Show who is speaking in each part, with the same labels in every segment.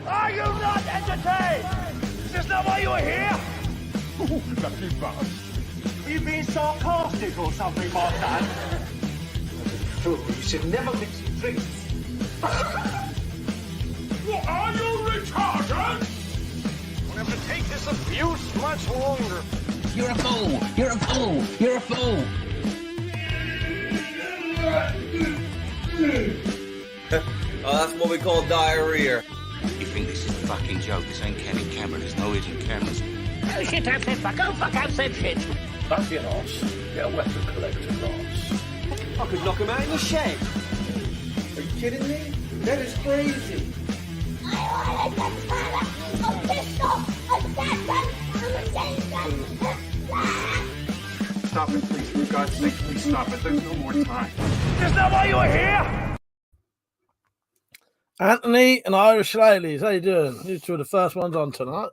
Speaker 1: Are you not entertained? Is this not why you were here?
Speaker 2: Lucky bastard.
Speaker 1: Are you being sarcastic or something, my son?
Speaker 3: You should never mix drinks.
Speaker 2: What, are you retarded?
Speaker 1: We'll have to take this abuse much longer.
Speaker 4: You're a fool! You're a fool! You're a fool!
Speaker 5: Oh, that's what we call diarrhea.
Speaker 4: You think this is a fucking joke? This ain't candid camera. There's no hidden cameras.
Speaker 6: Oh shit, I've said fuck. Oh fuck, I've said shit.
Speaker 7: That's your ass. Get a weapon collector, Ross.
Speaker 5: I could knock him out in the shed.
Speaker 3: Are you kidding me? That is crazy.
Speaker 2: Stop it, please. For God's sake, please stop it. There's no more time.
Speaker 1: Is this not why you were here?
Speaker 8: Anthony and Irish Ladies, how you doing? You two are the first ones on tonight.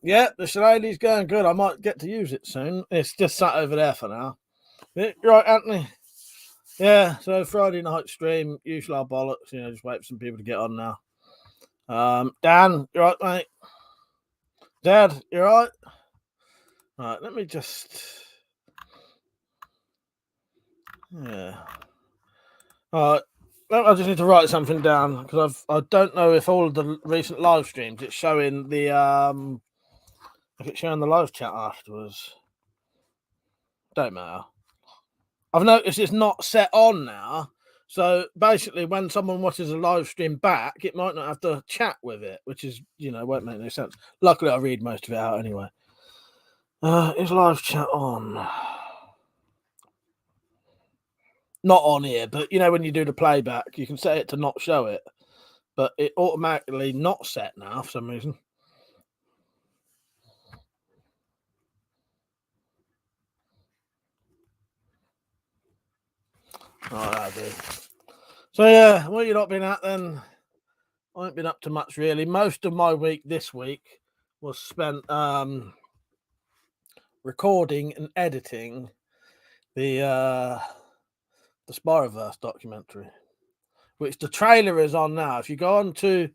Speaker 8: Yeah, the Shillelagh's going good. I might get to use it soon. It's just sat over there for now. Yeah, you're right, Anthony. Yeah, so Friday night stream, usual our bollocks, just wait for some people to get on now. Dan, you right, mate? Dad, you right? Right, let me just... Yeah. All right. I just need to write something down because I don't know if all of the recent live streams it's showing the if it's showing the live chat afterwards. Don't matter. I've noticed it's not set on now, so basically when someone watches a live stream back, it might not have to chat with it, which is won't make any sense. Luckily, I read most of it out anyway. Is live chat on? Not on here, but when you do the playback, you can set it to not show it, but it automatically not set now for some reason. Oh, that'll do. So yeah, what you not been at then? I ain't been up to much really. Most of my week this week was spent recording and editing the Spiroverse documentary, which the trailer is on now. If you go on to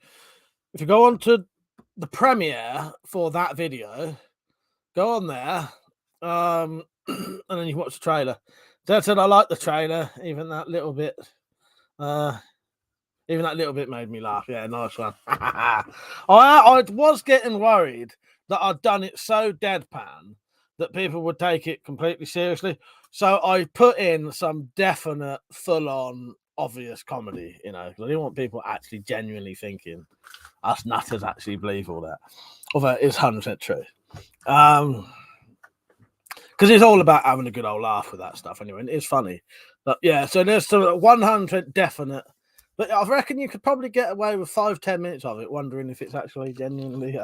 Speaker 8: the premiere for that video, go on there, and then you watch the trailer. Dad said I like the trailer, even that little bit made me laugh. Yeah, nice one. I was getting worried that I'd done it so deadpan that people would take it completely seriously. So I put in some definite, full-on, obvious comedy, because I didn't want people actually genuinely thinking us nutters actually believe all that. Although it is 100% true. Because it's all about having a good old laugh with that stuff anyway, and it is funny. But yeah, so there's some 100% definite. But I reckon you could probably get away with 5-10 minutes of it, wondering if it's actually genuinely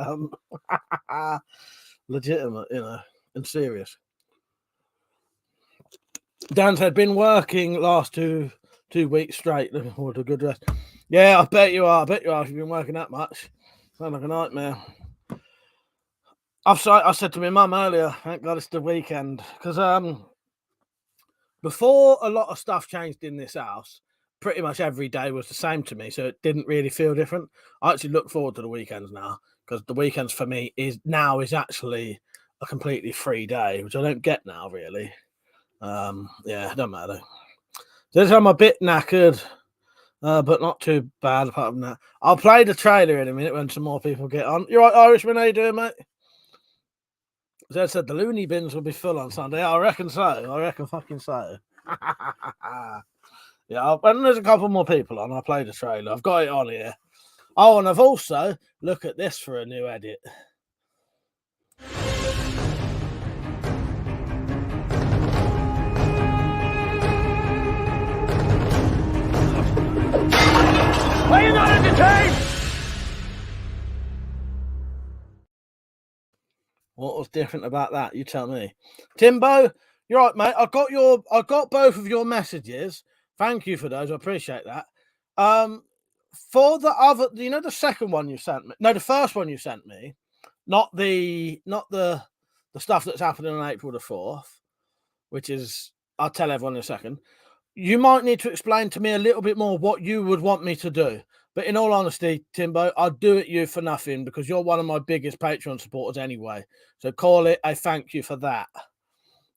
Speaker 8: legitimate, and serious. Dan said, been working last two weeks straight, looking forward to a good rest. Yeah, I bet you are. If you've been working that much. Sounds like a nightmare. I said to my mum earlier, thank God it's the weekend. Because before a lot of stuff changed in this house, pretty much every day was the same to me. So it didn't really feel different. I actually look forward to the weekends now. Because the weekends for me is actually a completely free day, which I don't get now, really. Yeah, it don't matter. So I'm a bit knackered, but not too bad apart from that. I'll play the trailer in a minute when some more people get on. You're right, Irishman, how you doing, mate? As I said, the loony bins will be full on Sunday. I reckon so. I reckon fucking so. Yeah, when there's a couple more people on, I'll play the trailer. I've got it on here. Oh, and I've also, look at this for a new edit.
Speaker 1: Are you not entertained?
Speaker 8: What was different about that? You tell me. Timbo, you're right, mate. I got both of your messages. Thank you for those. I appreciate that. For the other, the second one you sent me. No, the first one you sent me, not the stuff that's happening on April the 4th, which is, I'll tell everyone in a second. You might need to explain to me a little bit more what you would want me to do. But in all honesty, Timbo, I'd do it you for nothing because you're one of my biggest Patreon supporters anyway. So call it a thank you for that.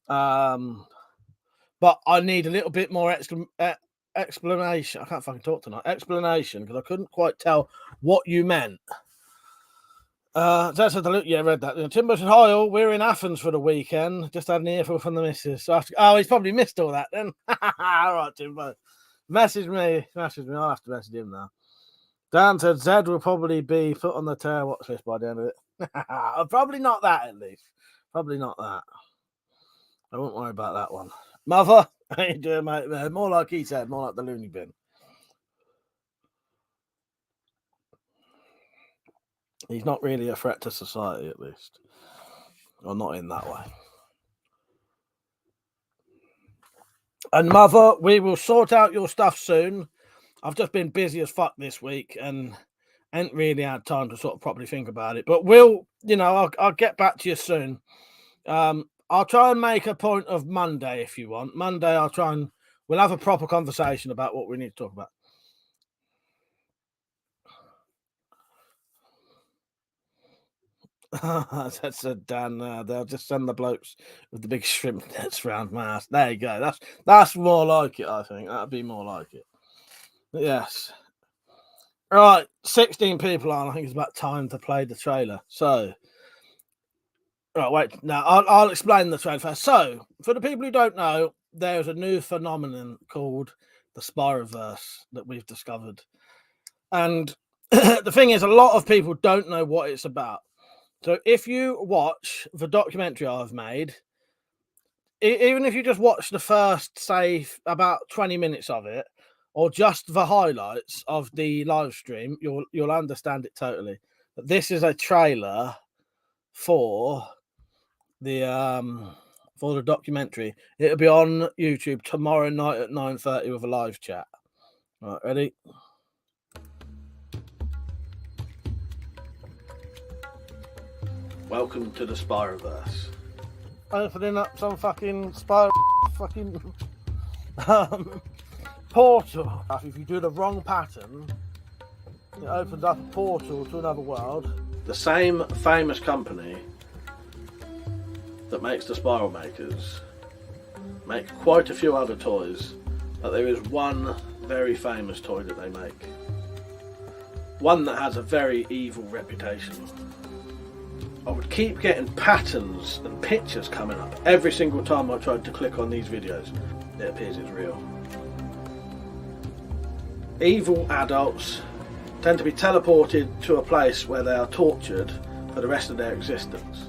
Speaker 8: But I need a little bit more explanation. I can't fucking talk tonight. Explanation, because I couldn't quite tell what you meant. That's the look. Yeah, read that. Timbo said, "Hi all, we're in Athens for the weekend. Just had an earful from the missus." So he's probably missed all that then. All right, Timbo. Message me. I'll have to message him now. Dan said Zed will probably be put on the tear watch list by the end of it. Probably not that, at least. Probably not that. I won't worry about that one. Mother, how you doing, mate? More like he said, more like the loony bin. He's not really a threat to society, at least. Or not in that way. And Mother, we will sort out your stuff soon. I've just been busy as fuck this week and ain't really had time to sort of properly think about it. But I'll get back to you soon. I'll try and make a point of Monday if you want. Monday, we'll have a proper conversation about what we need to talk about. That's a Dan. They'll just send the blokes with the big shrimp nets round my ass. There you go. That's more like it, I think. That'd be more like it. Yes. Right, 16 people on. I think it's about time to play the trailer. So, right, wait. Now, I'll explain the trailer first. So, for the people who don't know, there's a new phenomenon called the Spyroverse that we've discovered. And the thing is, a lot of people don't know what it's about. So, if you watch the documentary I've made, even if you just watch the first, say, about 20 minutes of it, or just the highlights of the live stream, you'll understand it totally. But this is a trailer for the documentary. It'll be on YouTube tomorrow night at 9:30 with a live chat. All right, ready? Welcome to the Spyroverse. Opening up some fucking portal. If you do the wrong pattern, it opens up a portal to another world. The same famous company that makes the Spiral Makers make quite a few other toys, but there is one very famous toy that they make. One that has a very evil reputation. I would keep getting patterns and pictures coming up every single time I tried to click on these videos. It appears it's real. Evil adults tend to be teleported to a place where they are tortured for the rest of their existence.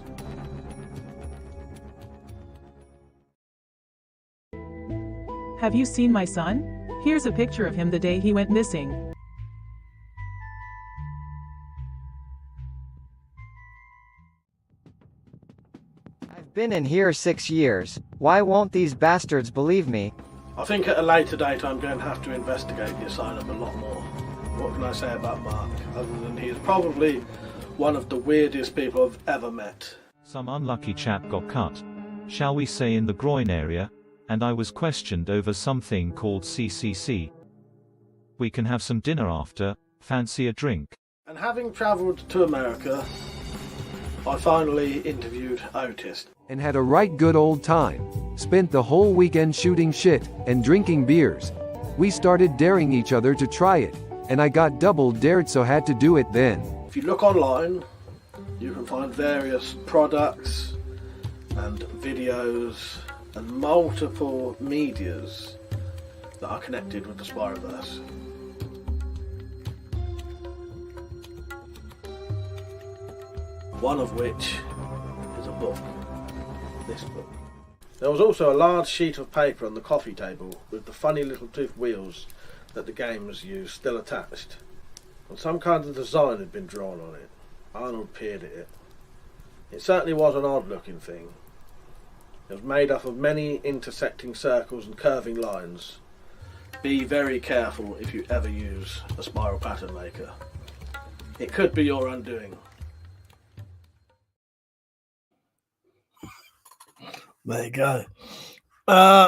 Speaker 9: Have you seen my son? Here's a picture of him the day he went missing.
Speaker 10: I've been in here 6 years. Why won't these bastards believe me?
Speaker 8: I think at a later date I'm going to have to investigate the asylum a lot more. What can I say about Mark, other than he is probably one of the weirdest people I've ever met.
Speaker 11: Some unlucky chap got cut, shall we say, in the groin area, and I was questioned over something called CCC. We can have some dinner after. Fancy a drink?
Speaker 8: And having travelled to America, I finally interviewed Otis.
Speaker 12: And had a right good old time. Spent the whole weekend shooting shit and drinking beers. We started daring each other to try it, and I got double dared, so had to do it then.
Speaker 8: If you look online, you can find various products and videos and multiple medias that are connected with the Spyroverse. One of which is a book. This book. There was also a large sheet of paper on the coffee table with the funny little tooth wheels that the games use still attached. And some kind of design had been drawn on it. Arnold peered at it. It certainly was an odd looking thing. It was made up of many intersecting circles and curving lines. Be very careful if you ever use a spiral pattern maker. It could be your undoing. There you go.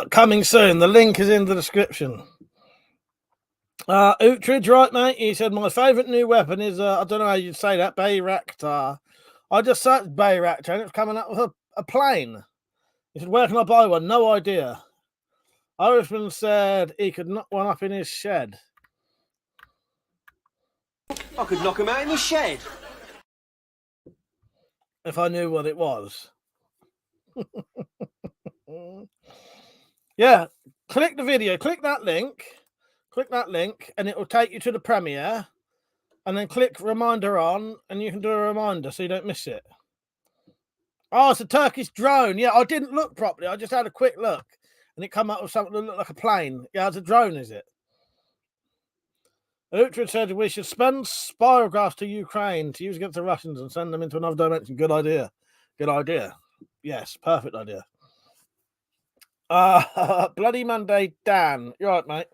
Speaker 8: Coming soon. The link is in the description. Outridge, right, mate? He said, my favourite new weapon is, I don't know how you'd say that, Bayraktar. I just searched Bayraktar and it's coming up with a plane. He said, where can I buy one? No idea. Irishman said he could knock one up in his shed.
Speaker 3: I could knock him out in the shed.
Speaker 8: If I knew what it was. Yeah, click the video, click that link, and it will take you to the premiere. And then click reminder on, and you can do a reminder so you don't miss it. Oh, it's a Turkish drone. Yeah, I didn't look properly. I just had a quick look, and it come up with something that looked like a plane. Yeah, it's a drone, is it? Utrid said we should spend spirographs to Ukraine to use against the Russians and send them into another dimension. Good idea. Good idea. Yes, perfect idea. Bloody Monday, Dan. You're right, mate.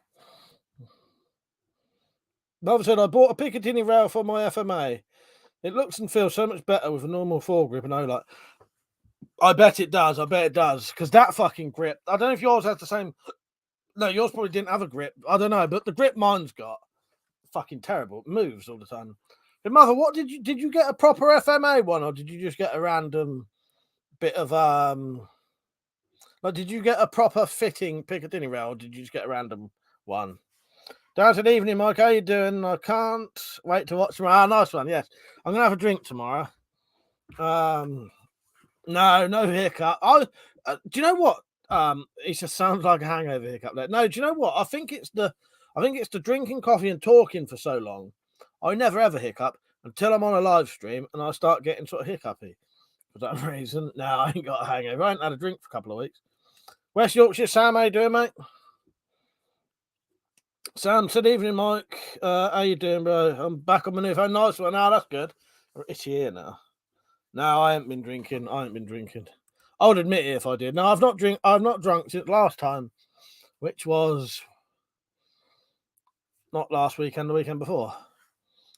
Speaker 8: Mother said I bought a Picatinny rail for my FMA. It looks and feels so much better with a normal foregrip and OLED. I bet it does. I bet it does. Because that fucking grip. I don't know if yours has the same. No, yours probably didn't have a grip. I don't know, but the grip mine's got fucking terrible. It moves all the time. But Mother, what did you get a proper FMA one, or did you just get a random bit of like, did you get a proper fitting Picatinny rail, or did you just get a random one? Down to the evening, Mike. How you doing? I can't wait to watch tomorrow. Nice one. Yes, I'm gonna have a drink tomorrow. No hiccup. Do you know what? It just sounds like a hangover hiccup there. No, do you know what? I think it's the drinking coffee and talking for so long. I never ever hiccup until I'm on a live stream and I start getting sort of hiccupy for that reason. Now I ain't got a hangover. I ain't had a drink for a couple of weeks. West Yorkshire, Sam, how you doing, mate? Sam said, evening, Mike. How you doing, bro? I'm back on my new phone. Nice one. Now that's good. It's here now. No, I haven't been drinking. I would admit it if I did. No, I've not drunk since last time, which was not last weekend, the weekend before.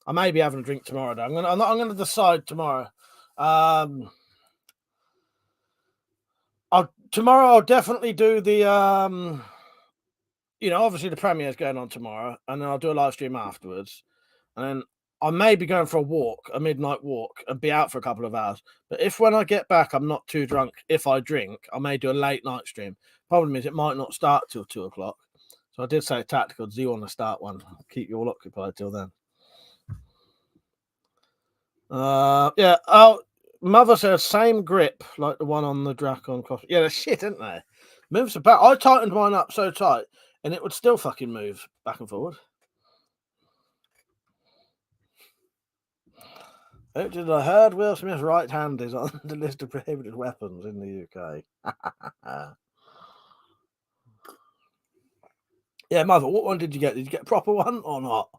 Speaker 8: I may be having a drink tomorrow, though. I'm gonna decide tomorrow. Tomorrow I'll definitely do the obviously the premiere is going on tomorrow, and then I'll do a live stream afterwards, and then I may be going for a midnight walk, and be out for a couple of hours. But if when I get back I'm not too drunk, if I drink, I may do a late night stream. Problem is it might not start till 2 o'clock. So I did say tactical. Do you want to start one? Keep you all occupied till then. Yeah. Oh, Mother says same grip like the one on the Dracon coffee. Yeah, they're shit, aren't they? Moves about. I tightened mine up so tight, and it would still fucking move back and forward. I heard Will Smith's right hand is on the list of prohibited weapons in the UK. Yeah, Mother, what one did you get? Did you get a proper one or not?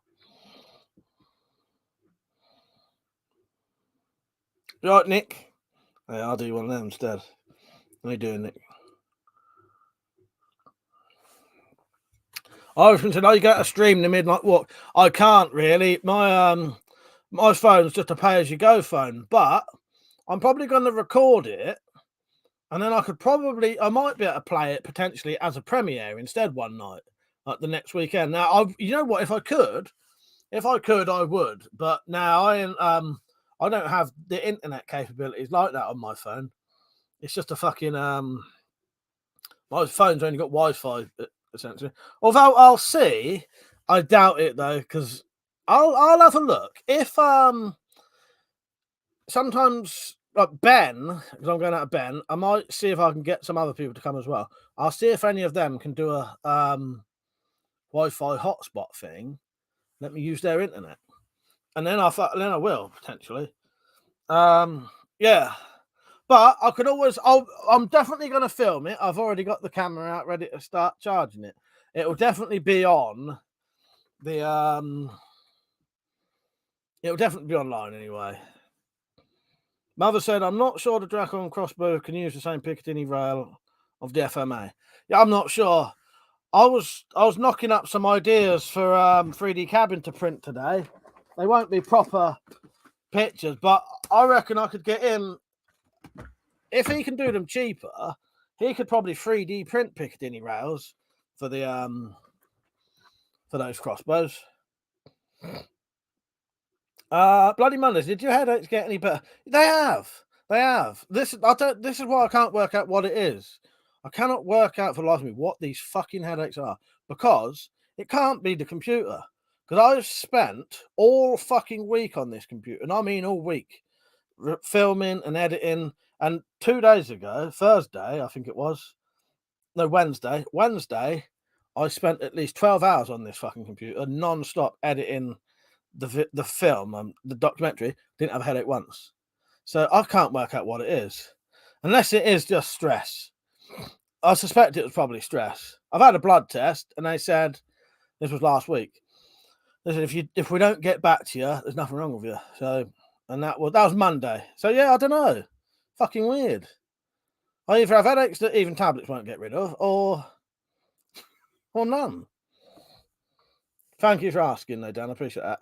Speaker 8: You right, Nick? Yeah, I'll do one of them instead. What are you doing, Nick? I was thinking, you get a stream in the midnight walk. I can't really. My phone's just a pay-as-you-go phone, but I'm probably going to record it, and then I might be able to play it potentially as a premiere instead one night, like the next weekend. Now, you know what? If I could, I would. But now I don't have the internet capabilities like that on my phone. It's just a fucking my phone's only got Wi-Fi essentially. Although I'll see, I doubt it though, because I'll have a look. If sometimes like Ben, because I'm going out of Ben, I might see if I can get some other people to come as well. I'll see if any of them can do a Wi-Fi hotspot thing. Let me use their internet, and then I will potentially. Yeah, but I could always. I'm definitely going to film it. I've already got the camera out ready to start charging it. It will definitely be on the It will definitely be online anyway. Mother said, I'm not sure the Dracon crossbow can use the same Picatinny rail of the FMA. Yeah, I'm not sure. I was knocking up some ideas for 3D cabin to print today. They won't be proper pictures, but I reckon I could get him, if he can do them cheaper, he could probably 3D print Picatinny rails for the for those crossbows. Bloody Mondays. Did your headaches get any better? They have. They have. This is why I can't work out what it is. I cannot work out for the life of me what these fucking headaches are, because it can't be the computer. Because I've spent all fucking week on this computer, and I mean all week, filming and editing. And 2 days ago, Thursday, I think it was, no, Wednesday, I spent at least 12 hours on this fucking computer, non-stop editing the film, the documentary. Didn't have a headache once. So I can't work out what it is, unless it is just stress. I suspect it was probably stress. I've had a blood test, and they said, this was last week, they said if we don't get back to you, there's nothing wrong with you. So, and that was Monday. So yeah, I don't know. Fucking weird. I either have headaches that even tablets won't get rid of, or none. Thank you for asking, though, Dan. I appreciate that.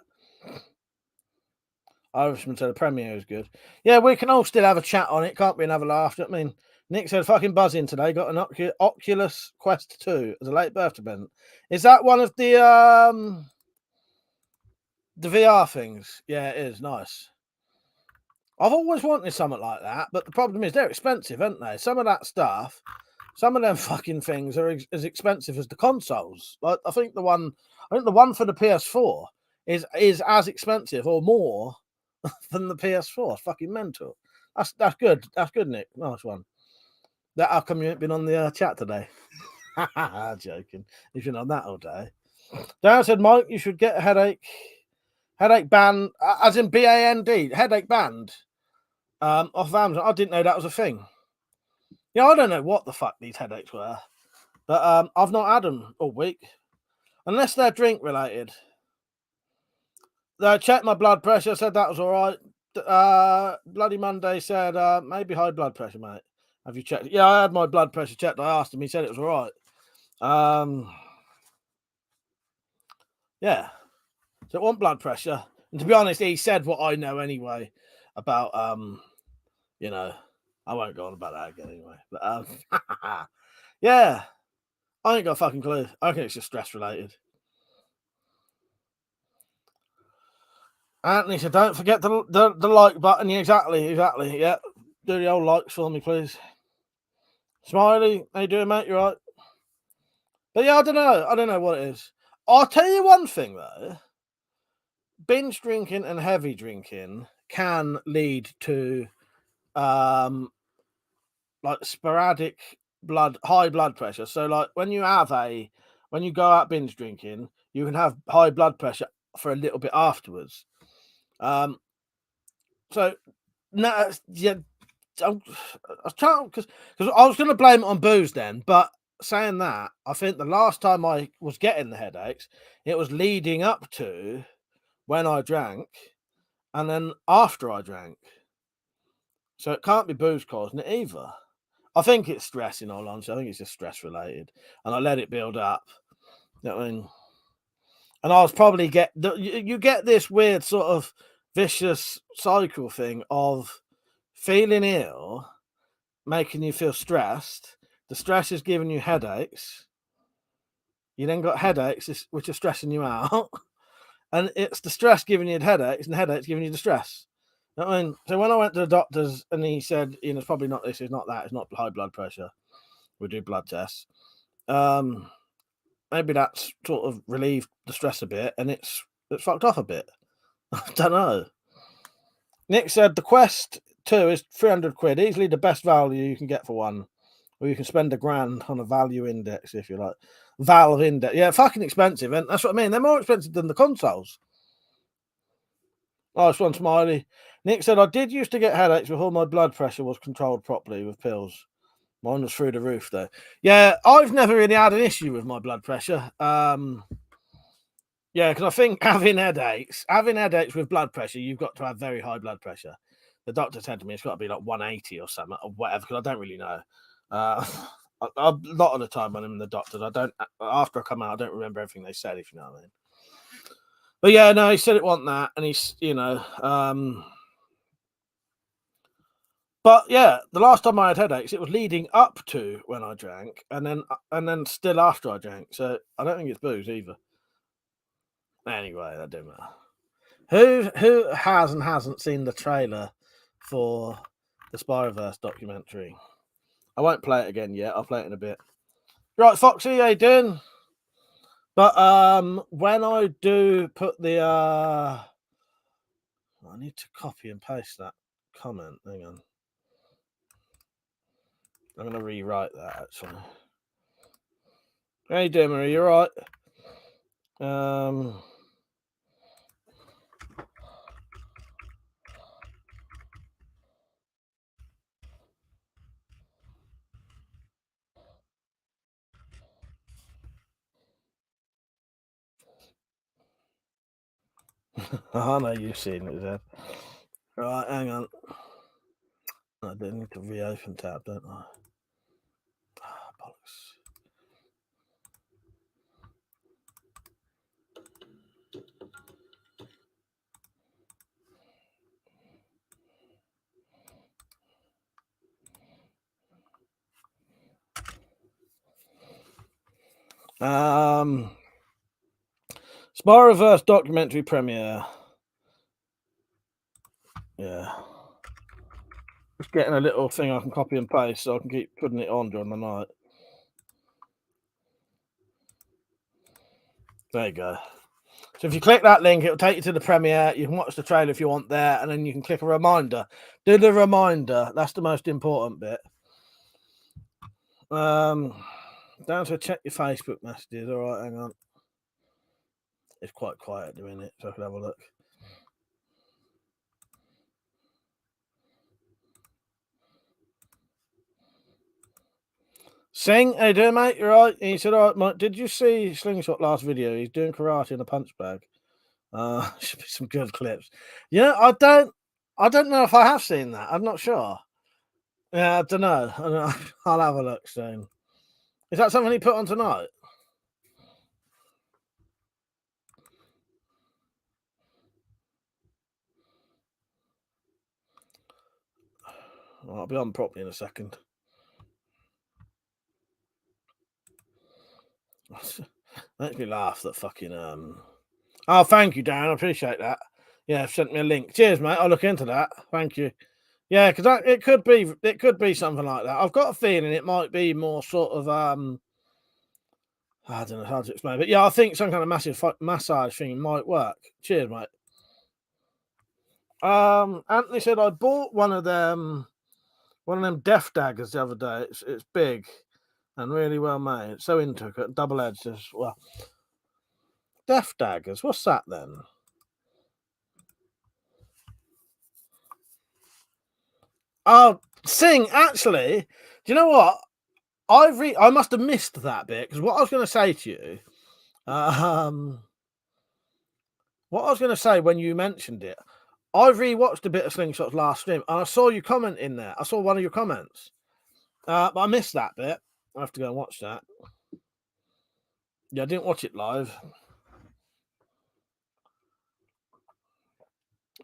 Speaker 8: Irishman said the premiere is good. Yeah, we can all still have a chat on it. Can't be another laugh. I mean, Nick said fucking buzzing today. Got an Oculus Quest 2 as a late birthday present. Is that one of the VR things? Yeah, it is. Nice. I've always wanted something like that, but the problem is they're expensive, aren't they? Some of that stuff, some of them fucking things are as expensive as the consoles. Like I think the one for the PS4 is as expensive or more than the PS4. It's fucking mental. That's good. That's good, Nick. Nice one. How come you ain't been on the chat today? Joking. You've been on that all day. Darren said, Mike, you should get a headache band, as in BAND, headache band, off of Amazon. I didn't know that was a thing. Yeah, I don't know what the fuck these headaches were, but I've not had them all week, unless they're drink related. They checked my blood pressure, said that was all right. Bloody Monday said maybe high blood pressure, mate. Have you checked it? Yeah, I had my blood pressure checked. I asked him. He said it was all right. Yeah. So it wasn't blood pressure. And to be honest, he said what I know anyway about, you know, I won't go on about that again anyway. But, yeah. I ain't got a fucking clue. I think it's just stress related. Anthony said, don't forget the like button. Yeah, exactly. Yeah. Do the old likes for me, please. Smiley, how you doing, mate? You right? But yeah, I don't know what it is. I'll tell you one thing though. Binge drinking and heavy drinking can lead to like sporadic high blood pressure. So like when you go out binge drinking, you can have high blood pressure for a little bit afterwards. So no, yeah, I was trying because I was going to blame it on booze then, but saying that, I think the last time I was getting the headaches, it was leading up to when I drank, and then after I drank. So it can't be booze causing it either. I think it's stress, in all honesty. I think it's just stress related, and I let it build up. You know what I mean? And I was probably you get this weird sort of vicious cycle thing of feeling ill, making you feel stressed. The stress is giving you headaches. You then got headaches, which are stressing you out. And it's the stress giving you the headaches, and the headaches giving you the stress. You know what I mean? So when I went to the doctors, and he said, you know, it's probably not this, it's not that, it's not high blood pressure. We do blood tests. Maybe that's sort of relieved the stress a bit, and it's fucked off a bit. I don't know. Nick said the Quest 2 is 300 quid, easily the best value you can get for one. Or you can spend £1,000 on a value index if you like. Valve index. Yeah, fucking expensive. And that's what I mean. They're more expensive than the consoles. Nice one, Smiley. Nick said, I did used to get headaches before my blood pressure was controlled properly with pills. Mine was through the roof, though. Yeah, I've never really had an issue with my blood pressure. Yeah, because I think having headaches with blood pressure, you've got to have very high blood pressure. The doctor said to me it's got to be like 180 or something, or whatever, because I don't really know. A lot of the time when I'm in the doctors, after I come out, I don't remember everything they said, if you know what I mean. But yeah, no, he said it wasn't that, and he's, you know, but yeah, the last time I had headaches, it was leading up to when I drank, and then still after I drank. So I don't think it's booze either. Anyway, that don't matter. Who has and hasn't seen the trailer for the Spider-Verse documentary? I won't play it again yet. I'll play it in a bit. Right, Foxy, how you doing? But when I do put the I need to copy and paste that comment. Hang on. I'm gonna rewrite that actually. How you doing, Marie? You alright? I know you've seen it, Zed. Right, hang on. I do need to reopen tab, don't I? Ah, bollocks. Spider-Verse documentary premiere. Yeah. Just getting a little thing I can copy and paste so I can keep putting it on during the night. There you go. So if you click that link, it'll take you to the premiere. You can watch the trailer if you want there, and then you can click a reminder. Do the reminder. That's the most important bit. Down to check your Facebook messages. All right, hang on. It's quite quiet at the minute, so I can have a look. Sing, how you doing, mate? You right? He said, all right, mate. Did you see Slingshot last video? He's doing karate in a punch bag. Should be some good clips. Yeah, I don't know if I have seen that. I'm not sure. Yeah, I don't know. I'll have a look soon. Is that something he put on tonight? Well, I'll be on properly in a second. Makes me laugh that fucking Oh, thank you, Dan. I appreciate that. Yeah, sent me a link. Cheers, mate. I'll look into that. Thank you. Yeah, because it could be something like that. I've got a feeling it might be more sort of I don't know how to explain, but yeah, I think some kind of massive massage thing might work. Cheers, mate. Anthony said I bought one of them death daggers the other day. It's big and really well made. It's so intricate, double edged as well. Death daggers. What's that then? Oh, Sing. Actually, do you know what? I must have missed that bit because what I was going to say to you, what I was going to say when you mentioned it, I rewatched a bit of Slingshot's last stream and I saw you comment in there. I saw one of your comments, but I missed that bit. I have to go and watch that. Yeah, I didn't watch it live.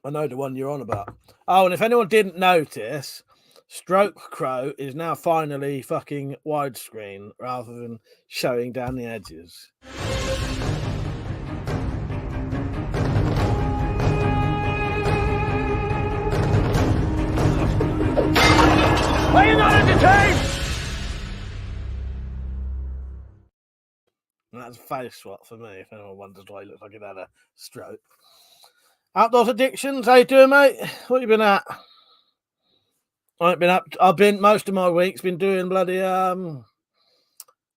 Speaker 8: I know the one you're on about. Oh, and if anyone didn't notice, Stroke Crow is now finally fucking widescreen rather than showing down the edges.
Speaker 1: Are you not entertained?
Speaker 8: And that's a face swap for me, if anyone wonders why he looks like he had a stroke. Outdoors Addictions, how you doing, mate? What you been at? I've been most of my week's been doing bloody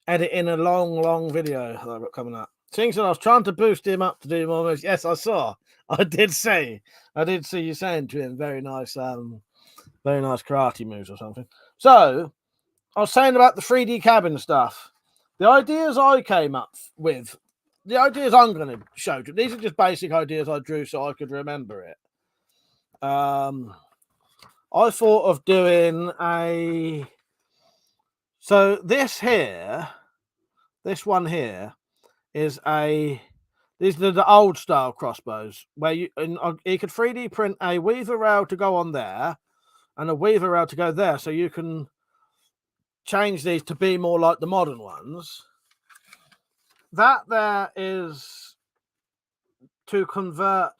Speaker 8: editing a long video that I've got coming up. Things that I was trying to boost him up to do more moves. Yes, I saw. I did see you saying to him very nice karate moves or something. So I was saying about the 3D cabin stuff. The ideas I came up with, the ideas I'm going to show you, these are just basic ideas I drew so I could remember it. I thought of doing so this one here is these are the old style crossbows where you could 3D print a weaver rail to go on there and a weaver rail to go there, so you can change these to be more like the modern ones. That there is to convert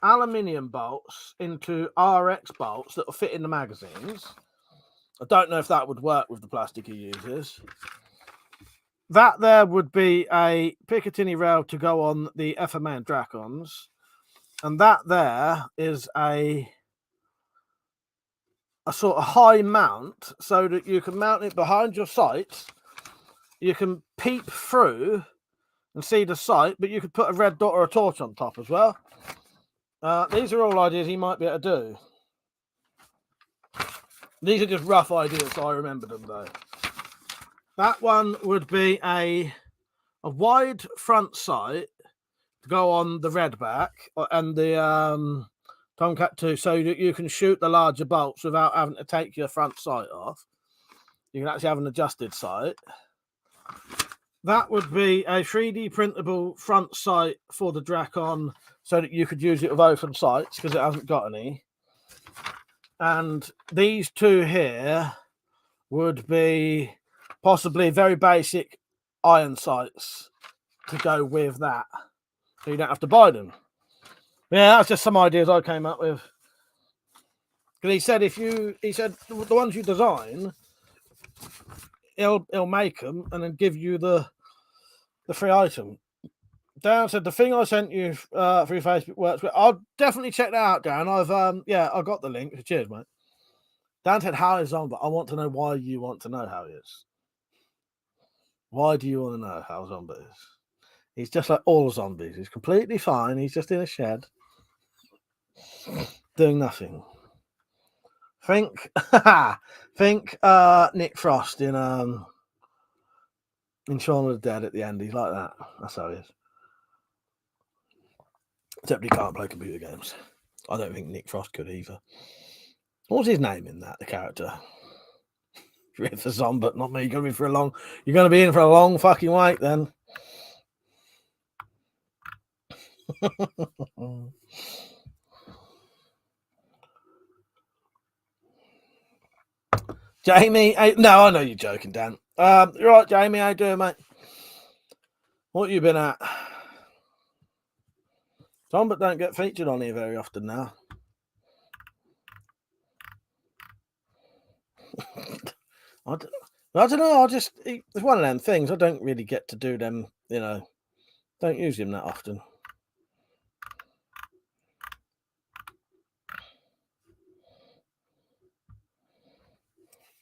Speaker 8: aluminium bolts into RX bolts that will fit in the magazines. I don't know if that would work with the plastic he uses. That there would be a Picatinny rail to go on the FMA and Dracons. And that there is a sort of high mount so that you can mount it behind your sight. You can peep through and see the sight, but you could put a red dot or a torch on top as well. These are all ideas he might be able to do. These are just rough ideas, so I remember them though. That one would be a wide front sight to go on the Redback and the Tomcat 2, so that you can shoot the larger bolts without having to take your front sight off. You can actually have an adjusted sight. That would be a 3D printable front sight for the Dracon, so that you could use it with open sights because it hasn't got any. And these two here would be possibly very basic iron sights to go with that, so you don't have to buy them. Yeah, that's just some ideas I came up with. Because he said the ones you design, he'll make them and then give you the free item. Dan said the thing I sent you through Facebook works. I'll definitely check that out, Dan. I've I got the link. Cheers, mate. Dan said how is on, but I want to know why you want to know how he is. Why do you want to know how Zombie is? He's just like all zombies. He's completely fine. He's just in a shed doing nothing. Think Nick Frost in Shaun of the Dead at the end. He's like that. That's how he is. Except he can't play computer games. I don't think Nick Frost could either. What's his name in that, the character? It's a zombie, not me. You're going to be in for a long fucking wait then. Jamie, no, I know you're joking, Dan. You're right, Jamie. How you doing, mate? What you been at? Zombie don't get featured on here very often now. I don't know. It's one of them things. I don't really get to do them. Don't use him that often.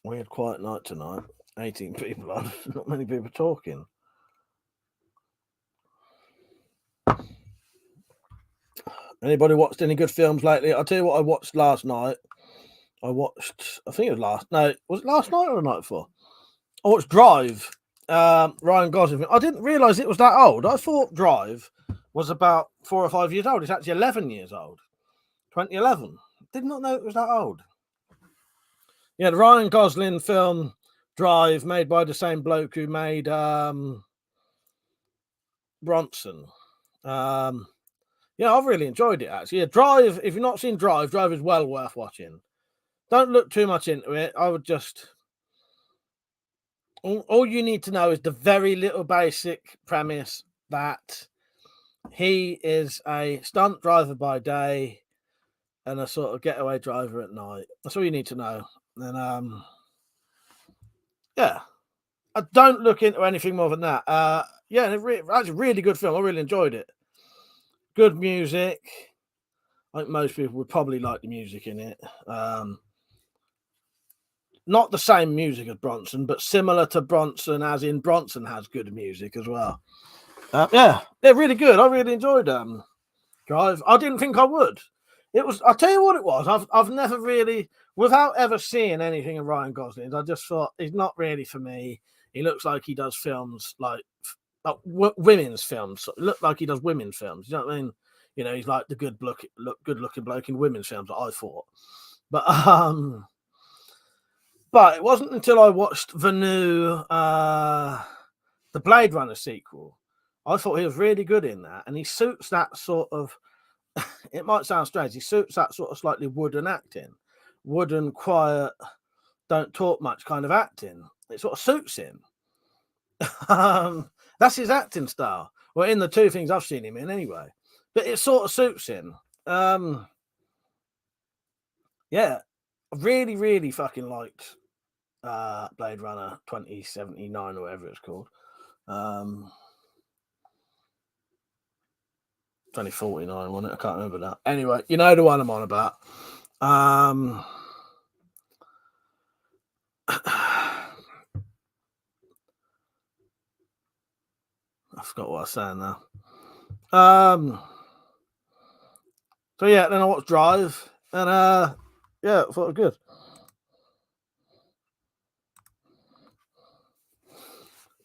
Speaker 8: Weird quiet night tonight. 18 people on. Not many people talking. Anybody watched any good films lately? I'll tell you what I watched last night. I think it was was it last night or the night before? I watched Drive. Ryan Gosling. I didn't realise it was that old. I thought Drive was about 4 or 5 years old. It's actually 11 years old. 2011. Did not know it was that old. Yeah, the Ryan Gosling film Drive, made by the same bloke who made Bronson. I've really enjoyed it, actually. Yeah, Drive, if you've not seen Drive is well worth watching. Don't look too much into it. I would just... All you need to know is the very little basic premise that he is a stunt driver by day and a sort of getaway driver at night. That's all you need to know. And I don't look into anything more than that. That's a really good film. I really enjoyed it. Good music. I think most people would probably like the music in it. Not the same music as Bronson, but similar to Bronson, as in Bronson has good music as well. They're really good. I really enjoyed Drive. I didn't think I would. I'll tell you what it was. I've never really, without ever seeing anything of Ryan Gosling, I just thought he's not really for me. He looks like he does films like women's films. Look like he does women's films. You know what I mean? He's like the good looking bloke in women's films. I thought, but it wasn't until I watched the new the Blade Runner sequel. I thought he was really good in that, and he suits that sort of. It might sound strange. He suits that sort of slightly wooden acting, wooden, quiet, don't talk much kind of acting. It sort of suits him. That's his acting style. Well, in the two things I've seen him in, anyway. but it sort of suits him. Yeah, I really, really fucking liked Blade Runner 2079 or whatever it's called. 2049, wasn't it? I can't remember that. Anyway, you know the one I'm on about. I forgot what I was saying now. So yeah, then I watched Drive, and yeah, I thought it was good.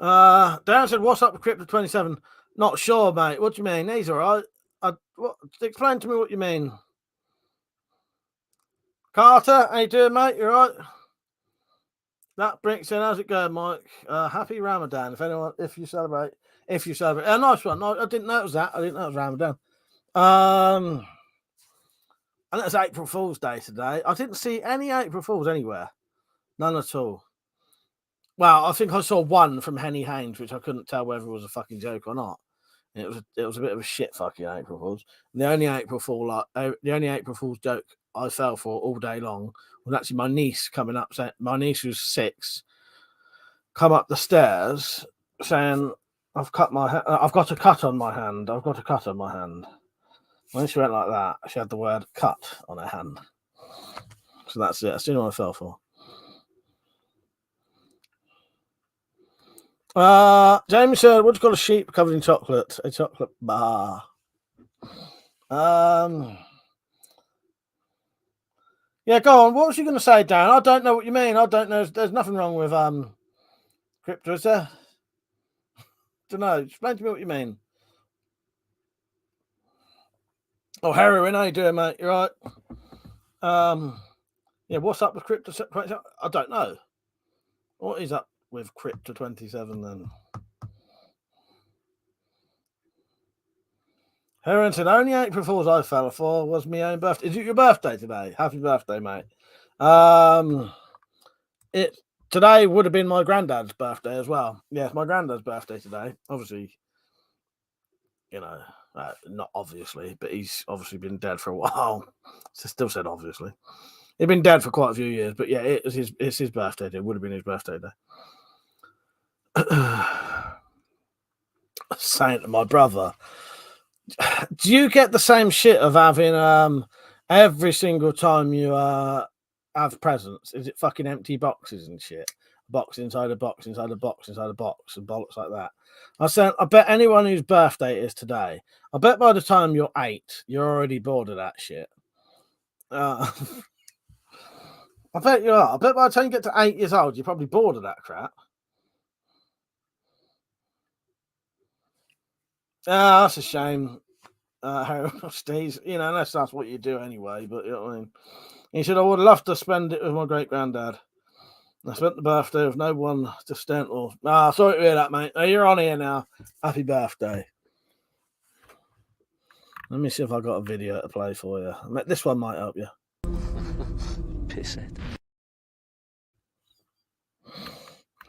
Speaker 8: Darren said, "What's up with Crypto 27?" Not sure, mate. What do you mean? He's all right. Explain to me what you mean. Carter, how you doing, mate? You all right? That brings in. How's it going, Mike? Happy Ramadan. If you celebrate. Nice one. No, I didn't know it was that. I didn't know it was Ramadan. And it's April Fool's Day today. I didn't see any April Fools anywhere. None at all. Well, I think I saw one from Henny Haynes, which I couldn't tell whether it was a fucking joke or not. It was a bit of a shit fucking April Fool's. The only April Fool's joke I fell for all day long was actually my niece coming up. My niece was 6, come up the stairs saying, I've got a cut on my hand. I've got a cut on my hand. When she went like that, she had the word cut on her hand. So that's it. That's the only one I fell for. James said, what do you call a sheep covered in chocolate? A chocolate bar. Yeah, go on. What was you going to say, Dan? I don't know what you mean. I don't know. There's nothing wrong with crypto, is there? Don't know. Explain to me what you mean. Oh, heroin, how you doing, mate? You right? Yeah, what's up with Crypto? I don't know. What is up with Crypto 27 then? Heroin said, only April Fools I fell for was my own birthday. Is it your birthday today? Happy birthday, mate. Today would have been my granddad's birthday as well. Yes, my granddad's birthday today. Obviously, you know, not obviously, but he's obviously been dead for a while. Still said obviously. He'd been dead for quite a few years, but yeah, it's his birthday day. It would have been his birthday day. Saying to my brother, do you get the same shit of having every single time you have presents? Is it fucking empty boxes and shit? Box inside a box, inside a box, inside a box, and bollocks like that. I said, I bet anyone whose birthday it is today, I bet by the time you're 8, you're already bored of that shit. I bet you are. I bet by the time you get to 8 years old, you're probably bored of that crap. That's a shame. Steve, you know, unless that's what you do anyway, but you know what I mean. He said, I would love to spend it with my great granddad. I spent the birthday with no one to stand or. Sorry to hear that, mate. You're on here now. Happy birthday. Let me see if I got a video to play for you. This one might help you.
Speaker 7: Piss it.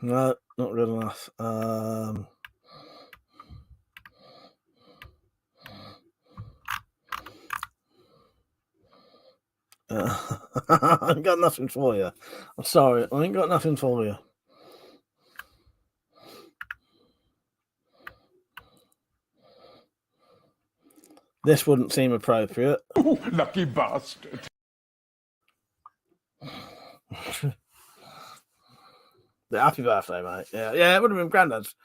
Speaker 8: No, not good enough. I ain't got nothing for you. I'm sorry. I ain't got nothing for you. This wouldn't seem appropriate.
Speaker 2: Ooh, lucky bastard.
Speaker 8: Happy birthday, mate. Yeah, it would have been Grandad's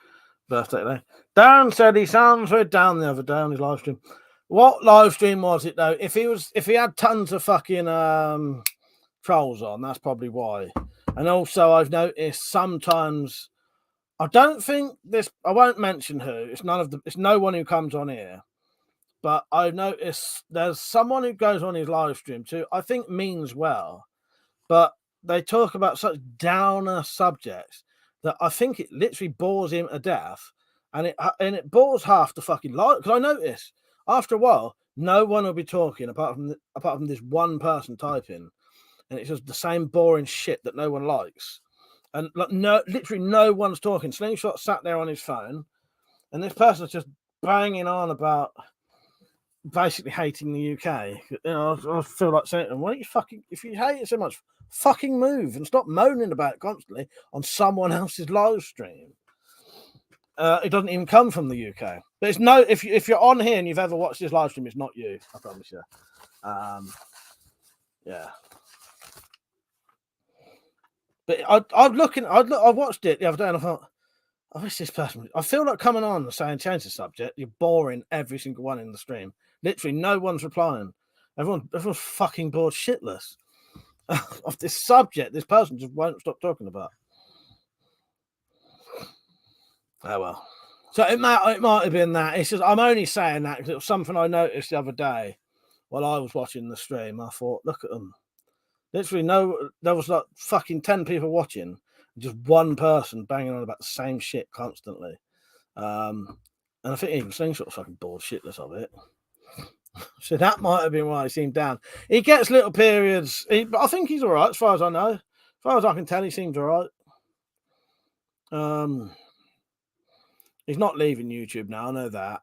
Speaker 8: birthday today. Darren said he sounds very down the other day on his live stream. What live stream was it though? If he had tons of fucking trolls on, that's probably why. And also I've noticed sometimes I don't think this I won't mention who, it's no one who comes on here. But I've noticed there's someone who goes on his live stream too, I think means well, but they talk about such downer subjects that I think it literally bores him to death, and it bores half the fucking life. Because I notice after a while, no one will be talking apart from this one person typing, and it's just the same boring shit that no one likes, and literally no one's talking. Slingshot sat there on his phone, and this person's just banging on about basically hating the UK. You know, I feel like saying to them, why don't you fucking, if you hate it so much, fucking move and stop moaning about it constantly on someone else's live stream. It doesn't even come from the UK. But it's no, if you're on here and you've ever watched this live stream, it's not you. I promise you. Yeah. But I watched it the other day and I thought, I wish this person. I feel like coming on and saying change the subject. You're boring every single one in the stream. Literally, no one's replying. Everyone's fucking bored shitless of this subject. This person just won't stop talking about. Oh well. So it might have been that. It's just I'm only saying that because it was something I noticed the other day while I was watching the stream. I thought, look at them. Literally, there was like fucking 10 people watching, just one person banging on about the same shit constantly. And I think even Slingshot was fucking bored shitless of it. So that might have been why he seemed down. He gets little periods, but I think he's all right as far as I know. As far as I can tell, he seems all right. He's not leaving YouTube now, I know that.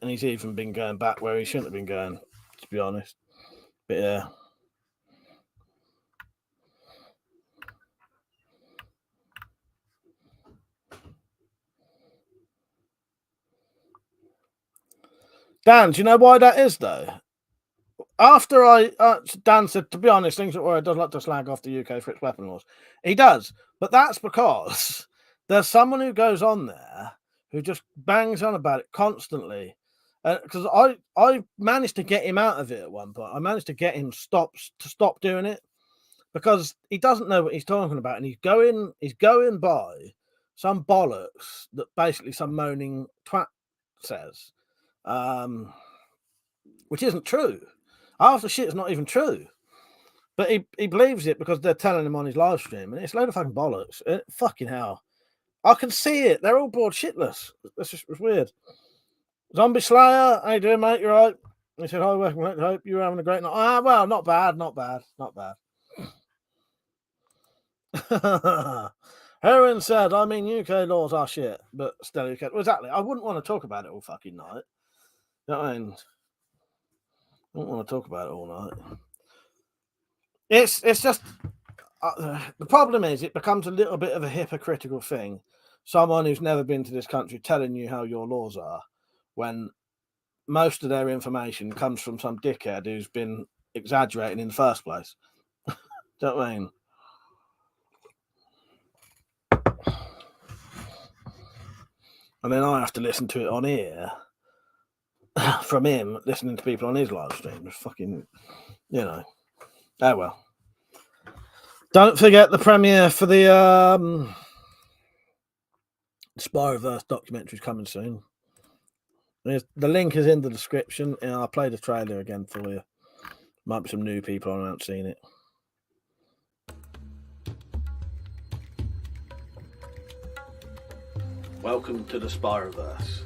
Speaker 8: And he's even been going back where he shouldn't have been going, to be honest. But yeah. Dan, do you know why that is, though? After Dan said, to be honest, things where it does like to slag off the UK for its weapon laws. He does, but that's because there's someone who goes on there who just bangs on about it constantly. Because I managed to get him out of it at one point. I managed to get him to stop doing it because he doesn't know what he's talking about, and he's going by some bollocks that basically some moaning twat says. Which isn't true. Half the shit is not even true. But he believes it because they're telling him on his live stream, and it's a load of fucking bollocks. Fucking hell. I can see it. They're all bored shitless. It's weird. Zombie Slayer, how you doing, mate? You right? He said, hi, welcome. I hope you're having a great night. Well, not bad. Heron said, I mean, UK laws are shit, but still, well, exactly. I wouldn't want to talk about it all fucking night. You know what I mean? I don't want to talk about it all night. It's just the problem is it becomes a little bit of a hypocritical thing. Someone who's never been to this country telling you how your laws are, when most of their information comes from some dickhead who's been exaggerating in the first place. Do you know what I mean? And then I have to listen to it on here from him, listening to people on his live stream. It's fucking, you know. Oh well. Don't forget the premiere for the Spyroverse documentary is coming soon. The link is in the description, and I'll play the trailer again for you. Might be some new people who haven't seen it. Welcome to the Spyroverse.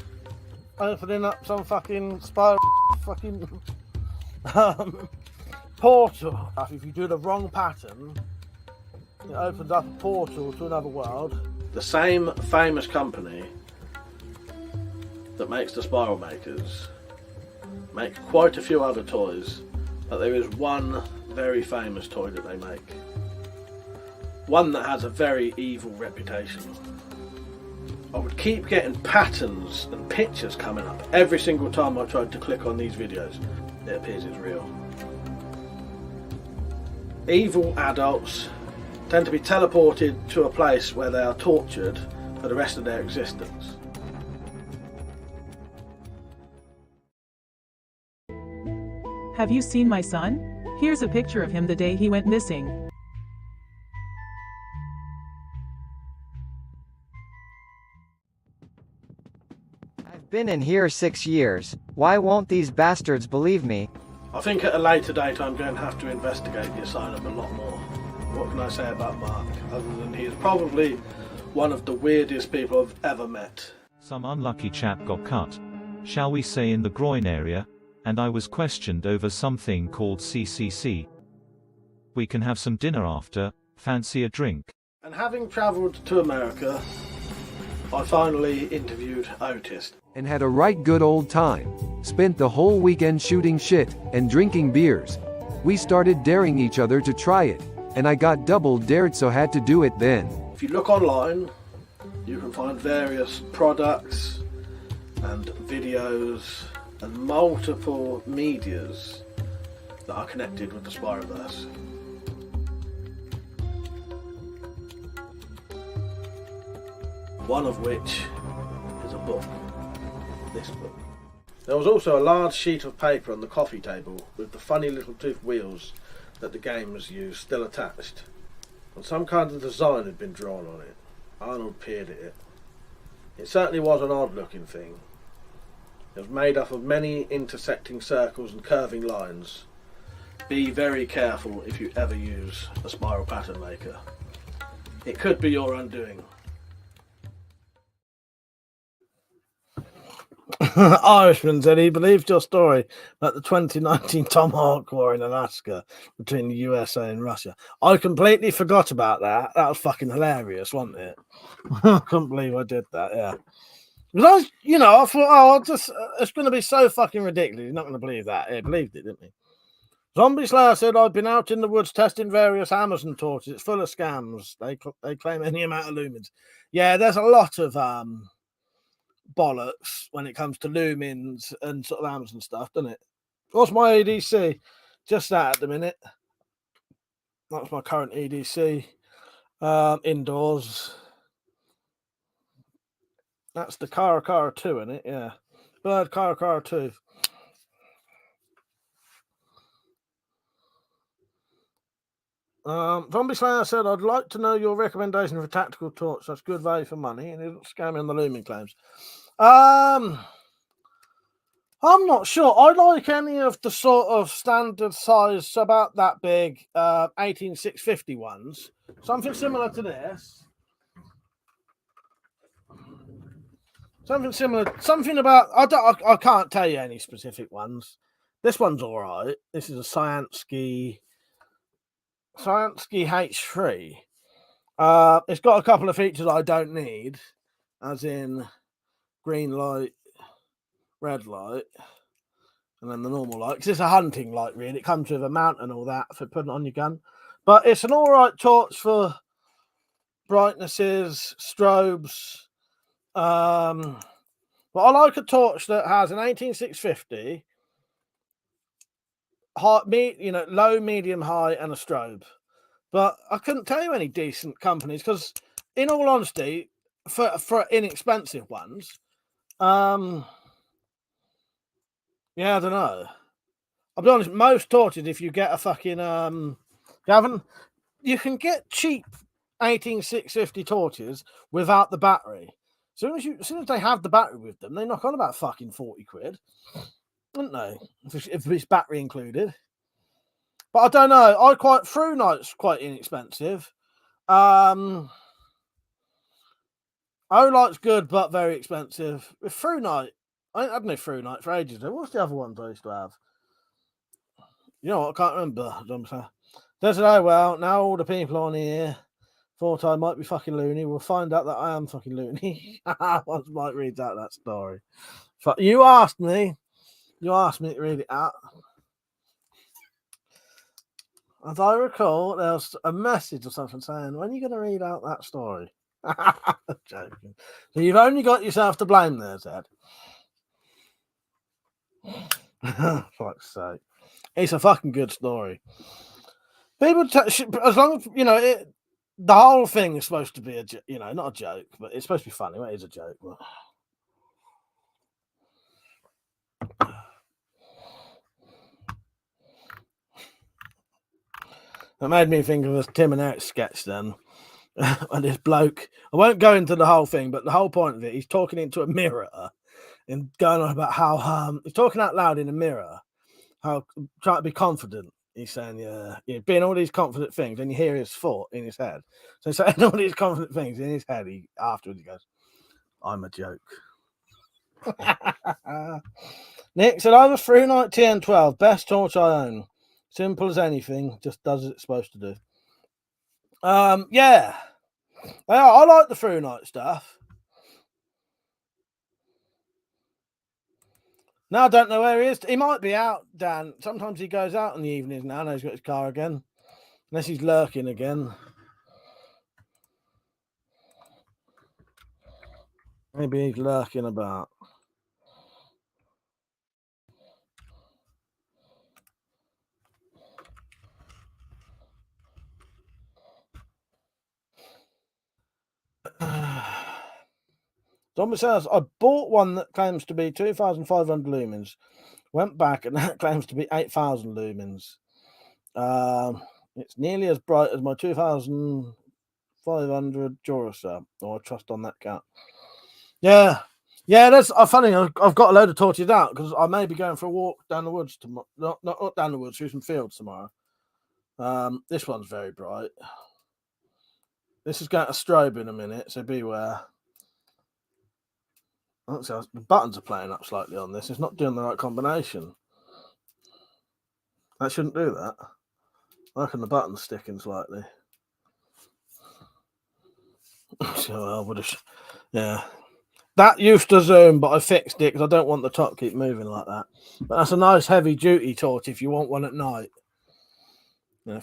Speaker 8: Opening up some fucking Spyro fucking portal. If you do the wrong pattern, it opens up a portal to another world. The same famous company that makes the Spyro makers make quite a few other toys, but there is one very famous toy that they make. One that has a very evil reputation. I would keep getting patterns and pictures coming up every single time I tried to click on these videos. It appears it's real. Evil adults tend to be teleported to a place where they are tortured for the rest of their existence.
Speaker 9: Have you seen my son? Here's a picture of him the day he went missing.
Speaker 10: I've been in here 6 years. Why won't these bastards believe me?
Speaker 8: I think at a later date I'm going to have to investigate the asylum a lot more. What can I say about Mark, other than he is probably one of the weirdest people I've ever met.
Speaker 11: Some unlucky chap got cut, shall we say, in the groin area, and I was questioned over something called CCC. We can have some dinner after, fancy a drink.
Speaker 8: And having travelled to America I finally interviewed Otis.
Speaker 12: And had a right good old time. Spent the whole weekend shooting shit and drinking beers. We started daring each other to try it, and I got double dared, so had to do it then.
Speaker 8: If you look online, you can find various products and videos and multiple medias that are connected with the Spyroverse. One of which is a book. This book. There was also a large sheet of paper on the coffee table with the funny little tooth wheels that the gamers use still attached. And some kind of design had been drawn on it. Arnold peered at it. It certainly was an odd looking thing. It was made up of many intersecting circles and curving lines. Be very careful if you ever use a spiral pattern maker. It could be your undoing. Irishman said he believes your story about the 2019 Tomahawk War in Alaska between the USA and Russia. I completely forgot about that. That was fucking hilarious, wasn't it? I couldn't believe I did that, yeah. Because I thought, it's going to be so fucking ridiculous. You're not going to believe that. He believed it, didn't he? Zombie Slayer said, I've been out in the woods testing various Amazon torches. It's full of scams. They claim any amount of lumens. Yeah, there's a lot of bollocks when it comes to lumens and sort of Amazon stuff, doesn't it? What's my EDC? Just that at the minute. That's my current EDC. Indoors. That's the Cara 2, isn't it? Yeah. Bird Cara 2. Zombie Slayer said, I'd like to know your recommendation for tactical torch. That's good value for money and isn't scamming on the lumen claims. I'm not sure. I like any of the sort of standard size, about that big, 18650 ones. Something similar to this. Something about, I can't tell you any specific ones. This one's all right. This is a Sciansky H3. It's got a couple of features I don't need, as in green light, red light, and then the normal light. Because it's a hunting light, really. It comes with a mount and all that for putting it on your gun. But it's an all right torch for brightnesses, strobes. But I like a torch that has an 18650, low, medium, high, and a strobe. But I couldn't tell you any decent companies because, in all honesty, for inexpensive ones, yeah, I don't know. I'll be honest. Most torches, if you get a fucking Gavin, you can get cheap 18650 torches without the battery. As soon as they have the battery with them, they knock on about fucking 40 quid, don't they? If it's battery included. But I don't know. Through Night's quite inexpensive. Olight's good, but very expensive. With Through Night, I had no Through Night for ages. What's the other ones I used to have? You know what? I can't remember. There's well, now all the people on here thought I might be fucking loony. We'll find out that I am fucking loony. Once Mike reads out that story. You asked me to read it out. As I recall, there was a message or something saying, when are you going to read out that story? Joking. So you've only got yourself to blame there, Zed. Fuck's sake. It's a fucking good story. People, as long as, the whole thing is supposed to be not a joke, but it's supposed to be funny. Well, it is a joke. But... That made me think of a Tim and Eric sketch then. And this bloke, I won't go into the whole thing, but the whole point of it, he's talking into a mirror and going on about how he's talking out loud in a mirror, how trying to be confident. He's saying, being all these confident things, and you hear his thought in his head. So he's saying all these confident things in his head. Afterwards, he goes, I'm a joke. Nick said, I'm a Through Night TN12, best torch I own. Simple as anything, just does as it's supposed to do. Yeah. I like the Through Night stuff. No, I don't know where he is. He might be out, Dan. Sometimes he goes out in the evenings now. Now he's got his car again. Unless he's lurking again. Maybe he's lurking about. Zombie says, I bought one that claims to be 2,500 lumens. Went back and that claims to be 8,000 lumens. It's nearly as bright as my 2,500 Duracell. Oh, I trust on that cat. Yeah. Yeah, that's funny. I've got a load of torches out because I may be going for a walk down the woods tomorrow. Not down the woods, through some fields tomorrow. This one's very bright. This is going to strobe in a minute, so beware. The buttons are playing up slightly on this. It's not doing the right combination. That shouldn't do that. I reckon the button's sticking slightly. So I would have, yeah. That used to zoom, but I fixed it because I don't want the top keep moving like that. But that's a nice heavy duty torch if you want one at night. The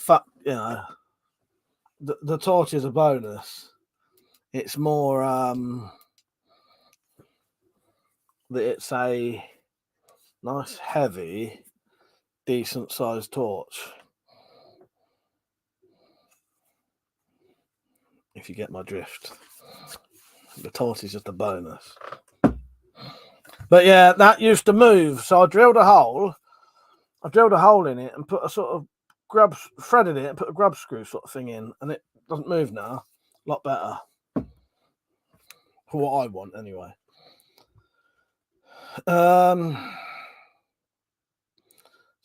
Speaker 8: torch is a bonus. It's more that it's a nice heavy, decent sized torch. If you get my drift. The torch is just a bonus. But yeah, that used to move. So I drilled a hole in it and put a sort of threaded it and put a grub screw sort of thing in, and it doesn't move now. A lot better. For what I want anyway.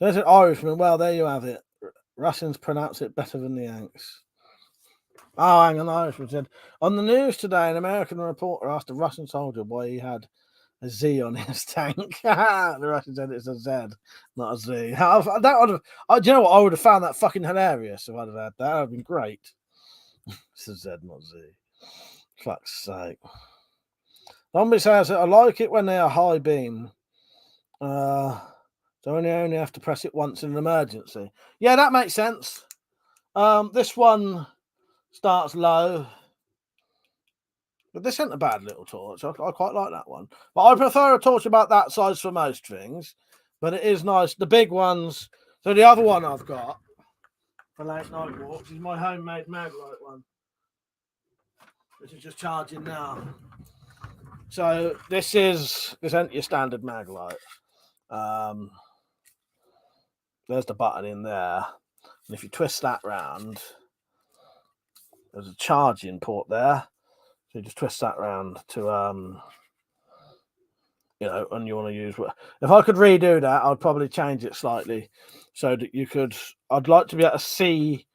Speaker 8: There's an Irishman. Well, there you have it. Russians pronounce it better than the Yanks. Oh, hang on, Irishman said, on the news today, an American reporter asked a Russian soldier why he had a Z on his tank. The Russian said it's a Z, not a Z. Do you know what? I would have found that fucking hilarious if I'd have had that. That would have been great. It's a Z, not Z. Fuck's sake. Zombie says, I like it when they are high beam. So only have to press it once in an emergency. Yeah, that makes sense. This one starts low. But this isn't a bad little torch. I quite like that one. But I prefer a torch about that size for most things. But it is nice. The big ones. So the other one I've got for late night walks is my homemade Maglite one. Which is just charging now. So this ain't your standard Maglite. There's the button in there. And if you twist that round, there's a charging port there. So you just twist that round to, and you want to use. If I could redo that, I'd probably change it slightly so that you could. I'd like to be able to see.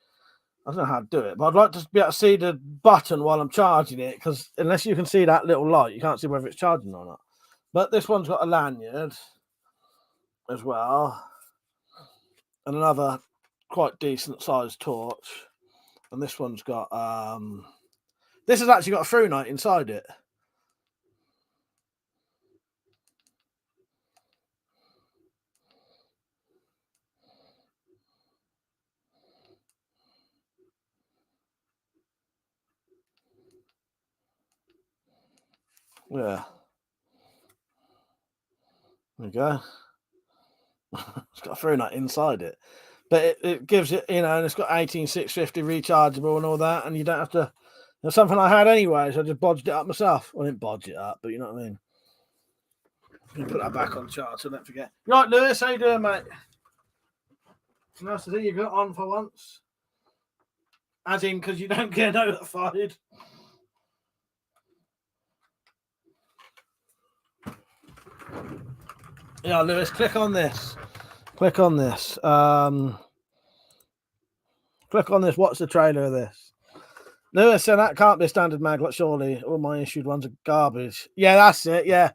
Speaker 8: I don't know how to do it, but I'd like to be able to see the button while I'm charging it, because unless you can see that little light, you can't see whether it's charging or not. But this one's got a lanyard as well, and another quite decent sized torch. And this one's got this has actually got a through night inside it. Yeah. There we go. It's got a through night inside it. But it gives it, and it's got 18650 rechargeable and all that, and you don't have to. It's something I had anyway, so I just bodged it up myself. Well, I didn't bodge it up, but you know what I mean. You put that back on charge, so don't forget. Right, Lewis, how you doing, mate? Nice to see you got on for once. As in, because you don't get notified. Yeah, Lewis, click on this. Click on this. Click on this. Watch the trailer of this. Lewis said that can't be a standard Maglite, surely. All my issued ones are garbage. Yeah, that's it. Yeah.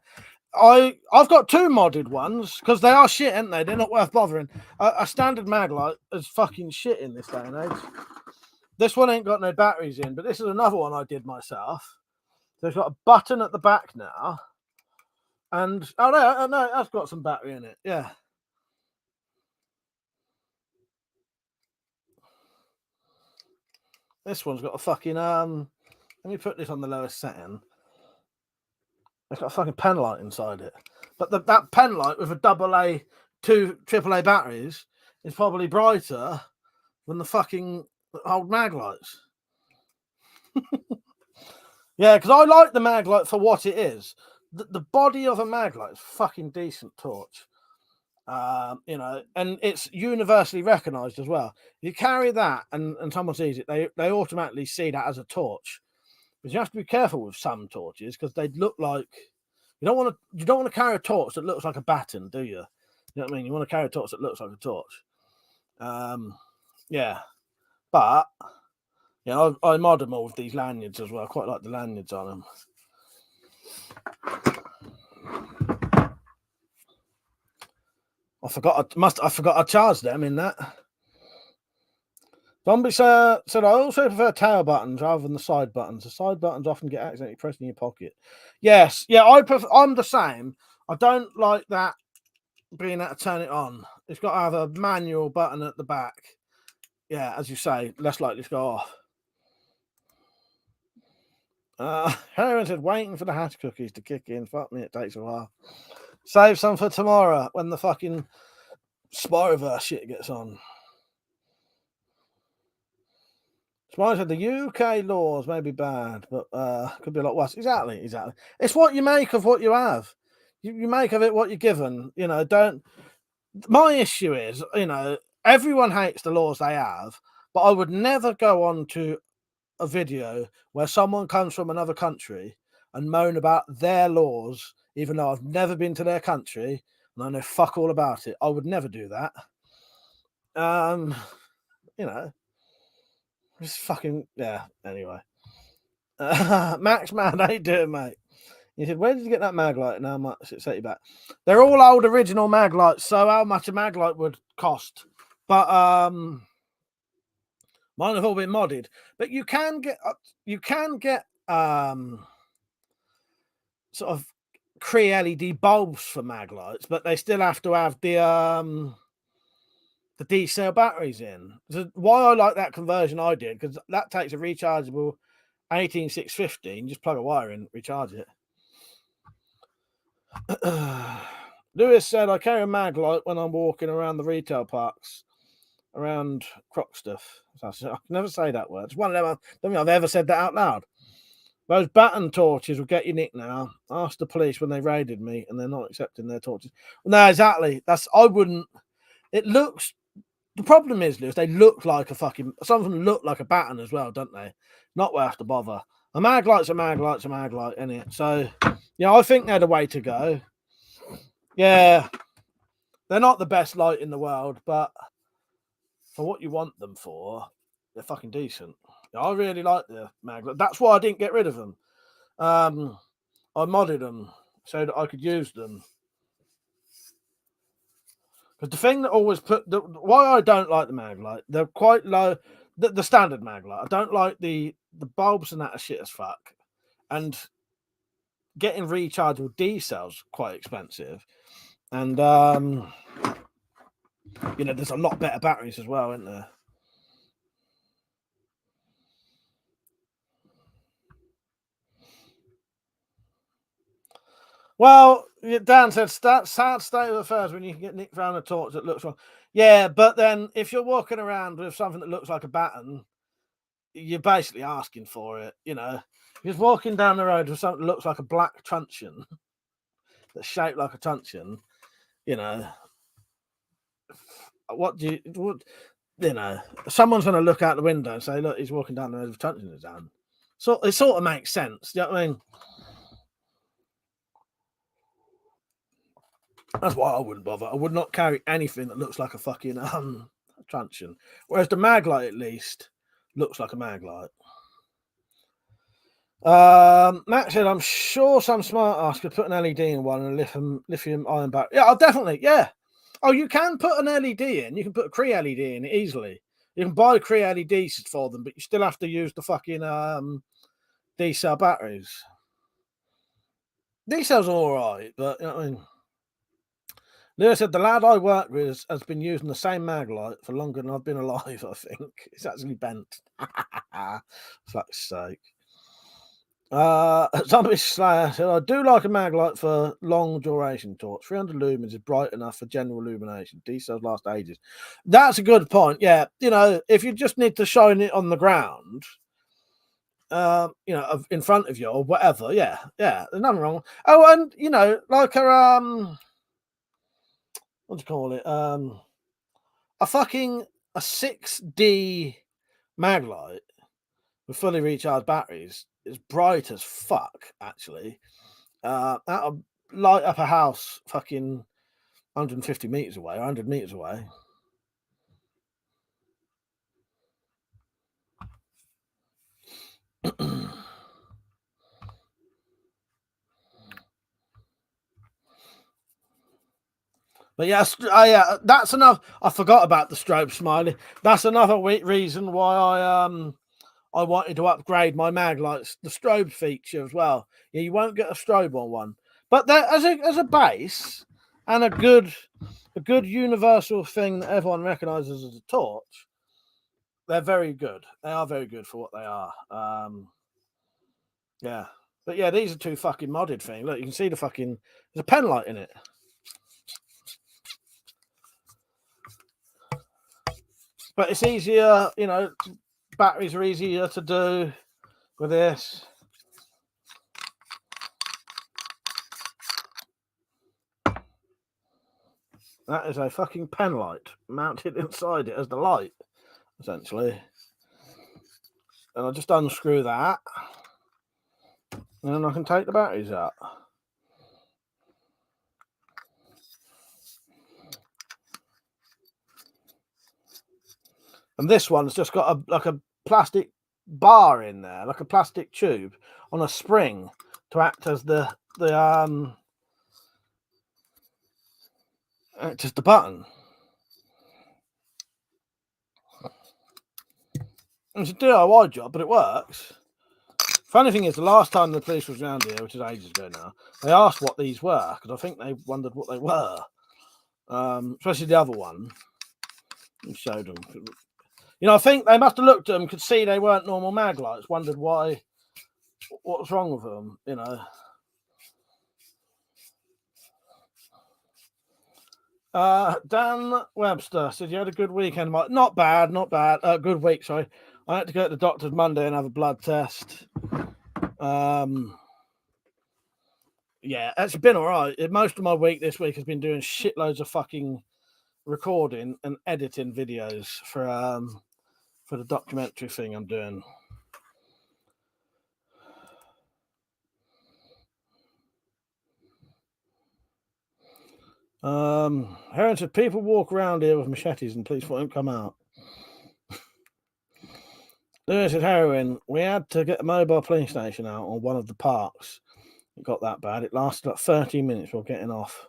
Speaker 8: I've got two modded ones because they are shit, aren't they? They're not worth bothering. A standard Maglite is fucking shit in this day and age. This one ain't got no batteries in, but this is another one I did myself. So it's got a button at the back now. And oh no, that's got some battery in it. Yeah. This one's got a fucking let me put this on the lowest setting. It's got a fucking pen light inside it. But that pen light with a two AAA batteries is probably brighter than the fucking old mag lights. Yeah, because I like the mag light for what it is. The body of a mag light is fucking decent torch. You know, and it's universally recognized as well. You carry that and someone sees it, they automatically see that as a torch. But you have to be careful with some torches because they look like you don't want to carry a torch that looks like a baton, do you? You know what I mean? You want to carry a torch that looks like a torch. Yeah. But yeah, I mod them all with these lanyards as well. I quite like the lanyards on them. I forgot I charged them in that. Zombie said I also prefer tail buttons rather than the side buttons. The side buttons often get accidentally pressed in your pocket. Yes, yeah, I'm the same. I don't like that being able to turn it on. It's got to have a manual button at the back. Yeah, as you say, less likely to go off. Heron said, waiting for the hash cookies to kick in. Fuck me, it takes a while. Save some for tomorrow when the fucking Spyroverse shit gets on. Spyro said the UK laws may be bad, but could be a lot worse. Exactly. It's what you make of what you have. You make of it what you're given. You know, don't. My issue is, you know, everyone hates the laws they have, but I would never go on to a video where someone comes from another country and moan about their laws, even though I've never been to their country and I know fuck all about it. I would never do that. You know, just fucking yeah. Anyway, Max Man, how you doing, mate? He said, "Where did you get that mag light and how much it set you back?" They're all old original mag lights, so how much a mag light would cost? But mine have all been modded. But you can get sort of Cree LED bulbs for mag lights, but they still have to have the D cell batteries in. So why I like that conversion I did, because that takes a rechargeable 18650 and just plug a wire in, recharge it. Lewis said, I carry a mag light when I'm walking around the retail parks around croc stuff. I can never say that word. It's one of them. I don't think I've ever said that out loud. Those baton torches will get you nicked now. Ask the police when they raided me and they're not accepting their torches. No, exactly. I wouldn't. It looks. The problem is, Lewis, they look like a fucking. Some of them look like a baton as well, don't they? Not worth the bother. A mag light's a mag light, isn't it? So, yeah, I think they're the way to go. Yeah, they're not the best light in the world, but for what you want them for, they're fucking decent. I really like the mag light. That's why I didn't get rid of them. I modded them so that I could use them. Because the thing that always why I don't like the mag light, they're quite low. The standard mag light, I don't like the bulbs and that are shit as fuck. And getting rechargeable D cells quite expensive. And you know, there's a lot better batteries as well, isn't there? Well, Dan said, sad state of affairs when you can get nicked around a torch that looks wrong. Yeah, but then if you're walking around with something that looks like a baton, you're basically asking for it, you know. You're just walking down the road with something that looks like a black truncheon that's shaped like a truncheon, you know. You know, someone's going to look out the window and say, look, he's walking down the road with a truncheon in his hand. So it sort of makes sense. You know what I mean? That's why I wouldn't bother. I would not carry anything that looks like a fucking truncheon. Whereas the mag light, at least, looks like a mag light. Matt said, I'm sure some smart ass could put an LED in one and a lithium ion battery. Yeah, I'll definitely. Yeah. Oh, you can put an LED in. You can put a Cree LED in easily. You can buy Cree LEDs for them, but you still have to use the fucking D cell batteries. Details are all right, but you know what I mean. Lewis said the lad I work with has been using the same mag light for longer than I've been alive. I think it's actually bent. Fuck's sake. Zombie Slayer said, I do like a mag light for long duration torch. 300 lumens is bright enough for general illumination. D cells last ages. That's a good point. Yeah, you know, if you just need to shine it on the ground, you know, in front of you or whatever, yeah, there's nothing wrong. Oh, and you know, like a what do you call it? A 6D mag light with fully recharged batteries is bright as fuck, actually. That'll light up a house fucking 150 meters away, 100 meters away. But yes, that's enough. I forgot about the strobe, Smiley. That's another reason why I wanted to upgrade my mag lights, the strobe feature as well. Yeah, you won't get a strobe on one, but as a base and a good universal thing that everyone recognizes as a torch, they're very good. They are very good for what they are. Yeah, but yeah, these are two fucking modded things. Look, you can see there's a pen light in it. But it's easier, you know, batteries are easier to do with this. That is a fucking pen light mounted inside it as the light, essentially. And I'll just unscrew that. And then I can take the batteries out. And this one's just got a plastic bar in there, like a plastic tube on a spring to act as the button. It's a DIY job, but it works. Funny thing is, the last time the police was around here, which is ages ago now, they asked what these were because I think they wondered what they were. Especially the other one. And showed them. You know, I think they must have looked at them, could see they weren't normal mag lights, wondered what was wrong with them, you know. Dan Webster said you had a good weekend. Not bad. Good week, sorry. I had to go to the doctor's Monday and have a blood test. Yeah, it's been all right. Most of my week this week has been doing shitloads of fucking recording and editing videos for the documentary thing I'm doing. Heron said people walk around here with machetes and police won't come out. Lewis said heroin. We had to get a mobile police station out on one of the parks. It got that bad. It lasted about 30 minutes while getting off.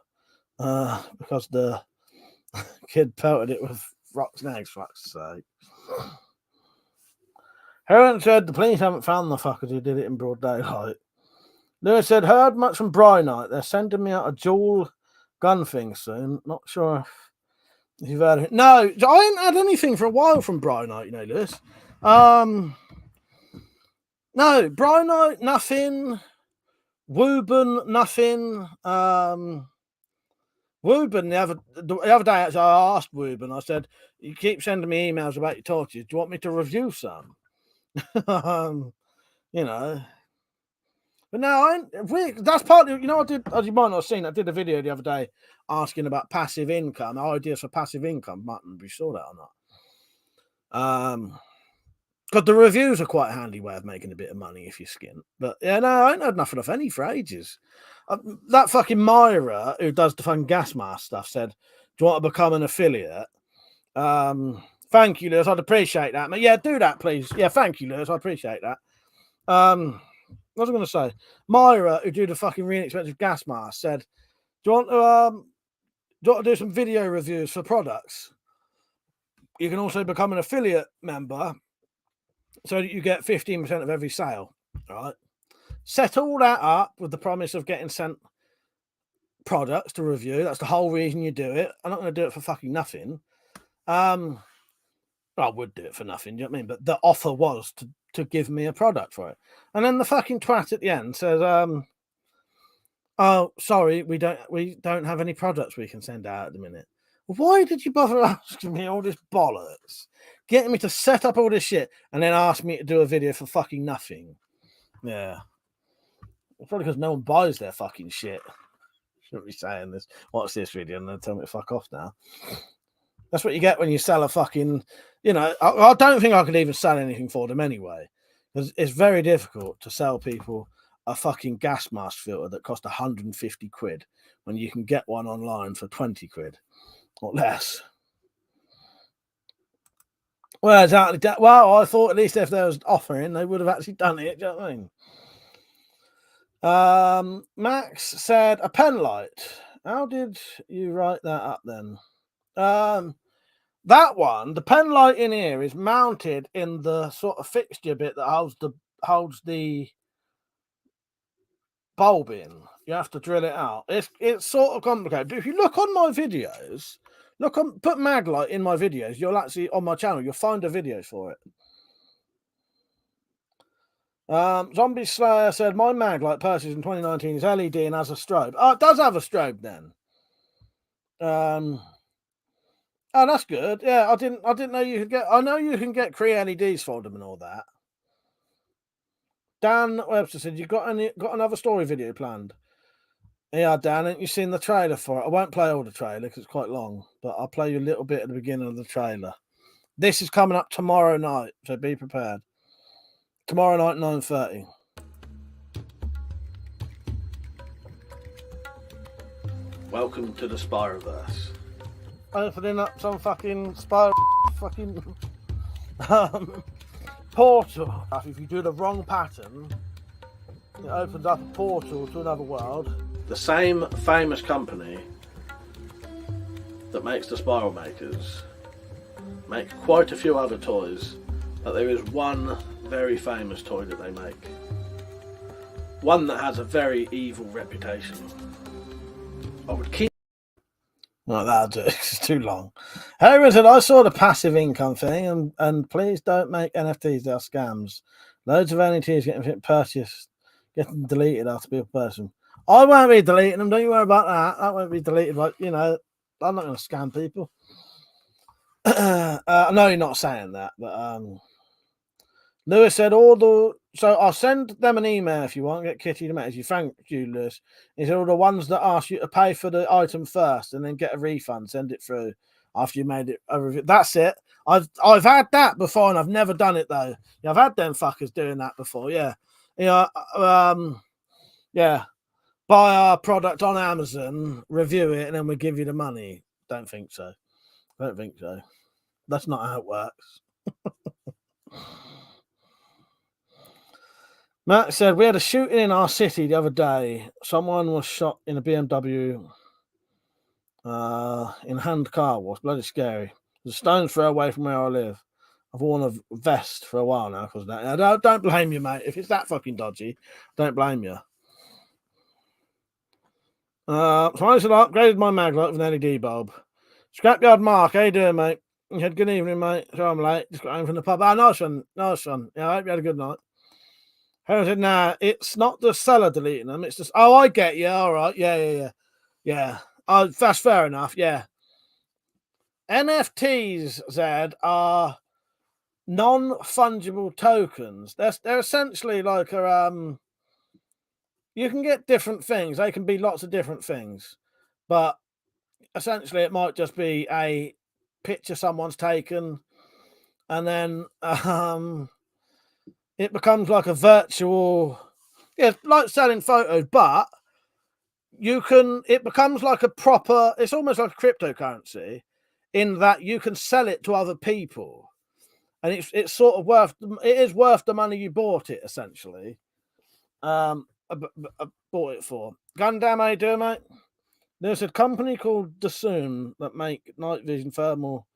Speaker 8: Because the kid pelted it with rocks and eggs, for fuck's sake. Heron said the police haven't found the fuckers who did it in broad daylight. Lewis said, heard much from Brynite. They're sending me out a dual gun thing soon. Not sure if you've heard of it. No, I ain't had anything for a while from Brynite, you know, Lewis. No, Brynite, nothing. Wooburn, nothing. Wooburn, the other day, actually, I asked Wooburn, I said, you keep sending me emails about your torches. Do you want me to review some? You know. But no, that's partly, you know, I did, as you might not have seen, I did a video the other day asking about passive income, ideas for passive income. Martin, you saw that or not? Because the reviews are quite a handy way of making a bit of money if you skin. But yeah, no, I ain't had nothing off any for ages. That fucking Myra, who does the fun gas mask stuff, said, do you want to become an affiliate? Thank you, Lewis. I'd appreciate that. But yeah, do that, please. Yeah, thank you, Lewis. I appreciate that. What was I going to say? Myra, who do the fucking really expensive gas mask, said, do you want to do some video reviews for products? You can also become an affiliate member so that you get 15% of every sale, right? set all that up with the promise of getting sent products to review. That's the whole reason you do it. I'm not going to do it for fucking nothing. I would do it for nothing, do you know what I mean? But the offer was to give me a product for it. And then the fucking twat at the end says, oh, sorry, we don't have any products we can send out at the minute. Why did you bother asking me all this bollocks? Getting me to set up all this shit and then ask me to do a video for fucking nothing. Yeah. Probably because no one buys their fucking shit. Shouldn't be saying this. Watch this video and then tell me to fuck off now. That's what you get when you sell a fucking, you know, I don't think I could even sell anything for them anyway. Because it's very difficult to sell people a fucking gas mask filter that cost 150 quid when you can get one online for 20 quid or less. Well, exactly. Well, I thought at least if there was offering, they would have actually done it. Do you know what I mean? Max said a pen light. How did you write that up then? That one, the pen light in here is mounted in the sort of fixture bit that holds the bulb in. You have to drill it out. It's sort of complicated. But if you look on my videos, put Maglite in my videos, you'll actually on my channel, you'll find a video for it. Zombie Slayer said my Maglite purchased in 2019 is LED and has a strobe. Oh, it does have a strobe then. Oh, that's good. Yeah, I didn't know you could get. I know you can get Cree LEDs for them and all that. Dan Webster said you got another story video planned. Yeah, Dan, haven't you seen the trailer for it? I won't play all the trailer because it's quite long, but I'll play you a little bit at the beginning of the trailer. This is coming up tomorrow night, so be prepared. Tomorrow night, 9:30. Welcome to the Spyroverse. Opening up some fucking portal. If you do the wrong pattern, it opens up a portal to another world. The same famous company that makes the Spiral Makers make quite a few other toys, but there is one very famous toy that they make. One that has a very evil reputation. I would keep. No, that'll do. It's too long. Harry said, I saw the passive income thing, and please don't make NFTs. They are scams. Loads of NFTs getting purchased, getting deleted after people person. I won't be deleting them. Don't you worry about that. That won't be deleted. But, you know, I'm not going to scam people. I know you're not saying that, but Lewis said, so I'll send them an email if you want. Get Kitty to message you. Thank you, Lewis. He said, all the ones that ask you to pay for the item first and then get a refund, send it through after you made it a review. That's it. I've had that before and I've never done it though. Yeah, I've had them fuckers doing that before. Yeah. Yeah. Yeah. Buy our product on Amazon, review it, and then we give you the money. Don't think so. That's not how it works. Matt said, we had a shooting in our city the other day. Someone was shot in a BMW in hand car wash. Bloody scary. There's a stone's throw away from where I live. I've worn a vest for a while now because of that. Now, don't blame you, mate. If it's that fucking dodgy, don't blame you. So I said, I upgraded my Maglite with an LED bulb. Scrapyard Mark, how you doing, mate? You had good evening, mate. So I'm late. Just got home from the pub. Nice one. Yeah, I hope you had a good night. I said, nah, it's not the seller deleting them. It's just, oh, I get you. All right. Yeah. Oh, that's fair enough. Yeah. NFTs, Zed, are non-fungible tokens. They're essentially like you can get different things. They can be lots of different things. But essentially it might just be a picture someone's taken and then it becomes like a virtual, like selling photos, but it becomes like a proper, it's almost like a cryptocurrency in that you can sell it to other people. And it's sort of it is worth the money you bought it, essentially. I bought it for. Gundam, how you doing, mate? There's a company called Dassoon that make night vision thermal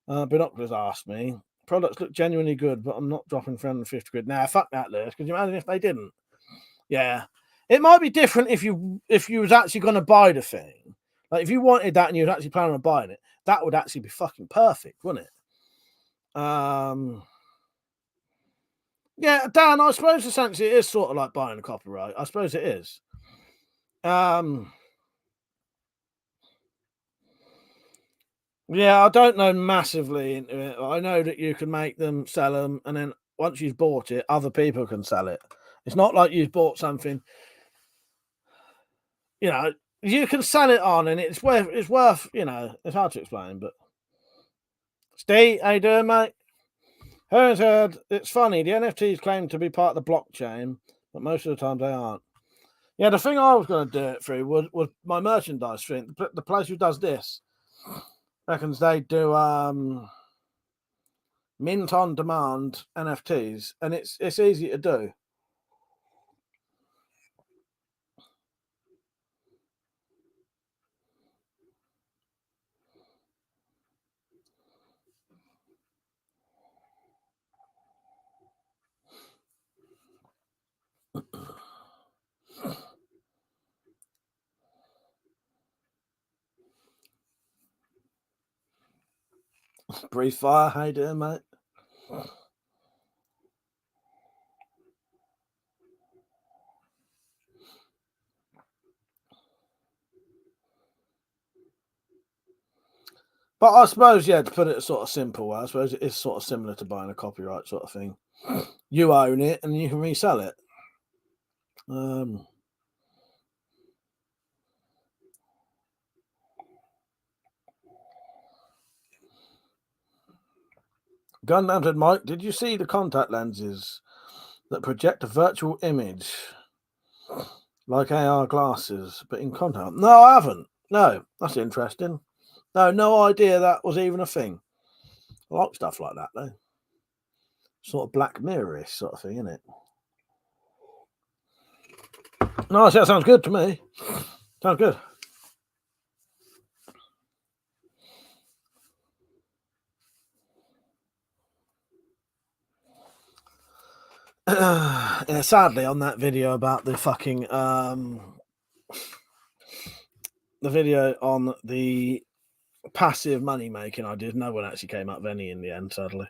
Speaker 8: binoculars, asked me. Products look genuinely good, but I'm not dropping 350 quid. Nah, fuck that, Lewis. Could you imagine if they didn't? Yeah, it might be different if you was actually going to buy the thing. Like if you wanted that and you was actually planning on buying it, that would actually be fucking perfect, wouldn't it? Yeah, Dan, I suppose essentially it is sort of like buying a copyright. I suppose it is. Yeah, I don't know massively into it. I know that you can make them, sell them, and then once you've bought it, other people can sell it. It's not like you've bought something. You know, you can sell it on, and it's worth. You know, it's hard to explain, but Steve, how you doing, mate? Heard, heard. It's funny. The NFTs claim to be part of the blockchain, but most of the time they aren't. Yeah, the thing I was going to do it through was my merchandise thing. The place who does this reckons they do mint on demand NFTs, and it's easy to do. Breathe fire, how you doing, mate? But I suppose, yeah, to put it sort of simple, I suppose it is sort of similar to buying a copyright sort of thing. You own it and you can resell it. Gun-mounted Mike, did you see the contact lenses that project a virtual image like AR glasses, but in contact? No, I haven't. No, that's interesting. No idea that was even a thing. I like stuff like that, though. Sort of Black Mirror-ish sort of thing, isn't it? Nice, that sounds good to me. Sounds good. Yeah, sadly, on that video about the fucking the video on the passive money making I did, no one actually came up with any in the end, sadly.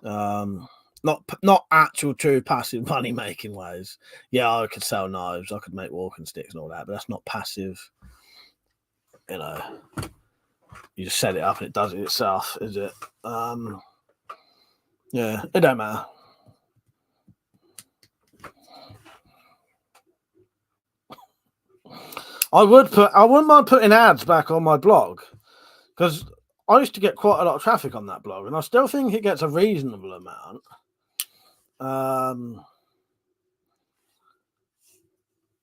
Speaker 8: Not actual true passive money making ways. Yeah, I could sell knives, I could make walking sticks and all that, but that's not passive. You know, you just set it up and it does it itself, is it? Yeah, it don't matter. I wouldn't mind putting ads back on my blog because I used to get quite a lot of traffic on that blog, and I still think it gets a reasonable amount.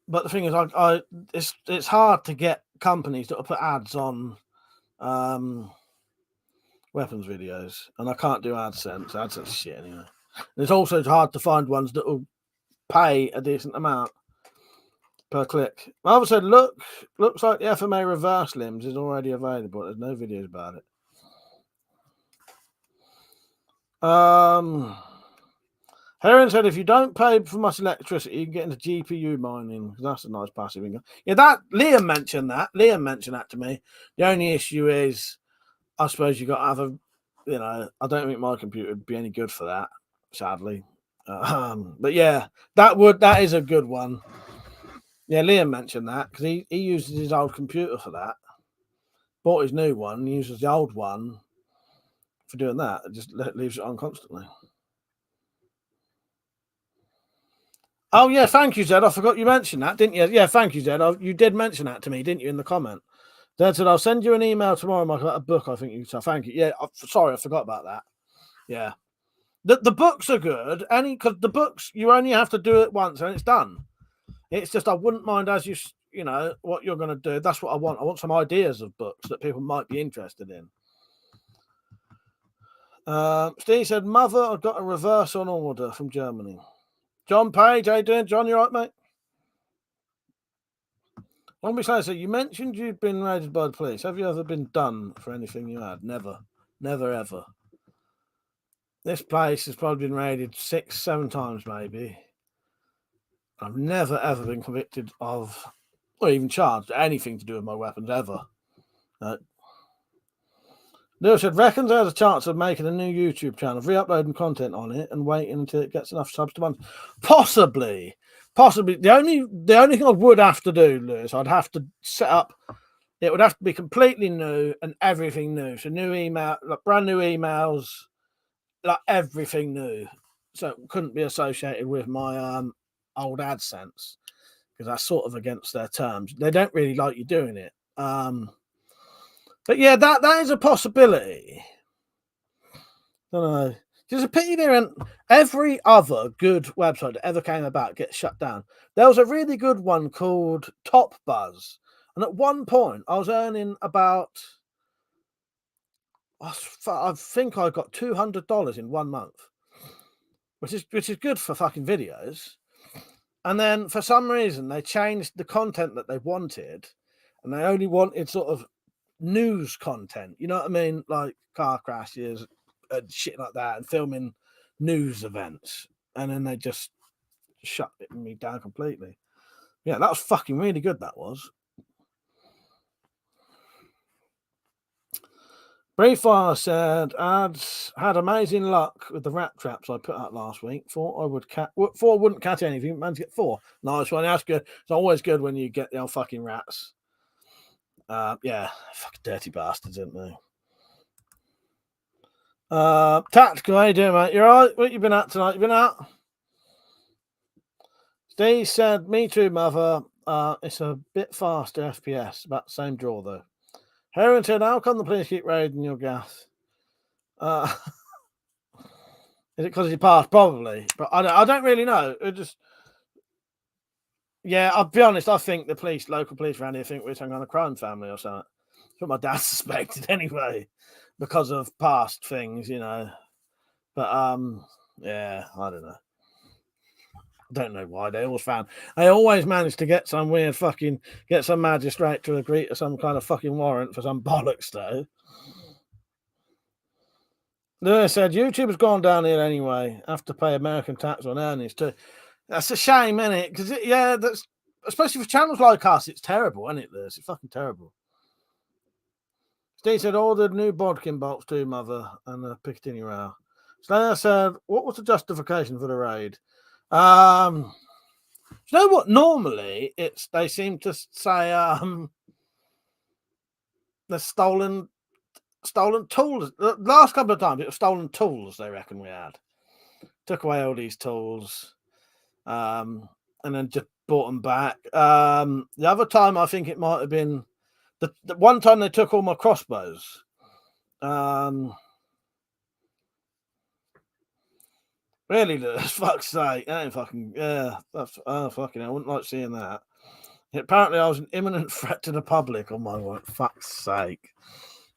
Speaker 8: But the thing is, it's hard to get companies that will put ads on weapons videos, and I can't do AdSense. AdSense shit anyway. And it's also hard to find ones that will pay a decent amount per click. I said, looks like the FMA reverse limbs is already available. There's no videos about it. Heron said, if you don't pay for much electricity, you can get into GPU mining. That's a nice passive income. Yeah, that Liam mentioned that. Liam mentioned that to me. The only issue is, I suppose you got to have a, you know, I don't think my computer would be any good for that, sadly. But yeah, that is a good one. Yeah, Liam mentioned that because he uses his old computer for that. Bought his new one and uses the old one for doing that. It just leaves it on constantly. Oh yeah, thank you, Zed. I forgot you mentioned that, didn't you? Yeah, thank you, Zed. You did mention that to me, didn't you, in the comment? Zed said, "I'll send you an email tomorrow, Mike, about a book." I think you said, "Thank you." Yeah, sorry, I forgot about that. Yeah, the books are good. Because the books you only have to do it once and it's done. It's just I wouldn't mind as you know what you're going to do. That's what I want. I want some ideas of books that people might be interested in. Steve said, "Mother, I've got a reverse on order from Germany." John Page, how you doing, John? You right, mate? Let me say, so you mentioned you'd been raided by the police. Have you ever been done for anything you had? Never, ever. This place has probably been raided 6, 7 times, maybe. I've never ever been convicted of, or even charged anything to do with my weapons ever. Lewis said, reckons there's a chance of making a new YouTube channel, re-uploading content on it, and waiting until it gets enough subs to month. Possibly. The only thing I would have to do, Lewis, I'd have to set up. It would have to be completely new and everything new. So new email, like brand new emails, like everything new. So it couldn't be associated with my old AdSense because that's sort of against their terms. They don't really like you doing it. But yeah, that is a possibility. I don't know. There's a pity there, and every other good website that ever came about gets shut down. There was a really good one called Top Buzz, and at one point I was earning about, I think I got $200 in 1 month, which is good for fucking videos. And then for some reason they changed the content that they wanted, and they only wanted sort of news content, you know what I mean, like car crashes and shit like that, and filming news events, and then they just shut me down completely. Yeah, that was fucking really good. That was. Briefire said, "I'd had amazing luck with the rat traps I put out last week. Thought wouldn't catch anything, managed to get 4. Nice one. That's good. It's always good when you get the old fucking rats. Yeah, fucking dirty bastards, aren't they? Tactical, how you doing, mate? You alright? What you been at tonight? You been out?" Steve said, "Me too, mother. It's a bit faster FPS, about the same draw though." Heron said, "How come the police keep raiding your gas?" Is it because he passed? Probably, but I don't really know. It just, yeah, I'll be honest. I think the local police around here, think we're some kind of crime family or something. That's what my dad suspected anyway, because of past things, you know. But yeah, I don't know. I don't know why they always manage to get some magistrate to agree to some kind of fucking warrant for some bollocks though. Lewis said, YouTube has gone downhill anyway. Have to pay American tax on earnings too. That's a shame, isn't it? Because that's especially for channels like us, it's terrible, isn't it, Lewis? It's fucking terrible. Steve said, ordered new bodkin bolts too, mother, and a Picatinny rail. Slayer said, what was the justification for the raid? You know what? Normally, they seem to say the stolen tools. The last couple of times, it was stolen tools. They reckon we had took away all these tools, and then just bought them back. The other time, I think it might have been the one time they took all my crossbows. Really, fuck's sake, that ain't fucking, yeah, that's fucking, I wouldn't like seeing that. Apparently, I was an imminent threat to the public. Oh my word, fuck's sake,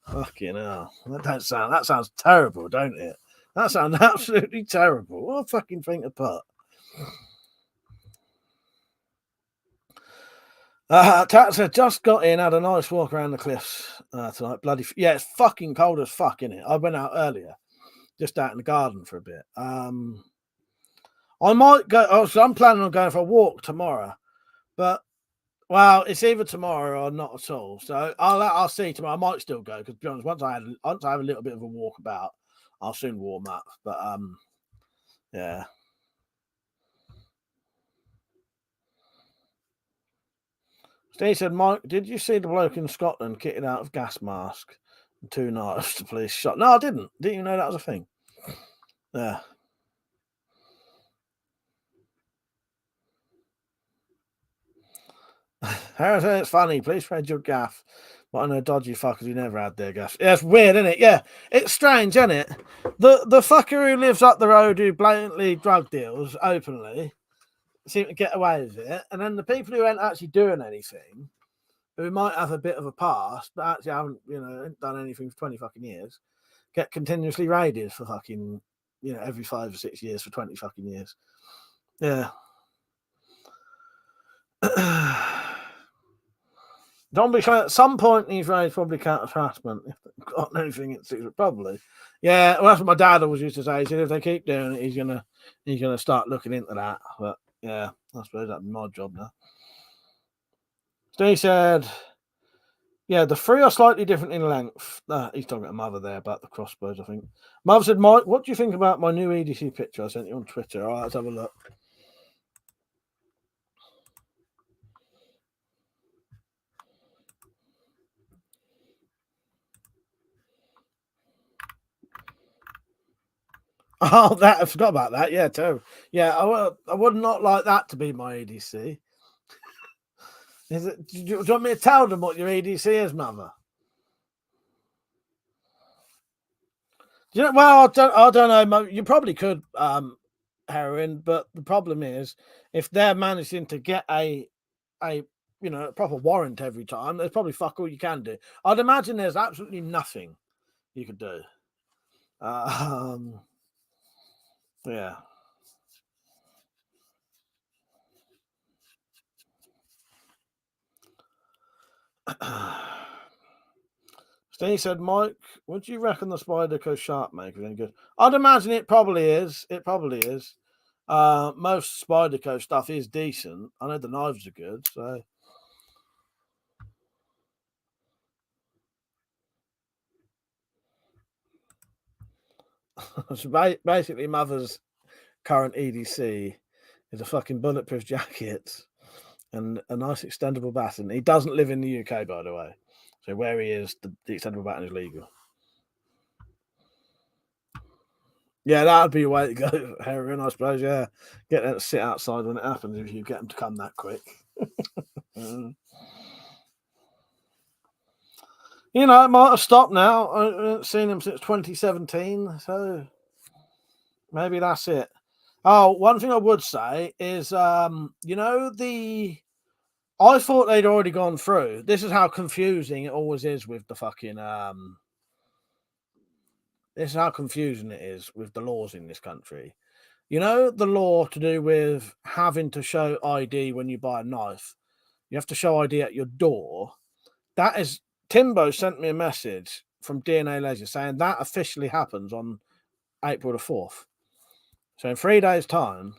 Speaker 8: fucking hell, that sounds terrible, don't it? That sounds absolutely terrible. What a fucking thing to put. Tatsa just got in, had a nice walk around the cliffs tonight. Bloody, yeah, it's fucking cold as fuck, innit? I went out earlier, just out in the garden for a bit. I might go. So I'm planning on going for a walk tomorrow, but well, it's either tomorrow or not at all. So I'll see tomorrow. I might still go because, to be honest, once I have a little bit of a walk about, I'll soon warm up. But yeah. Steve said, Mike, did you see the bloke in Scotland kitted out of gas mask and 2 knives the police shot? No, I didn't. Didn't you know that was a thing? Yeah. Harris said, it's funny. Police raid your gaff. But I know dodgy fuckers who never had their gaff. Yeah, it's weird, isn't it? Yeah. It's strange, isn't it? The fucker who lives up the road who blatantly drug deals openly seem to get away with it, and then the people who ain't actually doing anything, who might have a bit of a past, but actually haven't, done anything for 20 fucking years, get continuously raided for fucking, every 5 or 6 years for 20 fucking years. Yeah. Don't be sure at some point these raids probably count as harassment. If they've got anything in secret, probably. Yeah, well, that's what my dad always used to say. He said if they keep doing it, he's gonna start looking into that. But Yeah, I suppose that'd be my job now. Steve said, yeah, the three are slightly different in length. He's talking to Mother there about the crossbows, I think. Mother said, Mike, what do you think about my new EDC picture I sent you on Twitter? All right, let's have a look. Oh, that I forgot about that. Yeah, too. Yeah, I would not like that to be my EDC. Is it? Do you want me to tell them what your EDC is, Mother? You know, well, I don't know. You probably could, Heroin, but the problem is if they're managing to get a proper warrant every time, there's probably fuck all you can do. I'd imagine there's absolutely nothing you could do. Yeah. Steve said, Mike, what do you reckon the Spyderco Shark maker is any good? I'd imagine it probably is. It probably is. Most Spyderco stuff is decent. I know the knives are good, so. So basically, Mother's current EDC is a fucking bulletproof jacket and a nice extendable baton. He doesn't live in the UK, by the way. So where he is, the extendable baton is legal. Yeah, that would be a way to go, Heroin, I suppose. Yeah, get them to sit outside when it happens if you get them to come that quick. You know, it might have stopped now. I haven't seen him since 2017, so maybe that's it. Oh, one thing I would say is, you know, I thought they'd already gone through. This is how confusing it always is with the fucking, this is how confusing it is with the laws in this country. You know, the law to do with having to show ID when you buy a knife. You have to show ID at your door. That is, Timbo sent me a message from DNA Leisure saying that officially happens on April the 4th. So in 3 days' time,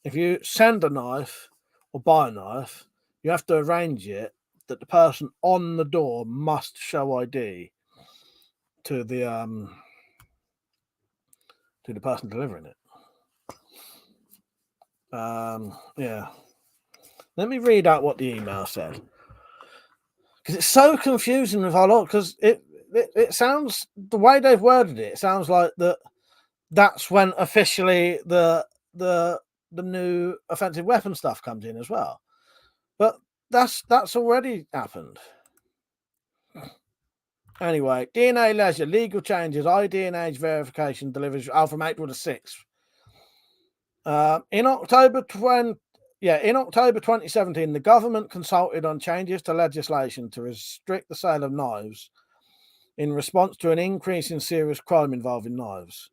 Speaker 8: if you send a knife or buy a knife, you have to arrange it that the person on the door must show ID to the person delivering it. Yeah. Let me read out what the email said. Because it's so confusing with our law, because it sounds, the way they've worded it, it sounds like that's when officially the new offensive weapon stuff comes in as well. But that's already happened. Anyway, DNA Leisure, legal changes, ID and age verification delivers from April the 6th. In October 2017, the government consulted on changes to legislation to restrict the sale of knives in response to an increase in serious crime involving knives.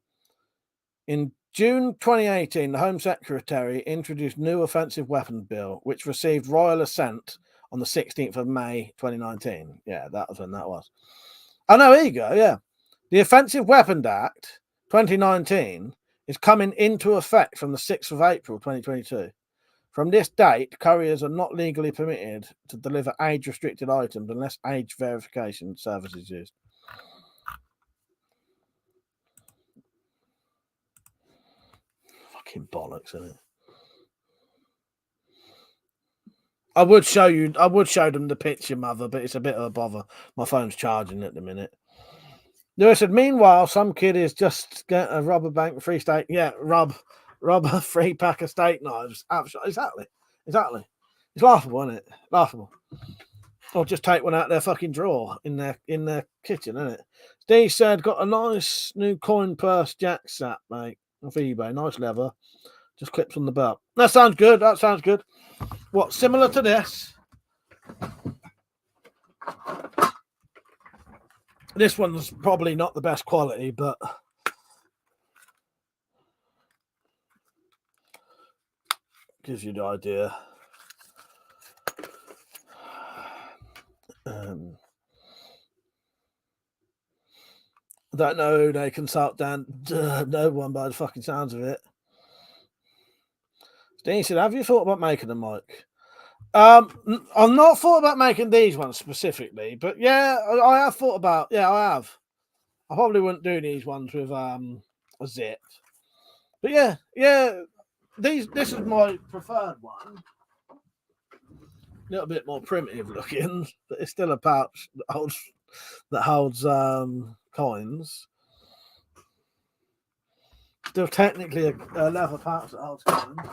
Speaker 8: In June 2018, the Home Secretary introduced new offensive weapons bill, which received royal assent on the 16th of May 2019. Yeah, that was when that was. Oh, no, here you go, yeah. The Offensive Weapons Act 2019 is coming into effect from the 6th of April 2022. From this date, couriers are not legally permitted to deliver age-restricted items unless age verification service is used. Fucking bollocks, isn't it? I would show them the picture, Mother, but it's a bit of a bother. My phone's charging at the minute. Lewis said, meanwhile, some kid is just getting a rubber bank free steak. Yeah, rub a free pack of steak knives. Exactly. It's laughable, isn't it? Laughable. Or just take one out of their fucking drawer in their kitchen, isn't it? Steve said, got a nice new coin purse jack set, mate, off eBay. Nice leather. Just clips on the belt. That sounds good. What, similar to this? This one's probably not the best quality, but gives you the idea. I don't know who they consult, Dan. No one by the fucking sounds of it. Steve said, have you thought about making them, Mike? I've not thought about making these ones specifically, but yeah, I have thought about. Yeah, I have. I probably wouldn't do these ones with a zip, but yeah, this is my preferred one. A little bit more primitive looking, but it's still a pouch that holds coins. Still technically a leather pouch that holds coins.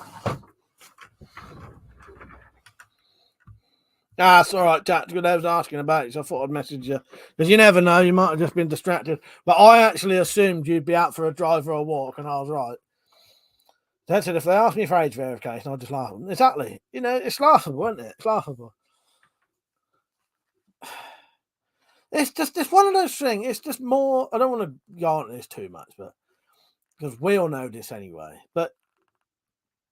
Speaker 8: That's all right, Jack. Good, I was asking about it, so I thought I'd message you because you never know. You might have just been distracted, but I actually assumed you'd be out for a drive or a walk, and I was right. Dad said if they asked me for age verification, I'd just laugh. Exactly. You know, it's laughable, isn't it? It's laughable. It's one of those things. It's just more. I don't want to go on this too much, but because we all know this anyway. But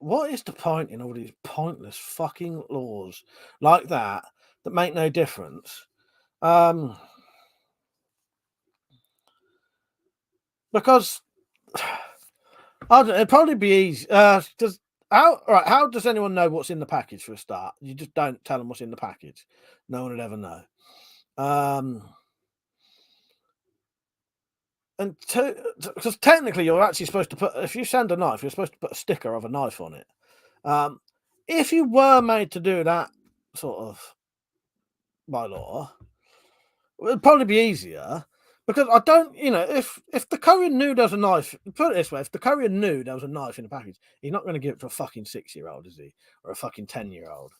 Speaker 8: what is the point in all these pointless fucking laws like that make no difference? Because it'd probably be easy. How does anyone know what's in the package for a start? You just don't tell them what's in the package. No one would ever know. And because technically you're actually supposed to put, if you send a knife, you're supposed to put a sticker of a knife on it. If you were made to do that sort of by law, it would probably be easier. Because I don't, if the courier knew there was a knife, put it this way, if the courier knew there was a knife in the package, he's not going to give it to a fucking 6-year-old, is he? Or a fucking 10-year-old,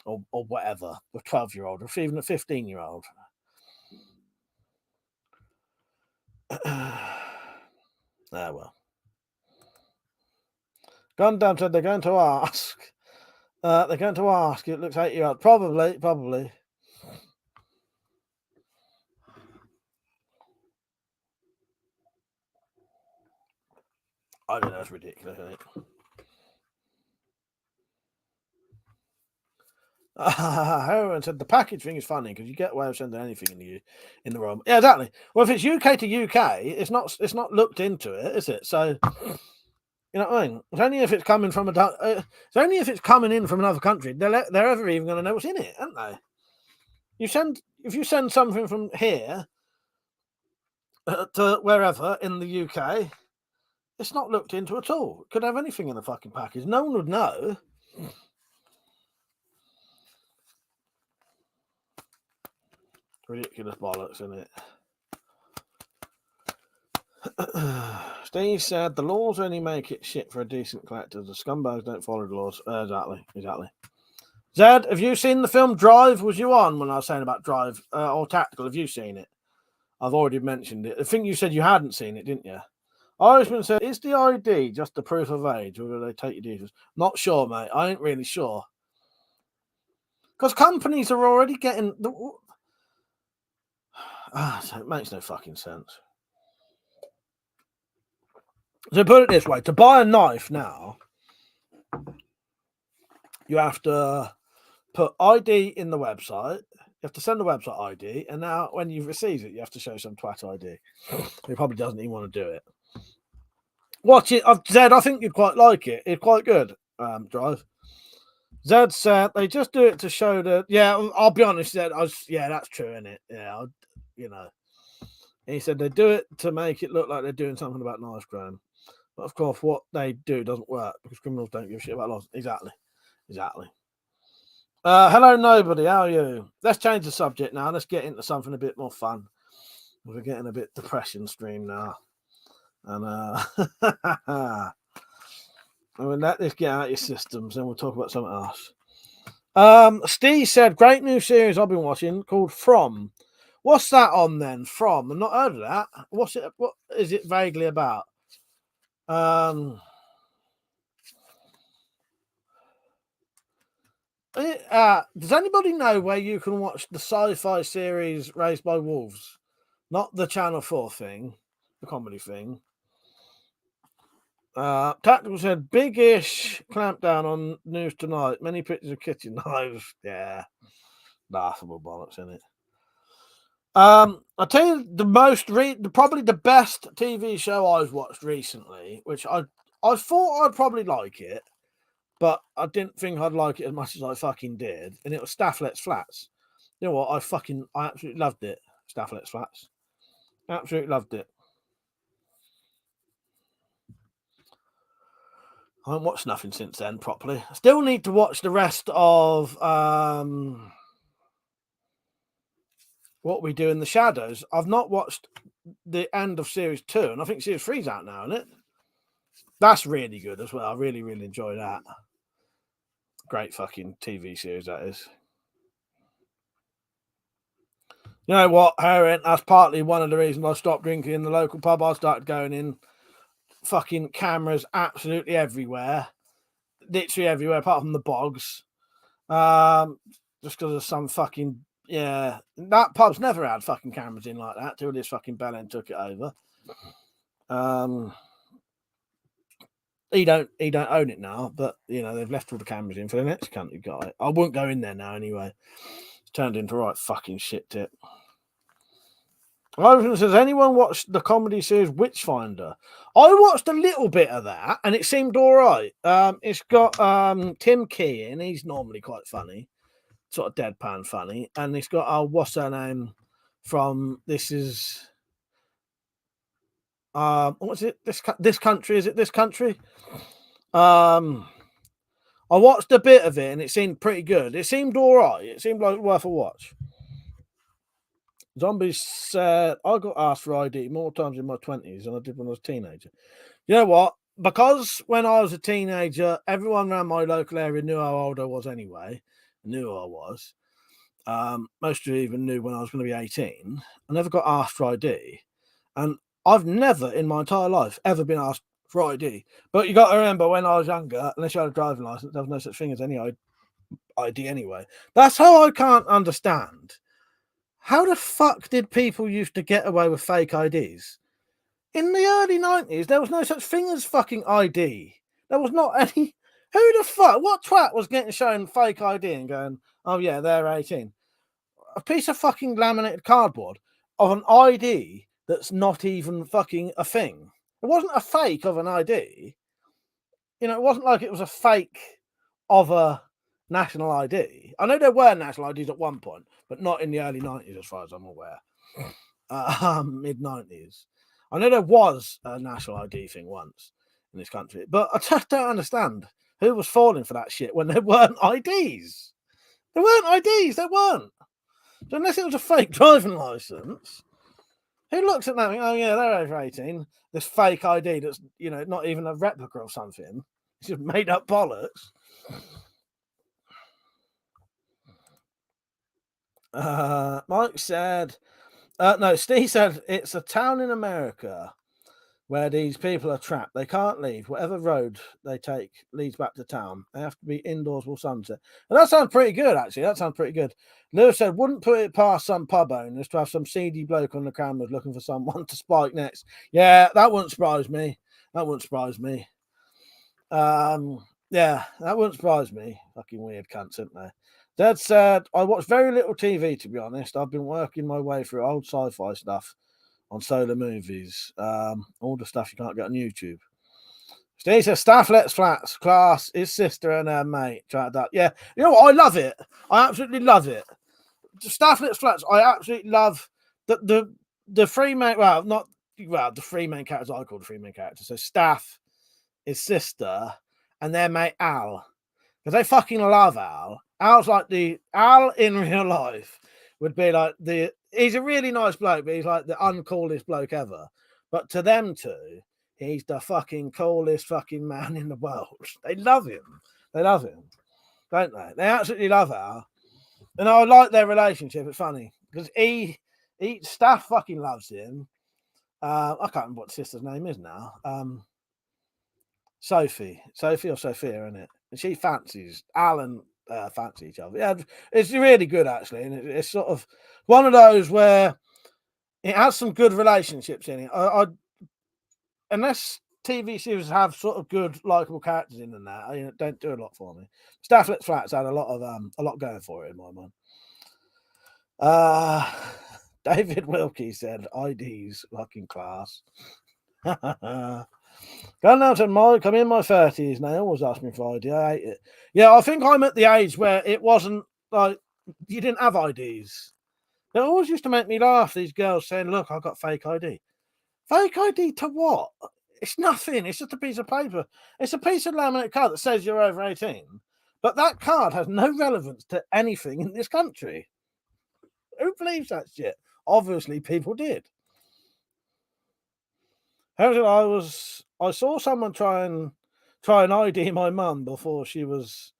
Speaker 8: or whatever, a 12-year-old, or even a 15-year-old. Well. Gundam said they're going to ask. They're going to ask. It looks 8-year-old. Probably. I don't know. It's ridiculous, isn't it? Heroin said the package thing is funny because you get away with sending anything in the room. Yeah, exactly. Well, if it's UK to UK, it's not looked into it, is it? So you know what I mean? It's only if it's coming from it's only if it's coming in from another country they're ever even going to know what's in it, aren't they? If you send something from here to wherever in the UK, it's not looked into at all. It could have anything in the fucking package. No one would know. Ridiculous bollocks, isn't it? Steve said the laws only make it shit for a decent collector. The scumbags don't follow the laws. Exactly. Zed, have you seen the film Drive? Was you on when I was saying about Drive or Tactical? Have you seen it? I've already mentioned it. I think you said you hadn't seen it, didn't you? Irishman said, is the ID just the proof of age or do they take your details? Not sure, mate. I ain't really sure. Because companies are already getting... So it makes no fucking sense. So put it this way, to buy a knife now, you have to put ID in the website. You have to send the website ID, and now when you've received it, you have to show some twat ID. He probably doesn't even want to do it. Watch it, Zed. I think you'd quite like it. It's quite good. Drive. Zed said they just do it to show that. Yeah, I'll be honest. Zed, that's true, isn't it? Yeah, He said they do it to make it look like they're doing something about knife crime. But of course, what they do doesn't work because criminals don't give a shit about laws. Exactly. Hello, nobody. How are you? Let's change the subject now. Let's get into something a bit more fun. We're getting a bit depression stream now. And I mean, let this get out of your systems and we'll talk about something else. Steve said, great new series I've been watching called From. What's that on then? From? I've not heard of that. What is it vaguely about? Does anybody know where you can watch the sci-fi series Raised by Wolves? Not the Channel 4 thing, the comedy thing. Tactical said, big-ish clampdown on news tonight. Many pictures of kitchen knives. Yeah. Laughable bollocks, isn't it? I'll tell you probably the best TV show I've watched recently, which I thought I'd probably like it. but I didn't think I'd like it as much as I fucking did. And it was Stafflet's Flats. You know what? I absolutely loved it. Stafflet's Flats. Absolutely loved it. I haven't watched nothing since then properly. I still need to watch the rest of What We Do in the Shadows. I've not watched the end of series 2, and I think series 3's out now, isn't it? That's really good as well. I really, really enjoy that. Great fucking TV series that is. You know what, Heron? That's partly one of the reasons I stopped drinking in the local pub. I started going in. Fucking cameras absolutely everywhere. Literally everywhere, apart from the bogs. Just because of some fucking... Yeah. That pub's never had fucking cameras in like that till this fucking bellend took it over. He don't own it now, but you know, they've left all the cameras in for the next country guy. I wouldn't go in there now anyway. It's turned into a right fucking shit tip. Ivan says, anyone watched the comedy series Witchfinder? I watched a little bit of that and it seemed all right. It's got Tim Key in. He's normally quite funny, sort of deadpan funny. And it's got, what's her name from This Is... what's it? This Country? Is it This Country? I watched a bit of it and it seemed pretty good. It seemed all right. It seemed like worth a watch. Zombies said, I got asked for ID more times in my 20s than I did when I was a teenager. You know what? Because when I was a teenager, everyone around my local area knew how old I was anyway. Knew who I was. Most of you even knew when I was going to be 18. I never got asked for ID. And I've never in my entire life ever been asked for ID. But you got to remember, when I was younger, unless you had a driving license, there was no such thing as any ID anyway. That's how I can't understand. How the fuck did people used to get away with fake IDs? In the early 90s, there was no such thing as fucking ID. There was not any... Who the fuck? What twat was getting shown fake ID and going, oh yeah, they're 18? A piece of fucking laminated cardboard of an ID that's not even fucking a thing. It wasn't a fake of an ID. You know, it wasn't like it was a fake of a national ID. I know there were national IDs at one point, but not in the early 90s as far as I'm aware. Mid-90s. I know there was a national ID thing once in this country, but I just don't understand who was falling for that shit when there weren't IDs. There weren't IDs, there weren't. So unless it was a fake driving license, who looks at that and, oh yeah, they're over 18. This fake ID that's, you know, not even a replica of something. It's just made up bollocks. Mike said, no, Steve said it's a town in America where these people are trapped. They can't leave. Whatever road they take leads back to town. They have to be indoors till sunset. And that sounds pretty good, actually. That sounds pretty good. Lewis said, wouldn't put it past some pub owners to have some seedy bloke on the cameras looking for someone to spike next. Yeah, that wouldn't surprise me. That wouldn't surprise me. Yeah, that wouldn't surprise me. Fucking weird cunts, isn't they? Dad said, I watch very little TV, to be honest. I've been working my way through old sci-fi stuff on solar movies. All the stuff you can't get on YouTube. Steve says, Staff Let's Flats, class, his sister and her mate. Tried that. Yeah, you know what? I love it. I absolutely love it. Staff Let's Flats, I absolutely love the three main, the three main characters I call the three main characters. So Staff, his sister, and their mate Al. Because they fucking love Al. Al's like Al in real life would be like he's a really nice bloke, but he's like the uncoolest bloke ever. But to them two, he's the fucking coolest fucking man in the world. They love him. They love him, don't they? They absolutely love Al. And I like their relationship. It's funny because Staff fucking loves him. I can't remember what the sister's name is now. Sophie or Sophia, isn't it? And she fancies Alan. Fancy each other. Yeah, it's really good actually, and it's sort of one of those where it has some good relationships in it. Unless TV series have sort of good likable characters in and that, it don't do a lot for me. Staff Let's Flats had a lot going for it in my mind. David Wilkie said IDs fucking class. Going down to Mike, I'm in my 30s now. Always ask me for ID. I hate it. Yeah, I think I'm at the age where it wasn't like you didn't have IDs. It always used to make me laugh. These girls saying, "Look, I've got fake ID." Fake ID to what? It's nothing. It's just a piece of paper. It's a piece of laminate card that says you're over 18. But that card has no relevance to anything in this country. Who believes that shit? Obviously, people did. I saw someone try and ID my mum before she was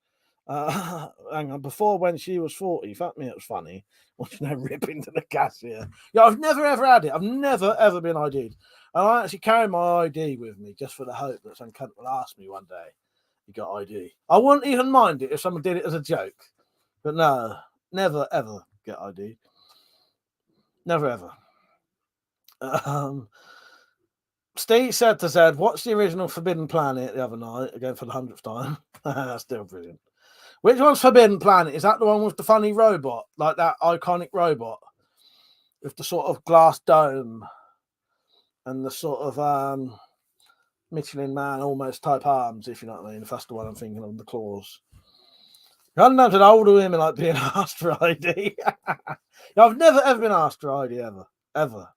Speaker 8: hang on, before when she was 40. Fuck me, it was funny. Watching her rip into the cashier. Yeah, I've never ever had it. I've never ever been ID'd. And I actually carry my ID with me just for the hope that some cunt will ask me one day, "You got ID?" I wouldn't even mind it if someone did it as a joke. But no, never ever get ID. Never ever. Steve said to Zed, "What's the original Forbidden Planet?" the other night, again for the 100th time. That's still brilliant. Which one's Forbidden Planet? Is that the one with the funny robot? Like that iconic robot? With the sort of glass dome and the sort of Michelin Man almost type arms, if you know what I mean. If that's the one I'm thinking of, the claws. I don't know to older women like being asked for ID. I've never ever been asked for ID ever. Ever.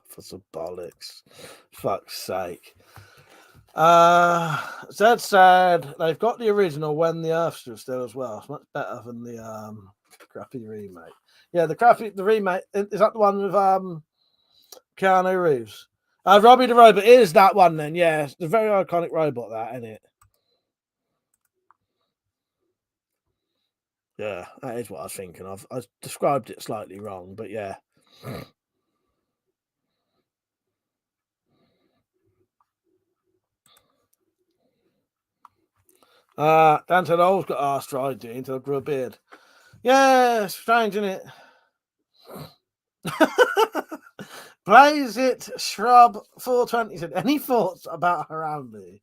Speaker 8: For some bollocks. Fuck's sake. Zed said they've got the original When the Earth Stood Still as well. It's much better than the crappy remake. Yeah, the remake, is that the one with Keanu Reeves? Robbie the Robot is that one then, yeah. It's the very iconic robot, that, isn't it? Yeah, that is what I was thinking of. I described it slightly wrong, but yeah. Dan said I always got asked for ID until I grew a beard. Yeah, it's strange, isn't it? Blaze it, Shrub 420 said, "Any thoughts about Harambe?"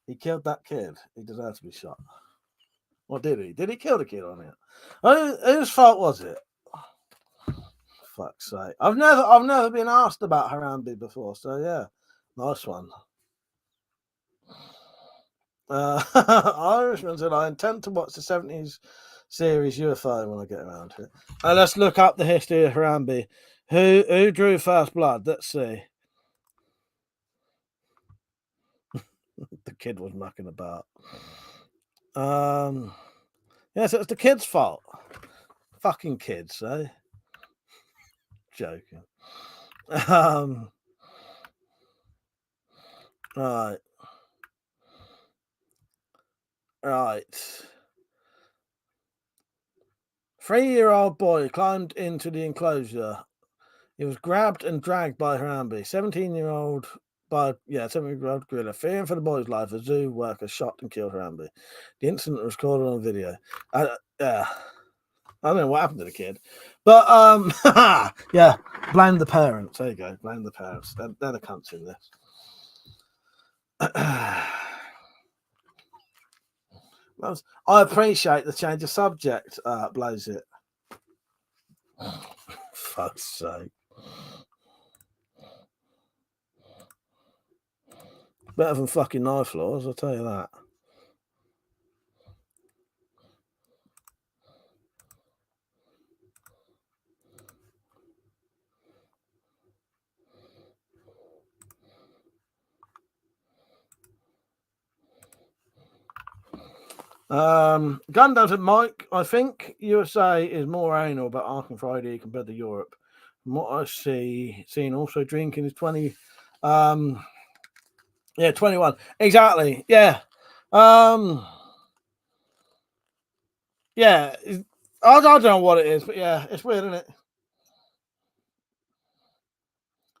Speaker 8: He killed that kid. He deserved to be shot. What did he? Did he kill the kid on it? Whose fault was it? Fuck's sake! I've never been asked about Harambe before, so yeah, nice one. Irishman said, "I intend to watch the 70s series UFO when I get around to it." Let's look up the history of Harambe. Who drew first blood? Let's see. The kid was mucking about. Yes, it's the kid's fault. Fucking kids, eh? Joking. Right. 3-year-old boy climbed into the enclosure. He was grabbed and dragged by Harambe. 17-year-old gorilla. Fearing for the boy's life, a zoo worker shot and killed Harambe. The incident was recorded on video. Yeah. I don't know what happened to the kid. But yeah, blame the parents. There you go. Blame the parents. They're the cunts in this. I appreciate the change of subject, Blaze it. Fuck's sake. Better than fucking knife laws, I'll tell you that. Gundam and Mike, I think USA is more anal about asking for ID compared to Europe. From what I seen also drinking is 20. Yeah, 21. Exactly. Yeah. Yeah. I don't know what it is, but yeah, it's weird, isn't it?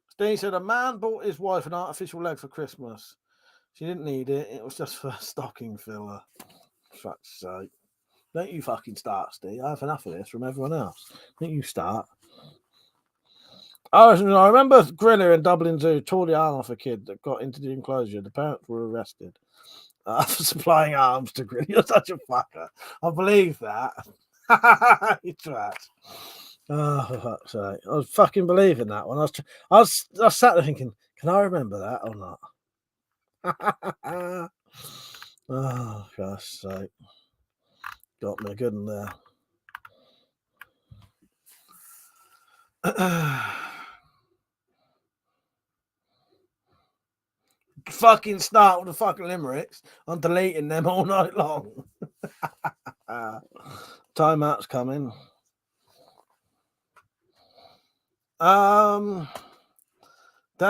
Speaker 8: Steve said a man bought his wife an artificial leg for Christmas. She didn't need it. It was just for stocking filler. Fuck's sake. Don't you fucking start, Steve. I have enough of this from everyone else. Don't you start. I remember Griller in Dublin Zoo tore the arm off a kid that got into the enclosure. The parents were arrested for supplying arms to Griller. You're such a fucker. I believe that. You twat. Oh, for fuck's sake. I was fucking believing that one. I was sat there thinking, can I remember that or not? Oh, gosh sake. Got me good in there. Fucking start with the fucking limericks. I'm deleting them all night long. Timeout's coming. Dan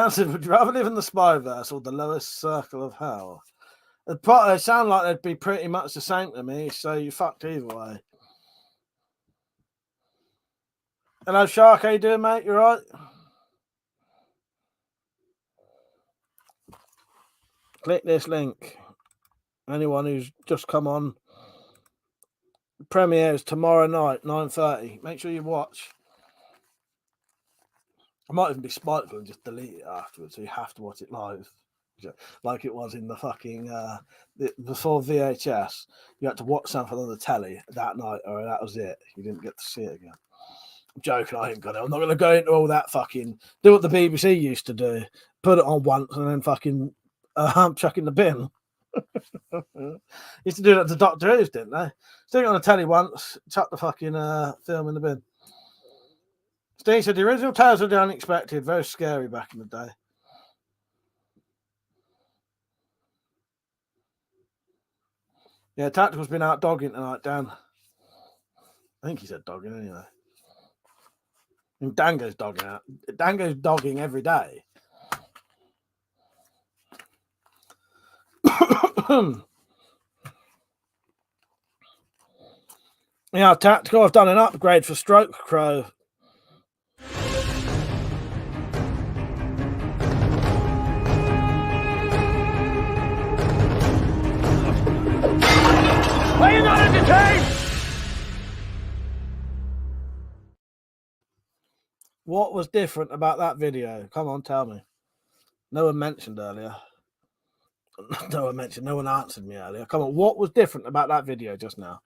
Speaker 8: said, would you rather live in the Spyverse or the lowest circle of hell? They sound like they'd be pretty much the same to me, so you fucked either way. Hello, Shark. How you doing, mate? You right? Click this link. Anyone who's just come on, premieres tomorrow night, 9:30. Make sure you watch. I might even be spiteful and just delete it afterwards, so you have to watch it live. Like it was in the fucking before VHS. You had to watch something on the telly that night, or that was it. You didn't get to see it again. I'm joking. I ain't gonna. I'm not gonna go into all that fucking. Do what the BBC used to do. Put it on once and then fucking chuck in the bin. Used to do that to Doctor Who's, didn't they? Stick it on the telly once, chuck the fucking film in the bin. Steve said the original Tales of the Unexpected, very scary back in the day. Yeah, Tactical's been out dogging tonight, Dan. I think he said dogging anyway. And Dango's dogging out. Dango's dogging every day. Yeah, Tactical, I've done an upgrade for Stroke Crow.
Speaker 1: Are you not entertained?
Speaker 8: What was different about that video? Come on, tell me. No one mentioned earlier. No one answered me earlier. Come on, what was different about that video just now?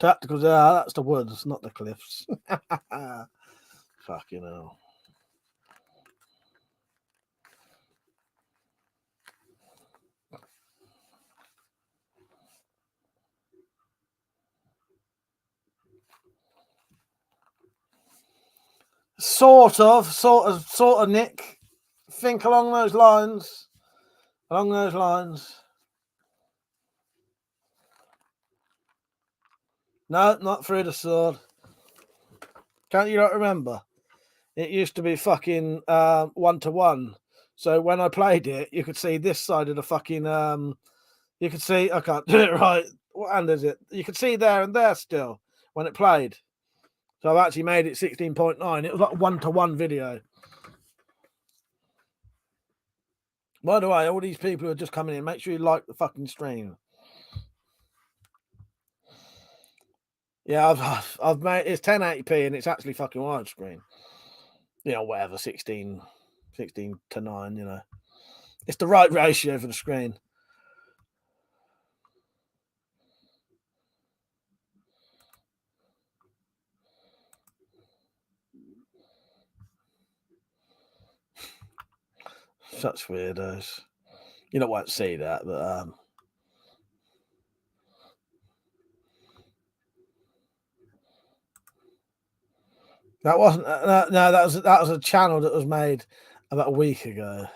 Speaker 8: Tactical, that's the woods, not the cliffs. Fucking hell. Sort of, Nick. Think along those lines. No, not through the sword. Can't you not remember? It used to be fucking 1-to-1. So when I played it, you could see this side of the fucking you could see, I can't do it right. What hand is it? You could see there and there still when it played. So I've actually made it 16.9. It was like a 1-to-1 video. By the way, all these people who are just coming in, make sure you like the fucking stream. Yeah, I've made it's 1080p and it's actually fucking widescreen. You know, whatever, 16 to 9, you know. It's the right ratio for the screen. Such weirdos. You don't want to see that, but that wasn't no, that was a channel that was made about a week ago.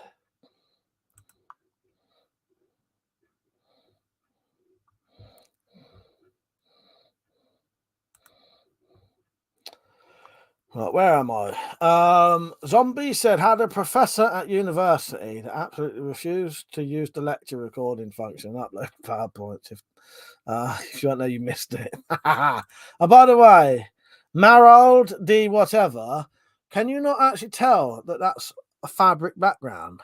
Speaker 8: Right, where am I? Zombie said had a professor at university that absolutely refused to use the lecture recording function. Upload PowerPoints if you don't know, you missed it. By the way, Marold D whatever, can you not actually tell that that's a fabric background?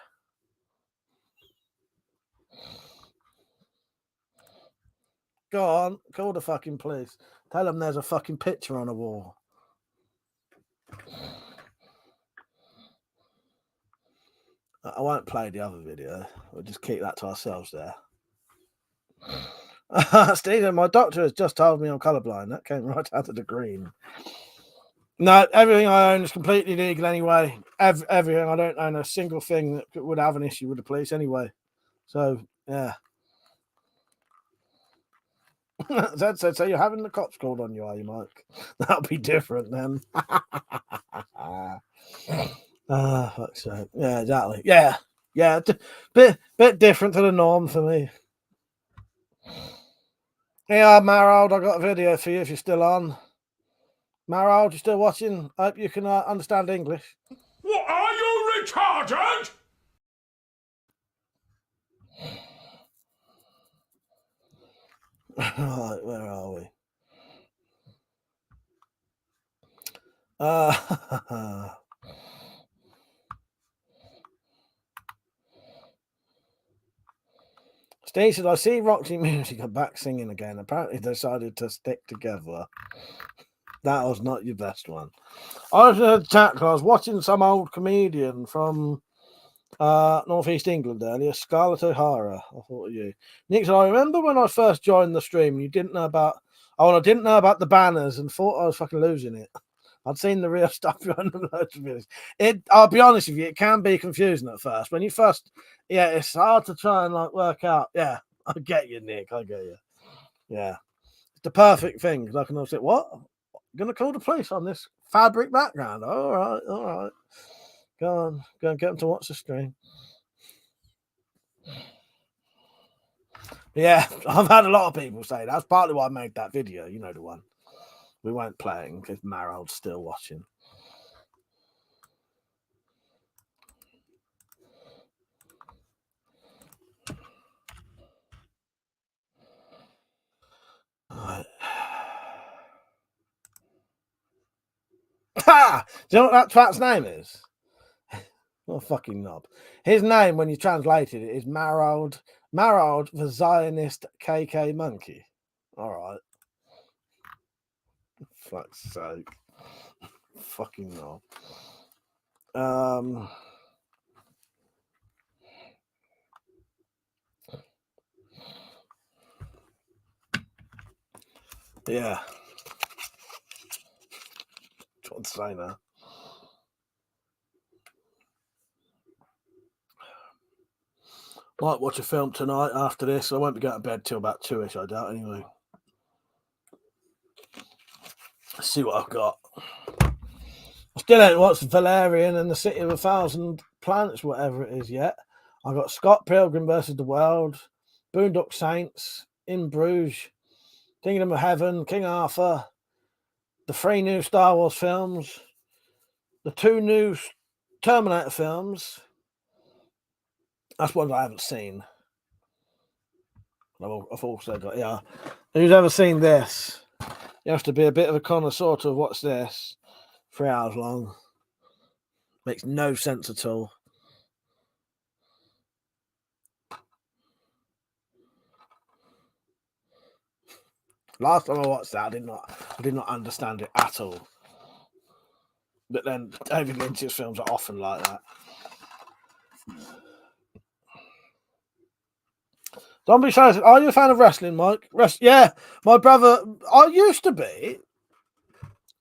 Speaker 8: Go on, call the fucking police. Tell them there's a fucking picture on a wall. I won't play the other video. We'll just keep that to ourselves there. Stephen, my doctor has just told me I'm colourblind. That came right out of the green. No, everything I own is completely legal anyway. Everything. I don't own a single thing that would have an issue with the police anyway. So, yeah. Zed said, so you're having the cops called on you, are you, Mike? That'll be different then. Fuck's sake. Yeah, exactly. Yeah. Yeah. Bit different to the norm for me. Yeah, Marald, I got a video for you if you're still on. Marald, you still watching? I hope you can understand English.
Speaker 1: What, are you retarded?
Speaker 8: Right, where are we? Steve said, I see Roxy Music are back singing again. Apparently they decided to stick together. That was not your best one. I was in a chat because I was watching some old comedian from Northeast England earlier, Scarlett O'Hara. I thought of you. Nick said, I remember when I first joined the stream, you didn't know about I didn't know about the banners and thought I was fucking losing it. I'd seen the real stuff behind the loads of videos. I'll be honest with you, it can be confusing at first. When you first, yeah, it's hard to try and like work out. Yeah, I get you, Nick. I get you. Yeah, it's the perfect thing because I can always say, "What? I'm gonna call the police on this fabric background." All right. Go and get them to watch the stream. Yeah, I've had a lot of people say that's partly why I made that video. You know the one. We weren't playing because Marald's still watching. Right. Ha! Do you know what that twat's name is? What a fucking knob. His name, when you translated it, is Marald the Zionist KK monkey. All right. Fuck's sake. Fucking knob. Yeah. What to say now? Might watch a film tonight after this. I won't be going to bed till about 2ish, I doubt, anyway. Let's see what I've got. I still ain't watched Valerian and the City of 1,000 Planets, whatever it is, yet. I've got Scott Pilgrim versus the World, Boondock Saints, In Bruges, Kingdom of Heaven, King Arthur, the 3 new Star Wars films, the 2 new Terminator films. That's one I haven't seen. I've also got, yeah. Who's ever seen this? You have to be a bit of a connoisseur of what's this. 3 hours long. Makes no sense at all. Last time I watched that, I did not understand it at all. But then David Lynch's films are often like that. Zombie says, are you a fan of wrestling, Mike? Yeah, my brother, I used to be.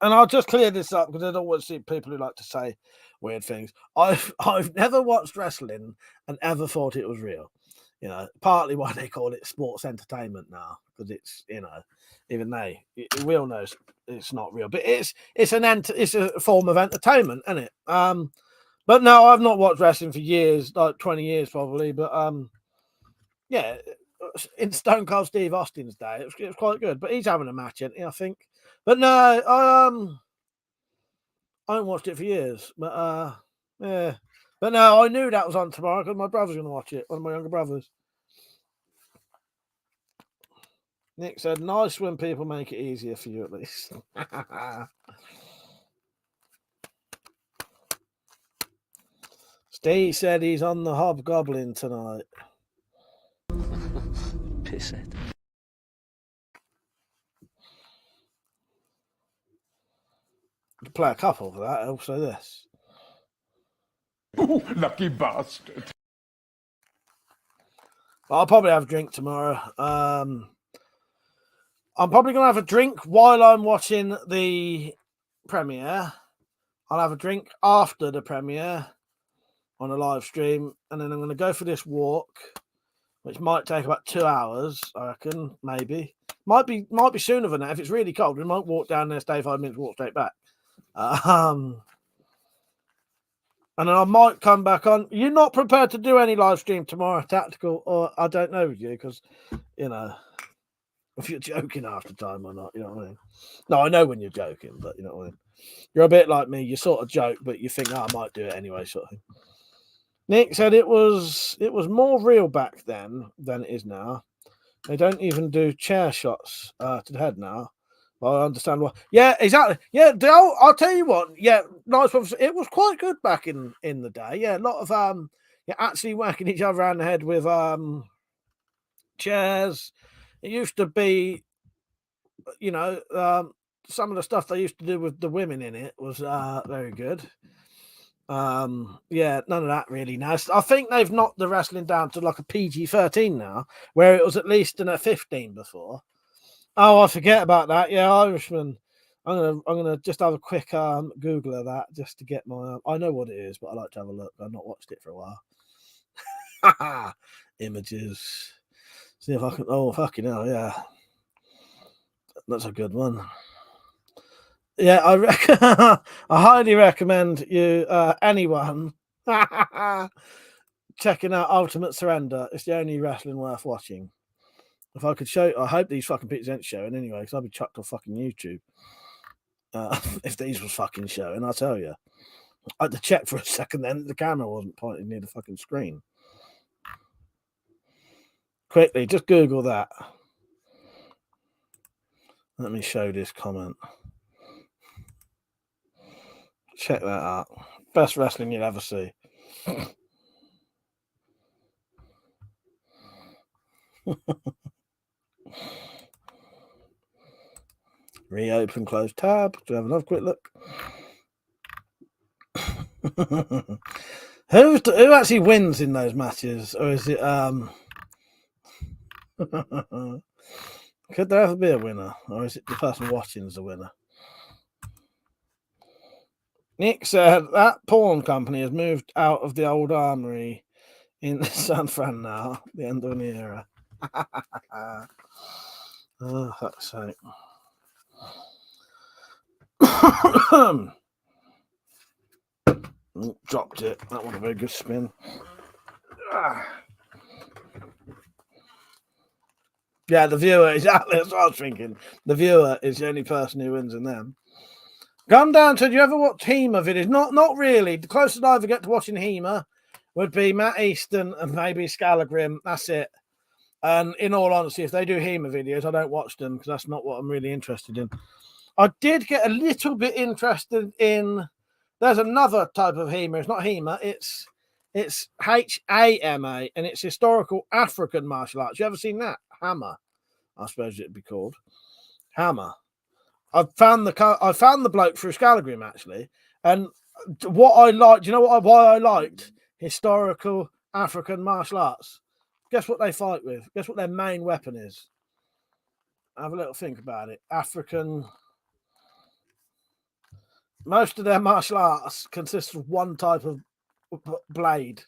Speaker 8: And I'll just clear this up because I don't want to see people who like to say weird things. I've never watched wrestling and ever thought it was real. You know, partly why they call it sports entertainment now, because it's, you know, even we all know it's not real, but it's a form of entertainment, isn't it? But no, I've not watched wrestling for years, like 20 years probably. But yeah, in Stone Cold Steve Austin's day, it was quite good. But he's having a match, isn't he, I think. But no, I haven't watched it for years. But yeah. But no, I knew that was on tomorrow because my brother's going to watch it. One of my younger brothers. Nick said, nice when people make it easier for you at least. Steve said he's on the Hobgoblin tonight.
Speaker 7: Pisshead.
Speaker 8: Play a couple of that, also this.
Speaker 2: Lucky bastard.
Speaker 8: I'll probably have a drink tomorrow. I'm probably going to have a drink while I'm watching the premiere. I'll have a drink after the premiere on a live stream, and then I'm going to go for this walk, which might take about 2 hours, I reckon, maybe. Might be sooner than that. If it's really cold, we might walk down there, stay 5 minutes, walk straight back. And then I might come back on. You're not prepared to do any live stream tomorrow, tactical, or I don't know with you, because, you know, if you're joking half the time or not, you know what I mean? No, I know when you're joking, but you know what I mean? You're a bit like me. You sort of joke, but you think, oh, I might do it anyway, sort of thing. Nick said it was more real back then than it is now. They don't even do chair shots to the head now. Well, I understand why. Yeah, exactly. Yeah, I'll tell you what. Yeah, nice. It was quite good back in the day. Yeah, a lot of actually whacking each other around the head with chairs. It used to be, you know, some of the stuff they used to do with the women in it was very good. Yeah, none of that really now. I think they've knocked the wrestling down to like a PG-13 now, where it was at least in a 15 before. Oh, I forget about that. Yeah, Irishman. I'm gonna just have a quick Google of that just to get my. I know what it is, but I like to have a look. I've not watched it for a while. Images. See if I can. Oh, fucking hell! Yeah, that's a good one. Yeah, I highly recommend you anyone checking out Ultimate Surrender. It's the only wrestling worth watching. If I could show, I hope these fucking pictures ain't showing anyway, because I'd be chucked off fucking YouTube. If these was fucking showing, I'll tell you. I had to check for a second then the camera wasn't pointing near the fucking screen. Quickly, just Google that. Let me show this comment. Check that out. Best wrestling you'll ever see. Reopen, close tab. Do we have another quick look? Who actually wins in those matches, or is it could there ever be a winner, or is it the person watching is the winner? Nick said that porn company has moved out of the old armory in San Fran now. The end of an era. Oh, fuck's sake. Dropped it. That was a very good spin. Yeah, the viewer, exactly. That's what I was thinking. The viewer is the only person who wins in them. Come down to, do you ever watch HEMA videos? Not really. The closest I ever get to watching HEMA would be Matt Easton and maybe Scalagrim. That's it. And in all honesty, if they do HEMA videos, I don't watch them because that's not what I'm really interested in. I did get a little bit interested in. There's another type of HEMA. It's not HEMA. It's HAMA, and it's historical African martial arts. You ever seen that? Hammer, I suppose it'd be called. Hammer. I found the bloke through Scalagrim actually, and what I liked. You know why I liked historical African martial arts? Guess what they fight with? Guess what their main weapon is? Have a little think about it. African. Most of their martial arts consist of one type of blade.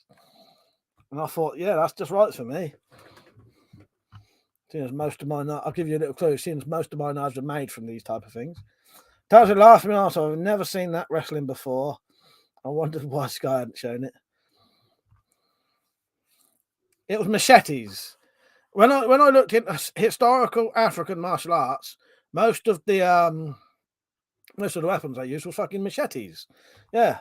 Speaker 8: And I thought, yeah, that's just right for me. Seeing as most of my knives, I'll give you a little clue. Seeing as most of my knives are made from these type of things. Totally laughing me off. I've never seen that wrestling before. I wondered why Sky hadn't shown it. It was machetes. When I looked into historical African martial arts, most of the weapons they used were fucking machetes. Yeah.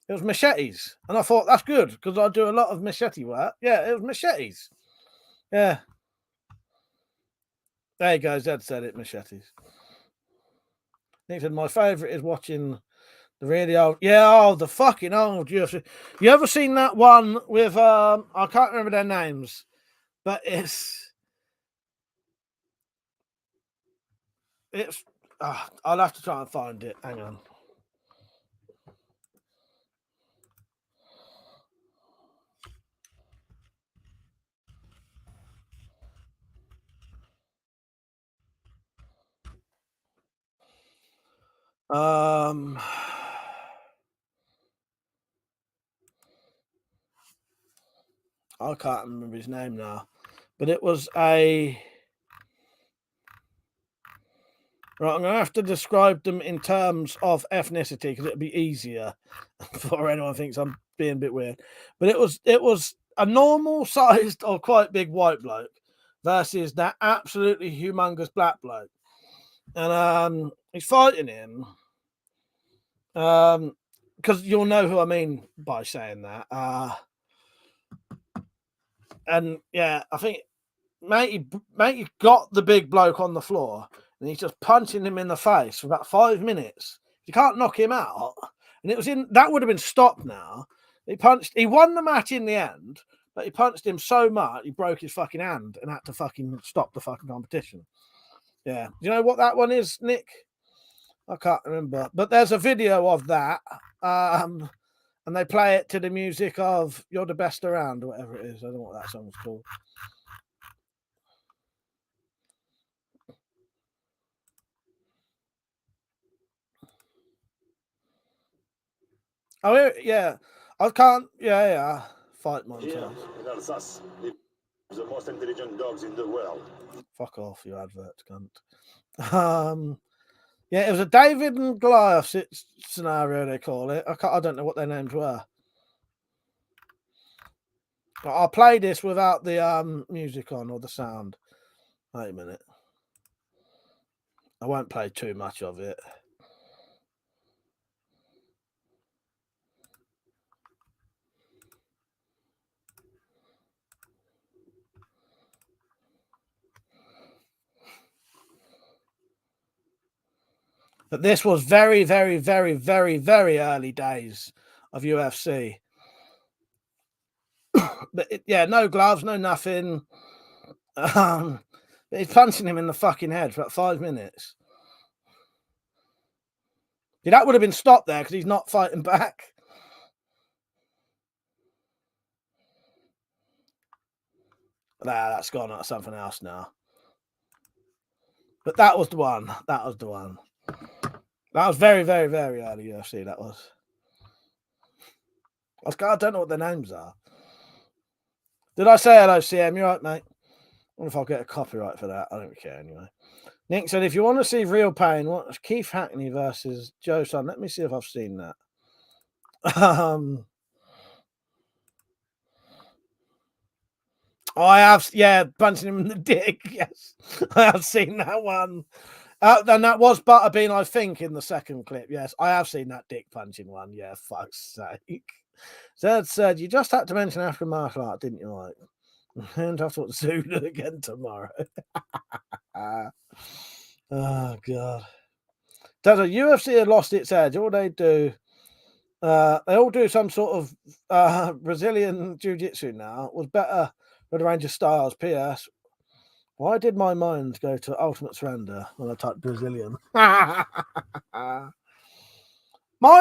Speaker 8: It was machetes. And I thought, that's good, because I do a lot of machete work. Yeah, it was machetes. Yeah. There you go, Zed said it, machetes. Nick said, my favourite is watching the really old, the fucking old UFC. You ever seen that one with, I can't remember their names, but I'll have to try and find it. Hang on. Um, I can't remember his name now, but it was a. Right, I'm going to have to describe them in terms of ethnicity because it'll be easier for anyone who thinks I'm being a bit weird. But it was a normal sized or quite big white bloke versus that absolutely humongous black bloke, and he's fighting him. Because you'll know who I mean by saying that. And yeah, I think matey got the big bloke on the floor and he's just punching him in the face for about 5 minutes. You can't knock him out. And it was that would have been stopped now. He won the match in the end, but he punched him so much he broke his fucking hand and had to fucking stop the fucking competition. Yeah. Do you know what that one is, Nick? I can't remember. But there's a video of that. And they play it to the music of You're the Best Around or whatever it is. I don't know what that song's called. Oh, yeah. I can't. Yeah. Fight montage.
Speaker 1: In Alsace, the most intelligent dogs in the world.
Speaker 8: Fuck off, you advert cunt. Yeah, it was a David and Goliath scenario, they call it. I don't know what their names were. But I'll play this without the music on or the sound. Wait a minute. I won't play too much of it. But this was very, very, very, very, very early days of UFC. But no gloves, no nothing. He's punching him in the fucking head for about 5 minutes. Yeah, that would have been stopped there because he's not fighting back. That's gone on something else now. But that was the one. That was the one. That was very, very, very early UFC, that was. I don't know what their names are. Did I say hello, CM? You're right, mate. I wonder if I'll get a copyright for that. I don't care anyway. Nick said, if you want to see real pain, what Keith Hackney versus Joe Son? Let me see if I've seen that. I have, punching him in the dick. Yes, I have seen that one. And that was Butterbean, I think, in the second clip. Yes, I have seen that dick punching one. Yeah, fuck's sake. Zed said, you just had to mention African martial art, didn't you, Mike? And I thought Zulu again tomorrow. Oh, God. Does a UFC had lost its edge. All they do, they all do some sort of Brazilian jiu-jitsu now. It was better for the range of styles. P.S. Why did my mind go to Ultimate Surrender when I typed Brazilian? My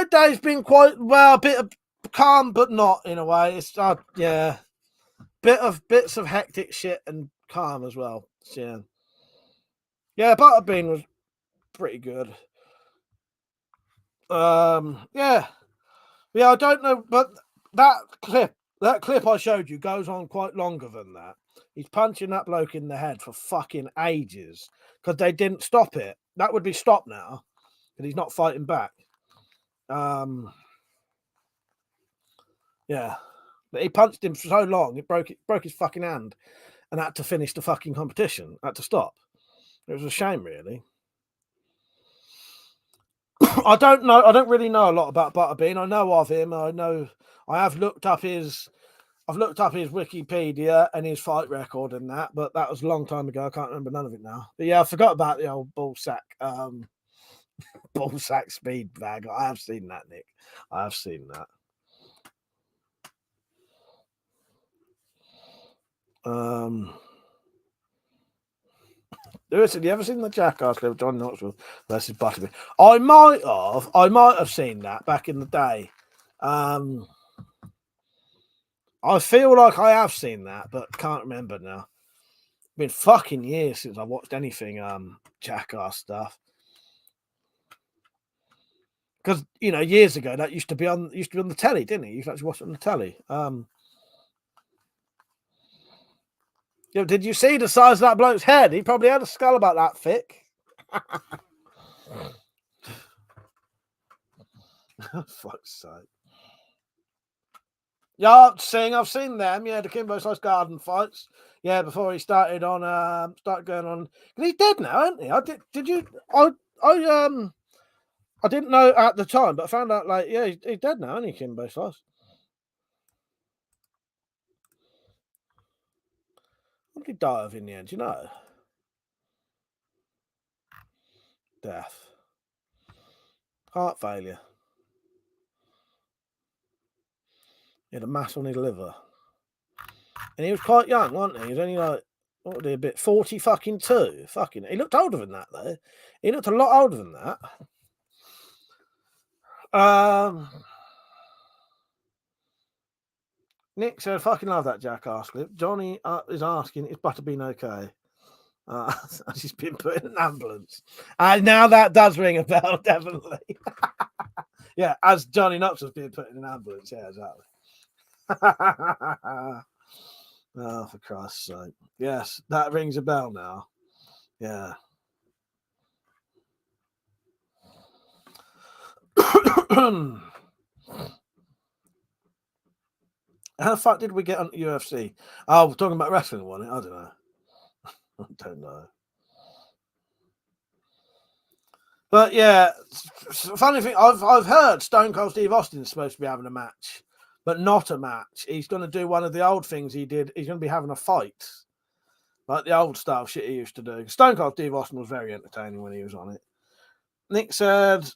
Speaker 8: day's been quite, a bit of calm, but not in a way. It's, bits of hectic shit and calm as well. So, yeah, Butterbean was pretty good. Yeah, I don't know, but that clip I showed you goes on quite longer than that. He's punching that bloke in the head for fucking ages because they didn't stop it. That would be stopped now, but he's not fighting back. Yeah, but he punched him for so long it broke his fucking hand, and had to finish the fucking competition. Had to stop. It was a shame, really. I don't know. I don't really know a lot about Butterbean. I know of him. I have looked up his. I've looked up his Wikipedia and his fight record and that, but that was a long time ago. I can't remember none of it now. But yeah, I forgot about the old ballsack speed bag. I have seen that, Nick. I have seen that. Lewis, have you ever seen the Jackass clip of John Knoxville versus Butterbean? I might have seen that back in the day. I feel like I have seen that, but can't remember now. It's been fucking years since I watched anything Jackass stuff. because years ago that used to be on the telly, didn't it? You used to actually watch it on the telly. Did you see the size of that bloke's head? He probably had a skull about that thick. Fuck's sake. Yeah, I've seen them. Yeah, the Kimbo Slice garden fights. Yeah, before he started going on. He's dead now, isn't he? Did you? I didn't know at the time, but I found out he's dead now, isn't he, Kimbo Slice? What did he die of in the end? Do you know? Death. Heart failure. He had a mass on his liver. And he was quite young, wasn't he? He was only what would he be? 40 fucking 2. Fucking, he looked older than that, though. He looked a lot older than that. Nick said, fucking love that jackass clip. Johnny is asking, is Butterbean okay? She's been put in an ambulance. And now that does ring a bell, definitely. Yeah, as Johnny Knox was being put in an ambulance. Yeah, exactly. Oh, for Christ's sake. Yes, that rings a bell now. Yeah. How the fuck did we get on UFC? Oh, we're talking about wrestling, wasn't it? I don't know. I don't know. But yeah, funny thing, I've heard Stone Cold Steve Austin's supposed to be having a match, but not a match. He's going to do one of the old things he did. He's going to be having a fight, like the old style shit he used to do. Stone Cold Steve Austin was very entertaining when he was on it. Nick said,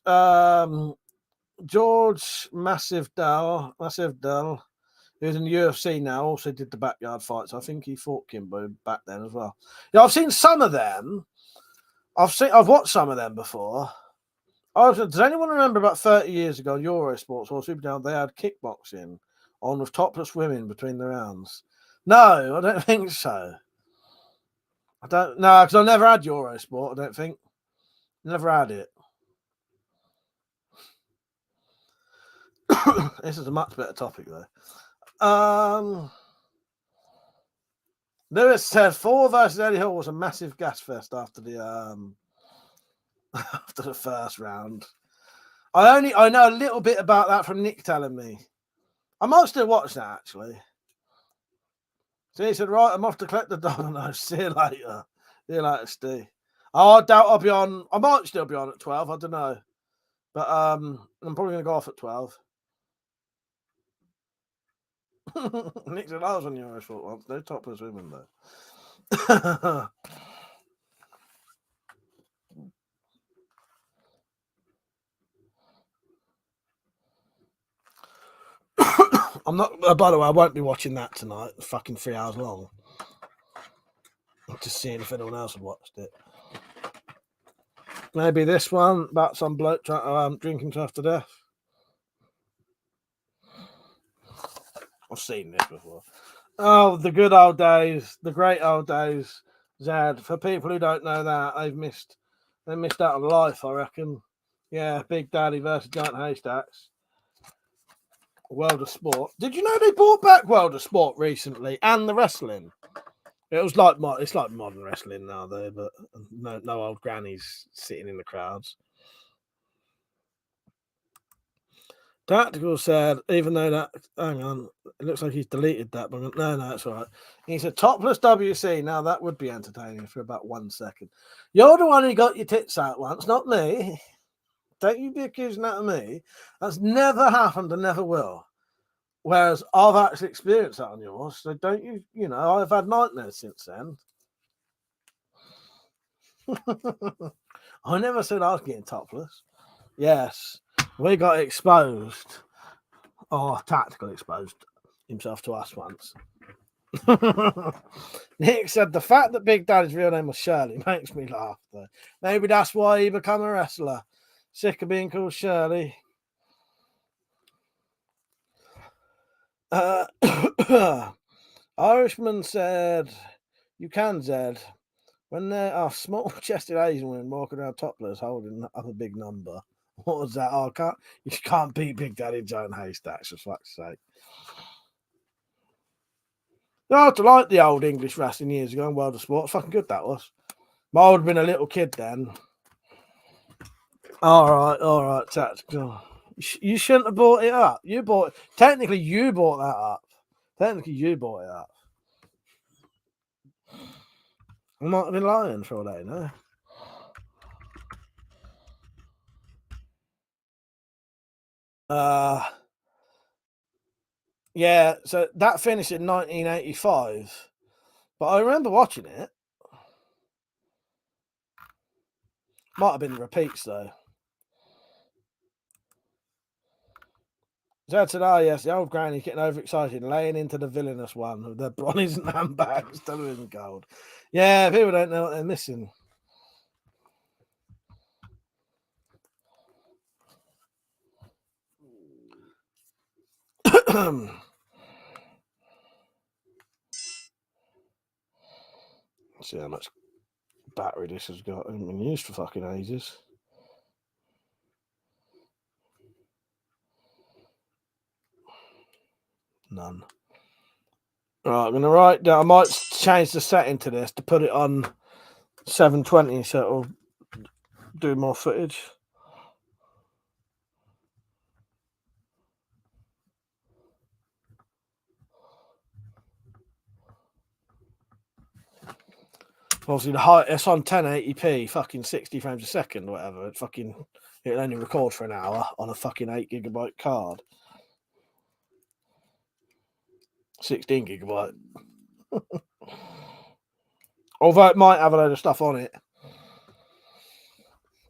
Speaker 8: George Massive Dell, who's in the UFC now, also did the backyard fights. I think he fought Kimbo back then as well. Yeah, I've seen some of them. I've watched some of them before. Does anyone remember about 30 years ago, Eurosports or Superdown, they had kickboxing on with topless women between the rounds? No, I don't think so. I don't know, because I never had Eurosport, I don't think. Never had it. This is a much better topic, though. Lewis said 4 versus Eddie Hall was a massive gas fest after the after the first round. I know a little bit about that from Nick telling me. I might still watch that actually. So he said, right, I'm off to collect the dominoes. See you later. See you later, Steve. Oh, I doubt I'll be on. I might still be on at 12. I don't know. But I'm probably going to go off at 12. Nick said, I was on Eurosport once. No topless women, though. I'm not. By the way, I won't be watching that tonight. It's fucking 3 hours long. I'm just seeing if anyone else had watched it. Maybe this one about some bloke drinking to after death. I've seen this before. Oh, the good old days, the great old days. Zad. For people who don't know that, they missed out on life, I reckon. Yeah, Big Daddy versus Giant Haystacks. World of Sport. Did you know they brought back World of Sport recently and the wrestling? It was like it's like modern wrestling now, though, but no old grannies sitting in the crowds. Tactical said, even though that, hang on, it looks like he's deleted that, but no, it's all right. He said, topless WC. Now that would be entertaining for about 1 second. You're the one who got your tits out once, not me. Don't you be accusing that of me. That's never happened and never will. Whereas I've actually experienced that on yours. So don't you, I've had nightmares since then. I never said I was getting topless. Yes. We got exposed. Oh, Tactical exposed himself to us once. Nick said the fact that Big Daddy's real name was Shirley makes me laugh, though. Maybe that's why he became a wrestler. Sick of being called Shirley. Irishman said, you can, Zed. When there are small-chested Asian women walking around topless holding up a big number. What was that? Oh, you can't beat Big Daddy Joan Haystacks, for fuck's sake. No, I used to like the old English wrestling years ago in World of Sport. Fucking good that was. But I would have been a little kid then. All right, tactical. You shouldn't have bought it up. Technically, you bought that up. Technically, you bought it up. I might have been lying for all they know. Yeah, so that finished in 1985. But I remember watching it. Might have been repeats, though. So today, yes, the old granny getting overexcited, laying into the villainous one with the brownies and handbags, television gold. Yeah, people don't know what they're missing. See how much battery this has got. It hasn't been used for fucking ages. None. Right, I'm gonna write down. I might change the setting to this to put it on 720 so it'll do more footage. Obviously, the height it's on 1080p, fucking 60 frames a second, or whatever. It'll only record for an hour on a fucking 8GB card. 16GB. Although it might have a load of stuff on it.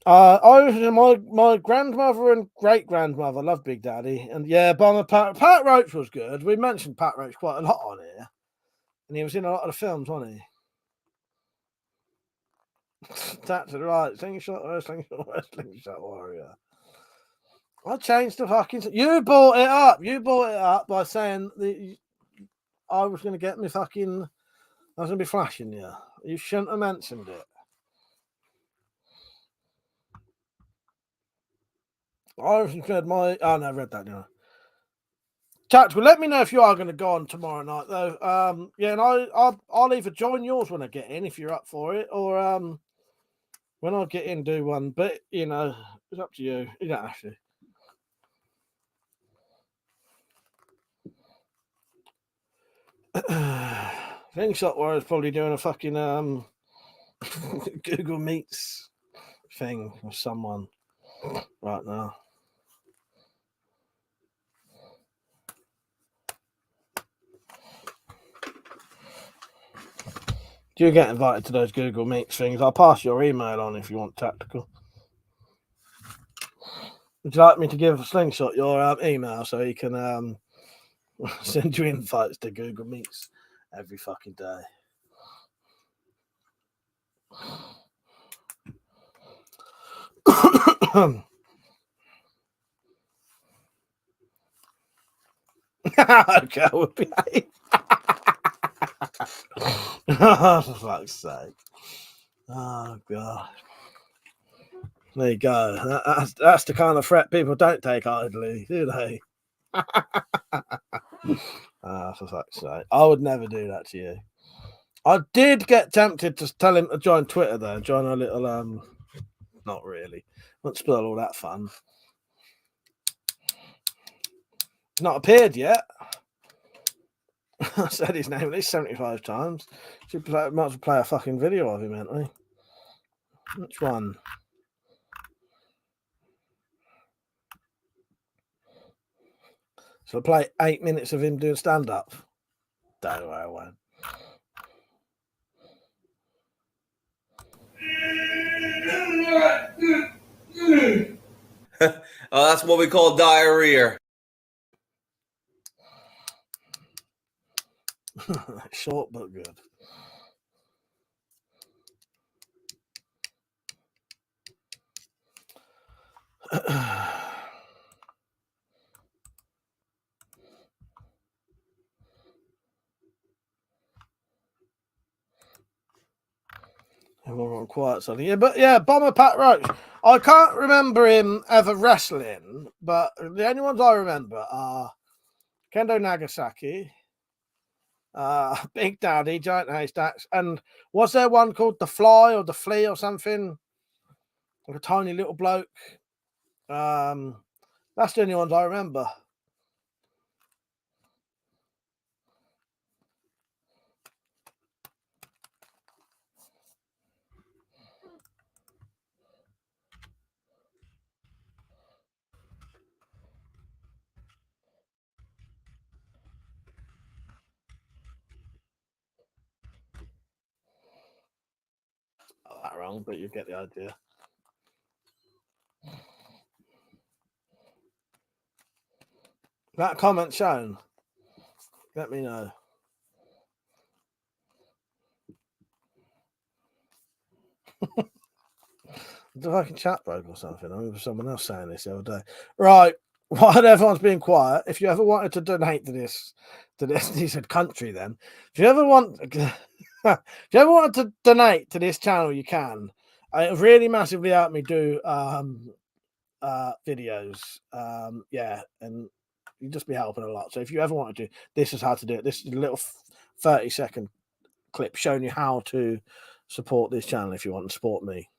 Speaker 8: My grandmother and great grandmother loved Big Daddy, and yeah, Bomber Pat Roach was good. We mentioned Pat Roach quite a lot on here, and he was in a lot of the films, wasn't he? That's right. Slingshot Warrior. I changed the fucking. You bought it up. You bought it up by saying that I was going to get me fucking. I was going to be flashing you. You shouldn't have mentioned it. I was said my. Oh no, I read that now. Tactical. Let me know if you are going to go on tomorrow night, though. Yeah, and I'll either join yours when I get in if you're up for it, or when I get in, do one. But you know, it's up to you. You don't have to. Slingshot Warrior's probably doing a fucking Google Meets thing with someone right now. Do you get invited to those Google Meets things? I'll pass your email on if you want tactical. Would you like me to give Slingshot your email so he can send you invites to Google Meets every fucking day? Okay, I will behave. Oh, for fuck's sake. Oh, God. There you go. That's the kind of threat people don't take idly, do they? For fuck's sake. I would never do that to you. I did get tempted to tell him to join Twitter, though. Join a little, not really. Won't spoil all that fun. He's not appeared yet. I said his name at least 75 might as well play a fucking video of him, ain't we? Which one? So I play 8 minutes of him doing stand-up. Don't worry, I won't.
Speaker 5: Oh, that's what we call diarrhea.
Speaker 8: Short but good. Everyone went quiet suddenly. Yeah, but yeah, Bomber Pat Roach. I can't remember him ever wrestling, but the only ones I remember are Kendo Nagasaki, Big Daddy, Giant Haystacks, and was there one called The Fly or The Flea or something? Like a tiny little bloke. That's the only ones I remember. That wrong, but you get the idea. That comment shown. Let me know. The fucking chat broke or something. I remember someone else saying this the other day. Right. While everyone's being quiet, if you ever wanted to donate to this, he said country then. If you ever wanted to donate to this channel, you can. It really massively helped me do videos. Yeah, and you'd just be helping a lot. So if you ever want to do, this is how to do it. This is a little 30-second clip showing you how to support this channel if you want to support me.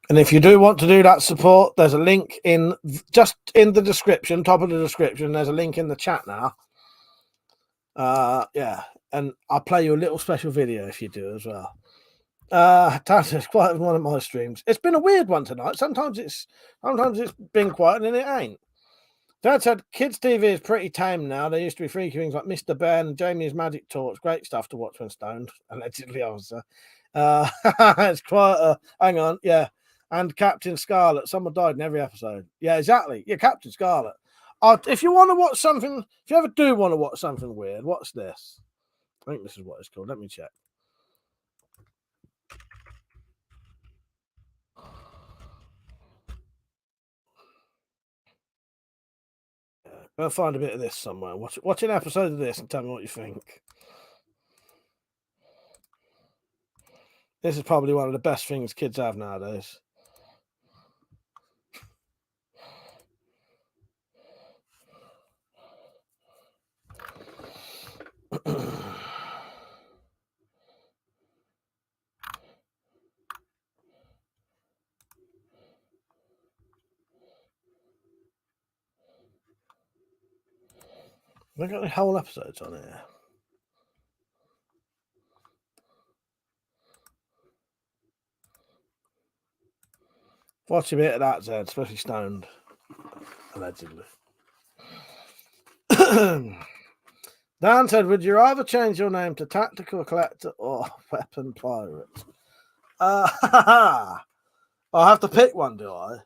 Speaker 8: And if you do want to do that support, there's a link just in the description, top of the description. There's a link in the chat now. Yeah, and I'll play you a little special video if you do as well. It's quite one of my streams. It's been a weird one tonight. Sometimes it's been quiet and then it ain't. Dad said kids' TV is pretty tame now. There used to be freaky things like Mr. Bear and Jamie's Magic Torch. Great stuff to watch when stoned. Allegedly, officer. It's quite a hang on, yeah. And Captain Scarlet. Someone died in every episode. Yeah, exactly. Yeah, Captain Scarlet. If you want to watch something, if you ever do want to watch something weird, watch this. I think this is what it's called. Let me check. I'll find a bit of this somewhere. Watch an episode of this and tell me what you think. This is probably one of the best things kids have nowadays. Have I got the whole episodes on here? Watch a bit of that, Zed, especially stoned. Allegedly. Dan said, would you rather change your name to Tactical Collector or Weapon Pirate? I'll have to pick one, do I?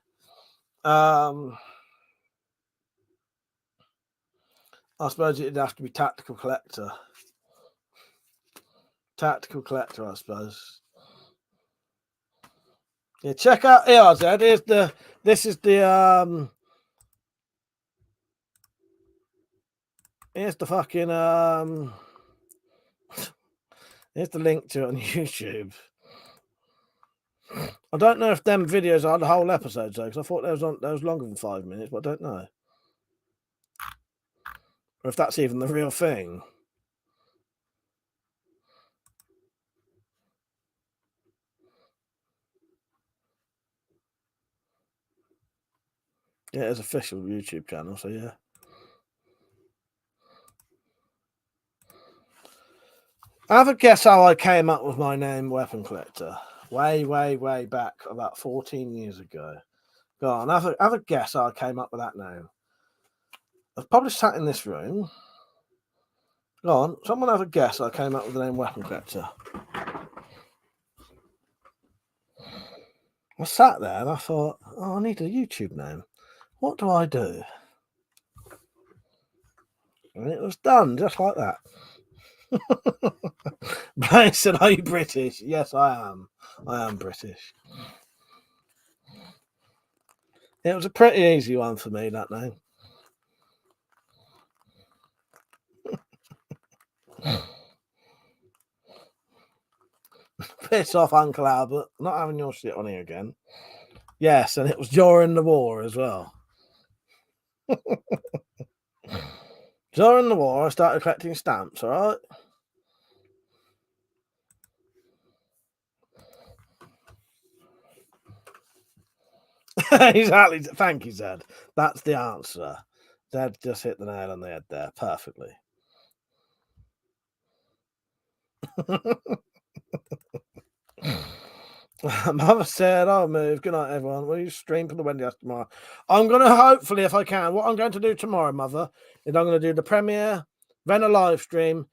Speaker 8: I suppose it'd have to be Tactical Collector. Tactical Collector, I suppose. Yeah, check out here, Zed. This is the here's the fucking here's the link to it on YouTube. I don't know if them videos are the whole episodes though, because I thought that was longer than 5 minutes, but I don't know. Or if that's even the real thing. Yeah, it's official YouTube channel, so yeah. Have a guess how I came up with my name, Weapon Collector. Way back, about 14 years ago. Go on, have a guess how I came up with that name. I've probably sat in this room. Go on, someone have a guess how I came up with the name Weapon Collector. I sat there and I thought, oh, I need a YouTube name. What do I do? And it was done just like that. Brian said, are you British? Yes, I am. I am British. It was a pretty easy one for me, that name. Piss off, Uncle Albert. Not having your shit on here again. Yes, and it was during the war as well. During the war, I started collecting stamps, all right? Exactly. Thank you, Zed. That's the answer. Zed just hit the nail on the head there perfectly. Mother said, I'll move. Good night, everyone. Will you stream for the Wendy House tomorrow? I'm going to hopefully, if I can, what I'm going to do tomorrow, Mother, is I'm going to do the premiere, then a live stream,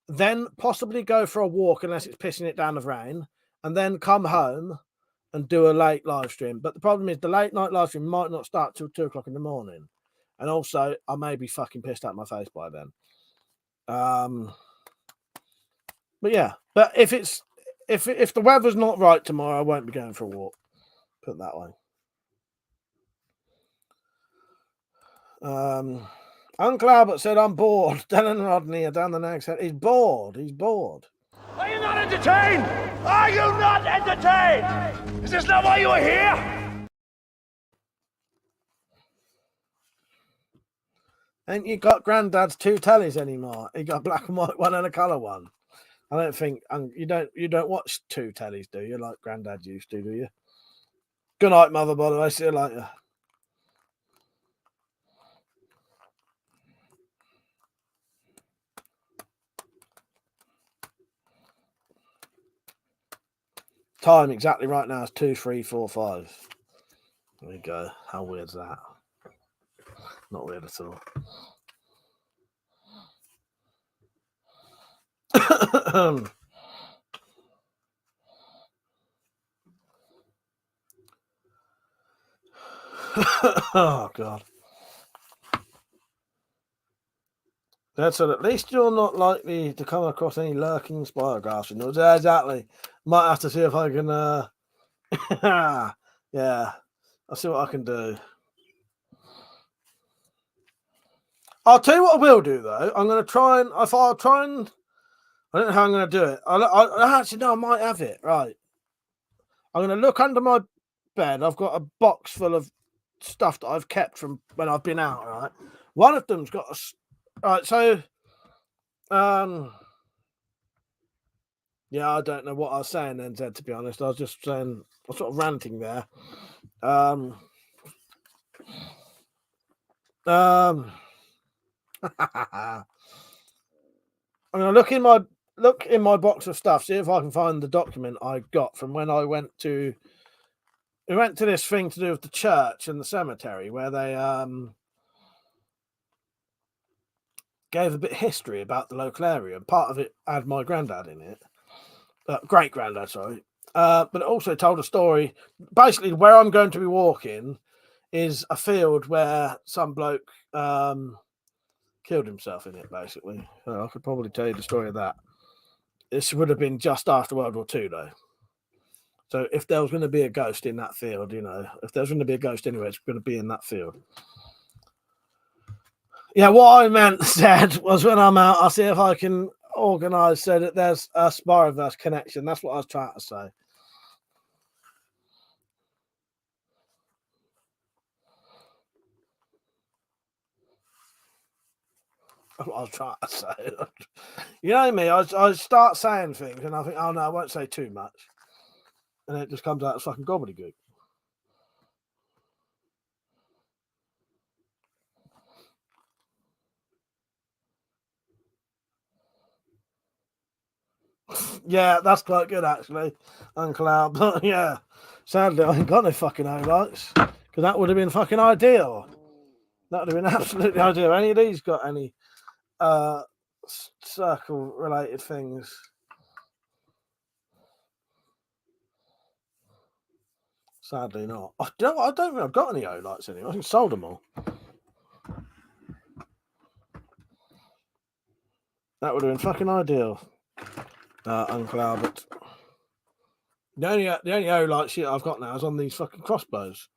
Speaker 8: then possibly go for a walk unless it's pissing it down of rain, and then come home and do a late live stream. But the problem is the late night live stream might not start till 2 o'clock in the morning. And also, I may be fucking pissed out my face by then. But yeah, but if the weather's not right tomorrow, I won't be going for a walk. Put it that way. Uncle Albert said, I'm bored. Dylan Rodney down the neck said, he's bored. He's bored.
Speaker 1: Are you not entertained? Are you not entertained? Is this not why you are here?
Speaker 8: Ain't you got Granddad's 2 tellies anymore? He got a black and white one and a colour one. I don't think you don't watch 2 tellies, do you? Like Granddad used to, do you? Good night, Mother, by the way. See you later. Time exactly right now is 2, 3, 4, 5. There we go. How weird's that? Not weird at all. Oh God. Dad said, at least you're not likely to come across any lurking spirographs in yours. Yeah, exactly. Might have to see if I can yeah. I'll see what I can do. I'll tell you what I will do though. I'm gonna try and I don't know how I'm gonna do it. I actually no, I might have it. Right. I'm gonna look under my bed. I've got a box full of stuff that I've kept from when I've been out, right? One of them's got a right, so yeah, I don't know what I was saying then, Zed, to be honest. I was just saying I was sort of ranting there. I'm gonna look in my box of stuff, see if I can find the document I got from when we went to this thing to do with the church and the cemetery where they gave a bit of history about the local area, and part of it had my granddad in it. Great granddad, sorry. But it also told a story. Basically, where I'm going to be walking is a field where some bloke killed himself in it, basically. So I could probably tell you the story of that. This would have been just after World War II, though. So if there was going to be a ghost in that field, if there's going to be a ghost anywhere, it's going to be in that field. Yeah, what I meant said was when I'm out, I'll see if I can organise so that there's a Spiroverse connection. That's what I was trying to say. That's what I was trying to say. You know me, I start saying things and I think, oh no, I won't say too much. And it just comes out as fucking gobbledygook. Yeah, that's quite good actually, Uncle Al. But yeah, sadly I ain't got no fucking highlights because that would have been fucking ideal. That would have been absolutely ideal. Any of these got any circle related things? Sadly not. I don't think I've got any O lights anymore. I think I sold them all. That would have been fucking ideal, Uncle Albert. The only O light shit I've got now is on these fucking crossbows.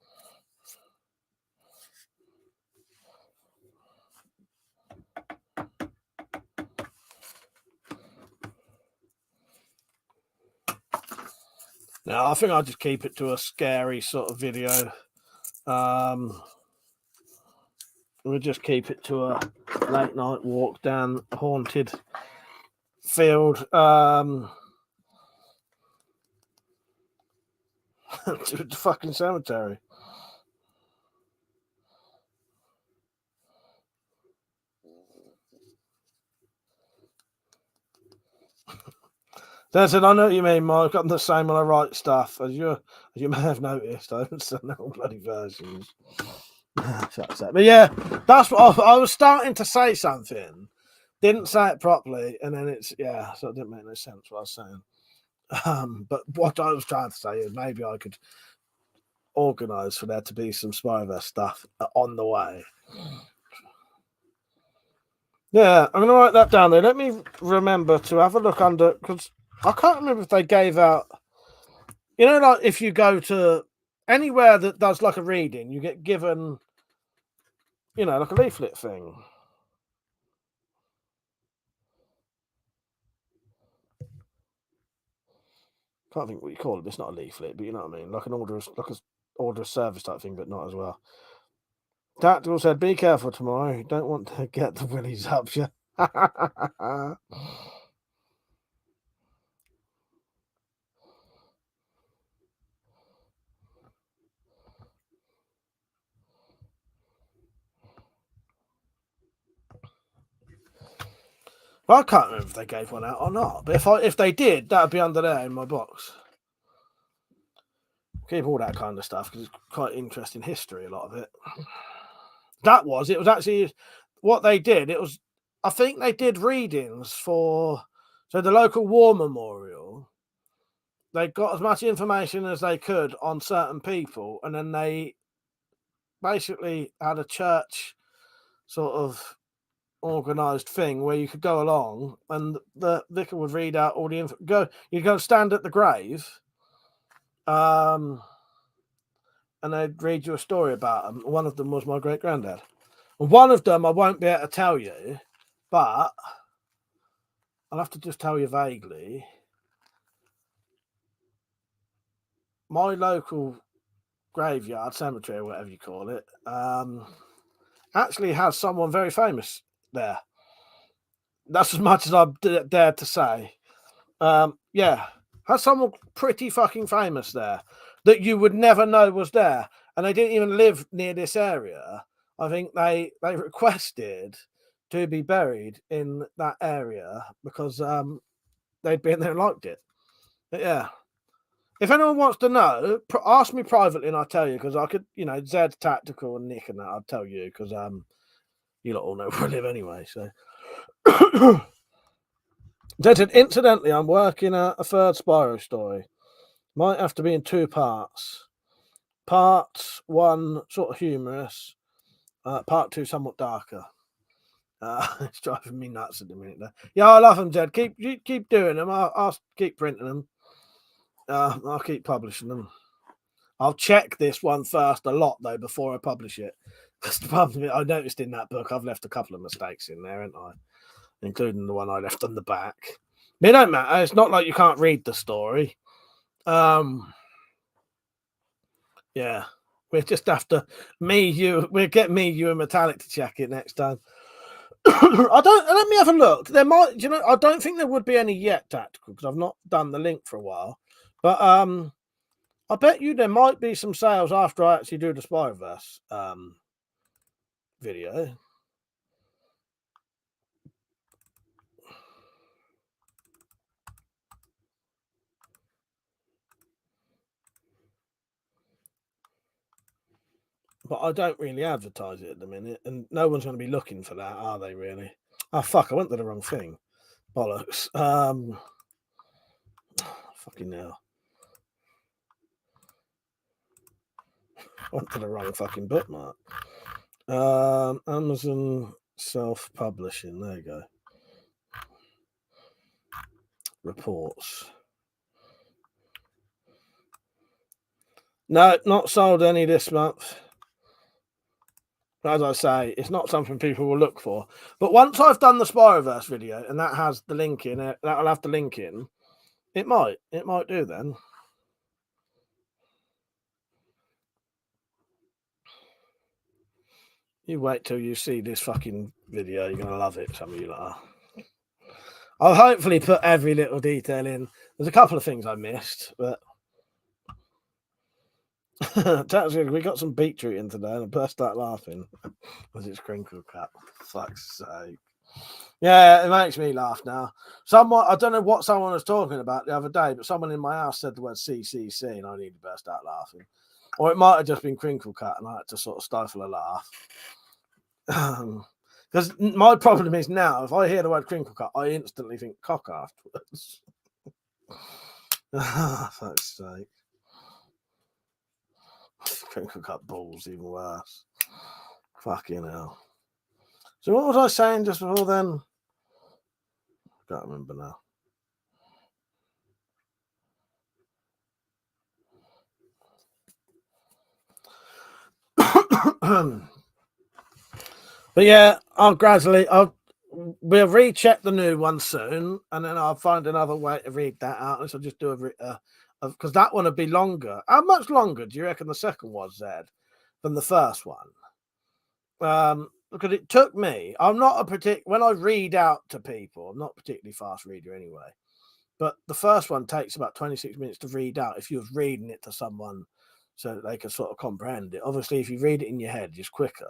Speaker 8: Now I think I'll just keep it to a scary sort of video. We'll just keep it to a late night walk down a haunted field. To the fucking cemetery. I said, I know what you mean, Mike. I'm the same when I write stuff. As you may have noticed, I haven't sent all bloody versions. But yeah, that's what I was starting to say something. Didn't say it properly, and then so it didn't make no sense what I was saying. But what I was trying to say is maybe I could organise for there to be some Spider-Verse stuff on the way. Yeah, I'm going to write that down there. Let me remember to have a look under, because I can't remember if they gave out, like if you go to anywhere that does like a reading, you get given, like a leaflet thing. Can't think what you call it. It's not a leaflet, but you know what I mean, like an order of service type thing, but not as well. Tactical said, "Be careful tomorrow. You don't want to get the willies up you." Well, I can't remember if they gave one out or not, but if they did, that would be under there in my box. Keep all that kind of stuff because it's quite interesting history, a lot of it. It was actually what they did. I think they did readings for the local war memorial. They got as much information as they could on certain people, and then they basically had a church sort of organised thing where you could go along and the vicar would read out all the info. You go stand at the grave, and they'd read you a story about them. One of them was my great granddad. One of them I won't be able to tell you, but I'll have to just tell you vaguely. My local graveyard, cemetery, or whatever you call it, actually has someone very famous there. That's as much as I dare to say. Has someone pretty fucking famous there that you would never know was there, and they didn't even live near this area. I think they requested to be buried in that area because they'd been there and liked it. But yeah, if anyone wants to know, ask me privately and I'll tell you, because I could, Zed, Tactical, and Nick and that, I'll tell you because you lot all know where I live anyway. So, Zed said, incidentally, I'm working a third Spyro story. Might have to be in 2 parts. Part 1 sort of humorous. Part 2 somewhat darker. It's driving me nuts at the minute there. Yeah, I love them, Jed. Keep doing them. I'll keep printing them. I'll keep publishing them. I'll check this one first a lot though before I publish it. I noticed in that book I've left a couple of mistakes in there, haven't I? Including the one I left on the back. It don't matter. It's not like you can't read the story. Yeah. We'll just have to we'll get you and Metallic to check it next time. Let me have a look. There might, I don't think there would be any yet, Tactical, because I've not done the link for a while. But I bet you there might be some sales after I actually do the Spider-Verse video. But I don't really advertise it at the minute, and no one's going to be looking for that, are they, really? Oh, fuck, I went to the wrong thing. Bollocks. Fucking hell. Went to the wrong fucking bookmark. Amazon self-publishing. There you go. Reports. No, not sold any this month. As I say, it's not something people will look for. But once I've done the Spyroverse video and that has the link in it, that'll have the link in. It might do then. You wait till you see this fucking video. You're gonna love it. Some of you are. I'll hopefully put every little detail in. There's a couple of things I missed, but we got some beetroot in today, and I burst out laughing as it's crinkle cut. Fuck's sake. Yeah, it makes me laugh now. Someone, I don't know what someone was talking about the other day, but someone in my house said the word CCC, and I nearly burst out laughing. Or it might have just been crinkle cut, and I had to sort of stifle a laugh. Because my problem is now, if I hear the word crinkle cut, I instantly think cock afterwards. Fuck's sake. Crinkle cut balls, even worse. Fucking hell. So what was I saying just before then? I can't remember now. But yeah, we'll recheck the new one soon, and then I'll find another way to read that out. So I'll just do because that one would be longer. How much longer do you reckon the second was, Zed, than the first one? Because it took me. I'm not when I read out to people, I'm not a particularly fast reader anyway. But the first one takes about 26 minutes to read out if you're reading it to someone so that they can sort of comprehend it. Obviously, if you read it in your head, it's quicker.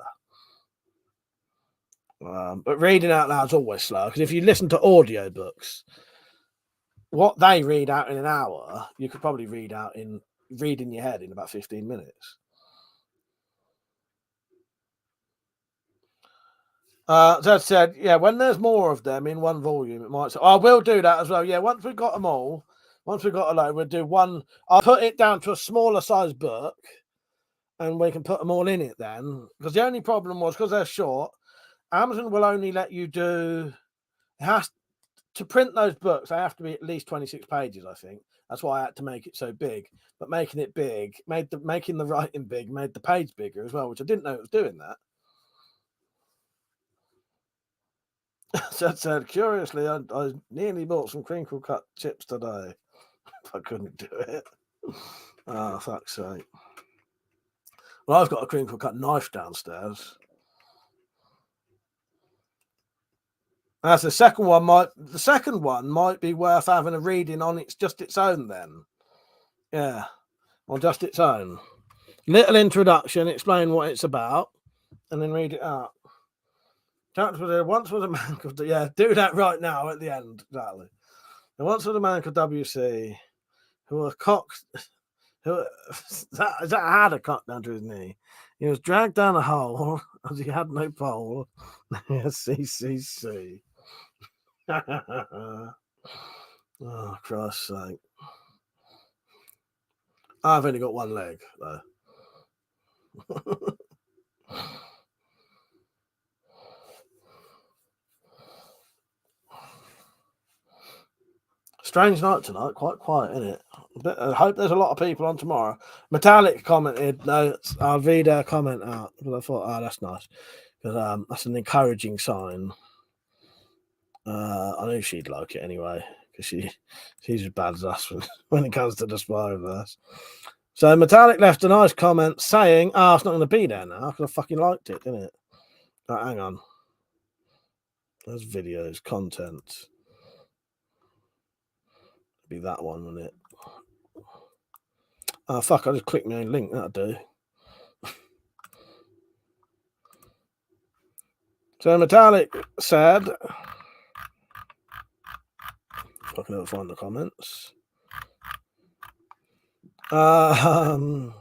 Speaker 8: But reading out loud is always slow, because if you listen to audiobooks, what they read out in an hour, you could probably read in your head in about 15 minutes. As I said, yeah, when there's more of them in one volume, it might say, I will do that as well. Yeah, once we've got them all, once we've got a load, we'll do one. I'll put it down to a smaller size book, and we can put them all in it then. Because the only problem was, because they're short, Amazon will only let you do. It has to print those books. They have to be at least 26 pages, I think. That's why I had to make it so big. But making it big, making the writing big, made the page bigger as well, which I didn't know it was doing that. So I said, curiously, I nearly bought some crinkle cut chips today. I couldn't do it. Oh, fuck's sake. Well, I've got a crinkle cut knife downstairs. That's the second one. The second one might be worth having a reading on. It's just its own then. Yeah, or just its own. Little introduction, explain what it's about, and then read it out. Once was a man called, yeah, do that right now at the end, exactly. And once was a man called WC who was cocked, that had a cock down to his knee. He was dragged down a hole as he had no pole. CCC. Oh, Christ's sake. I've only got one leg, though. Strange night tonight, quite quiet, isn't it? I hope there's a lot of people on tomorrow. Metallic commented, no, I'll read her comment out. But I thought, oh, that's nice. Because that's an encouraging sign. I knew she'd like it anyway, because she's as bad as us when it comes to the Spyroverse. So Metallic left a nice comment saying, it's not going to be there now, because I fucking liked it, didn't it? Right, hang on. There's videos, content. Be that one, wouldn't it? Oh, fuck, I just clicked my own link, that'll do. So Metallic said, if I can ever find the comments. I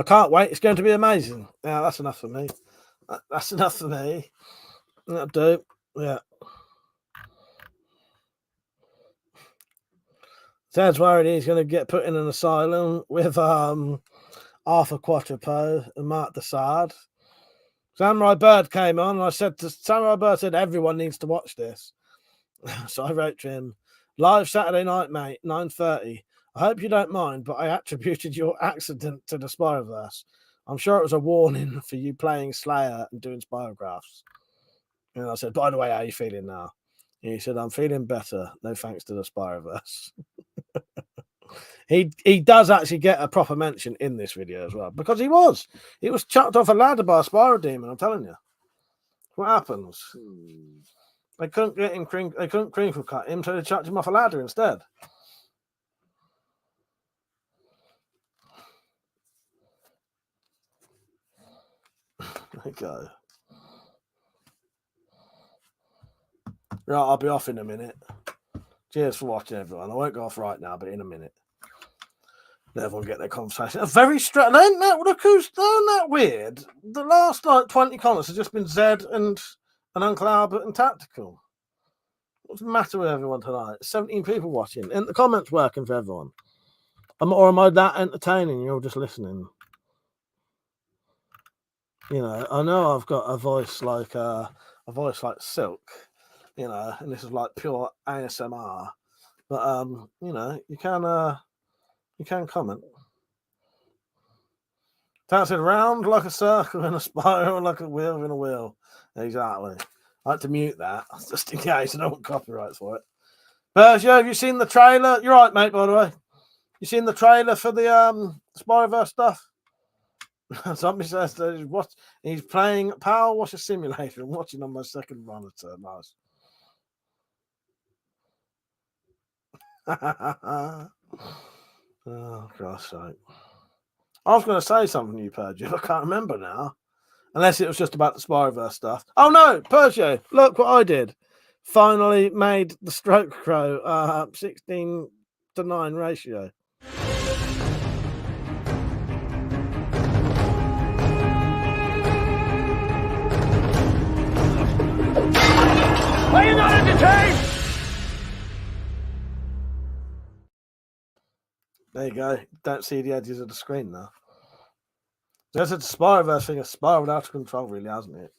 Speaker 8: can't wait. It's going to be amazing. Yeah, that's enough for me. That's enough for me. That'll do. Yeah. Ted's worried he's going to get put in an asylum with Arthur Quatrepo and Mark Desaad. Samurai Bird came on, and I said to Samurai Bird, said everyone needs to watch this. So I wrote to him, live Saturday night, mate, 9:30. I hope you don't mind, but I attributed your accident to the Spyroverse. I'm sure it was a warning for you playing Slayer and doing Spyrographs. And I said, by the way, how are you feeling now? And he said, I'm feeling better. No thanks to the Spyroverse. He does actually get a proper mention in this video as well, because he was chucked off a ladder by a Spyro Demon. I'm telling you, what happens? They couldn't get him. They couldn't crinkle cut him, so they chucked him off a ladder instead. There you go. Right, I'll be off in a minute. Cheers for watching, everyone. I won't go off right now, but in a minute. Let everyone get their conversation. A very strange. Ain't that weird? The last 20 comments have just been Zed and Uncle Albert and Tactical. What's the matter with everyone tonight? 17 people watching. And the comments working for everyone. Or am I that entertaining? You're all just listening. You know, I know I've got a voice like Silk, you know, and this is like pure ASMR. But you know, you can comment. That's it, round like a circle in a spiral, like a wheel in a wheel. Exactly. I like to mute that just in case I don't want copyrights for it. Persia, have you seen the trailer? You're right, mate, by the way. You seen the trailer for the Spyroverse stuff? Somebody says that he's playing Power Washer Simulator and watching on my second monitor. Nice. Oh, Christ's sake. I was going to say something to you, Persia. I can't remember now. Unless it was just about the Spyroverse stuff. Oh, no, Persia, look what I did. Finally made the Stroke Crow 16:9 ratio.
Speaker 1: Are you not entertained?
Speaker 8: There you go. Don't see the edges of the screen now. There's a Spyroverse thing, has spiraled out of control, really, hasn't it?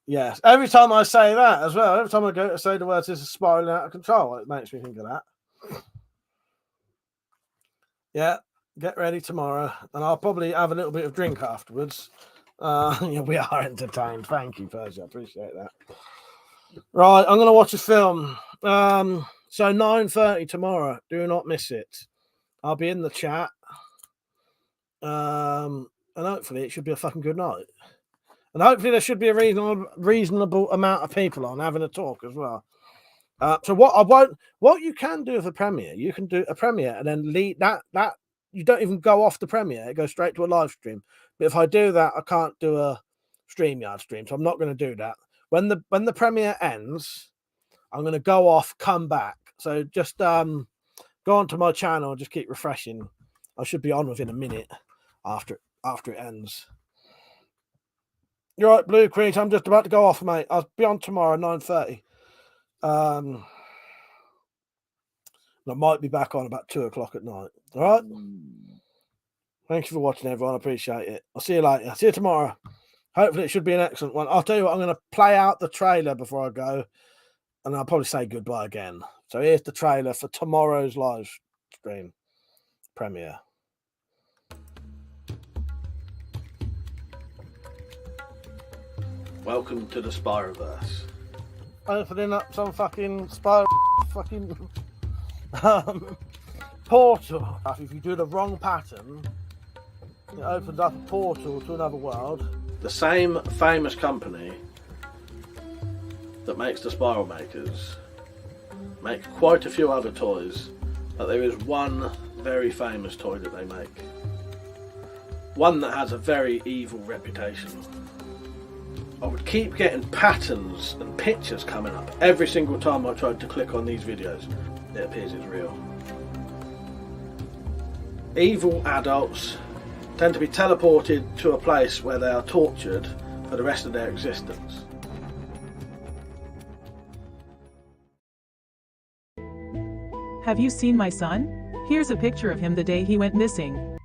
Speaker 8: Yes. Every time I say that as well, every time I go to say the words, this is spiraling out of control, it makes me think of that. Yeah. Get ready tomorrow, and I'll probably have a little bit of drink afterwards. Yeah, we are entertained. Thank you, Persia. I appreciate that. Right, I'm going to watch a film. So 9:30 tomorrow. Do not miss it. I'll be in the chat. And hopefully it should be a fucking good night. And hopefully there should be a reasonable amount of people on having a talk as well. So what you can do with a premiere, you can do a premiere and then lead that you don't even go off the premiere, it goes straight to a live stream. But if I do that, I can't do a StreamYard stream, so I'm not going to do that. When the premiere ends, I'm going to go off, come back. So just go onto my channel, just keep refreshing. I should be on within a minute after it ends. You're right, Blue Creek. I'm just about to go off, mate. I'll be on tomorrow, 9:30. I might be back on about 2 o'clock at night. All right. Thank you for watching, everyone. I appreciate it. I'll see you later. See you tomorrow. Hopefully, it should be an excellent one. I'll tell you what, I'm going to play out the trailer before I go, and I'll probably say goodbye again. So here's the trailer for tomorrow's live stream premiere. Welcome to the Spyroverse. Opening up some fucking portal. If you do the wrong pattern, it opens up a portal to another world. The same famous company that makes the Spyro makers make quite a few other toys, but there is one very famous toy that they make. One that has a very evil reputation. I would keep getting patterns and pictures coming up every single time I tried to click on these videos. It appears it's real. Evil adults tend to be teleported to a place where they are tortured for the rest of their existence.
Speaker 9: Have you seen my son? Here's a picture of him the day he went missing.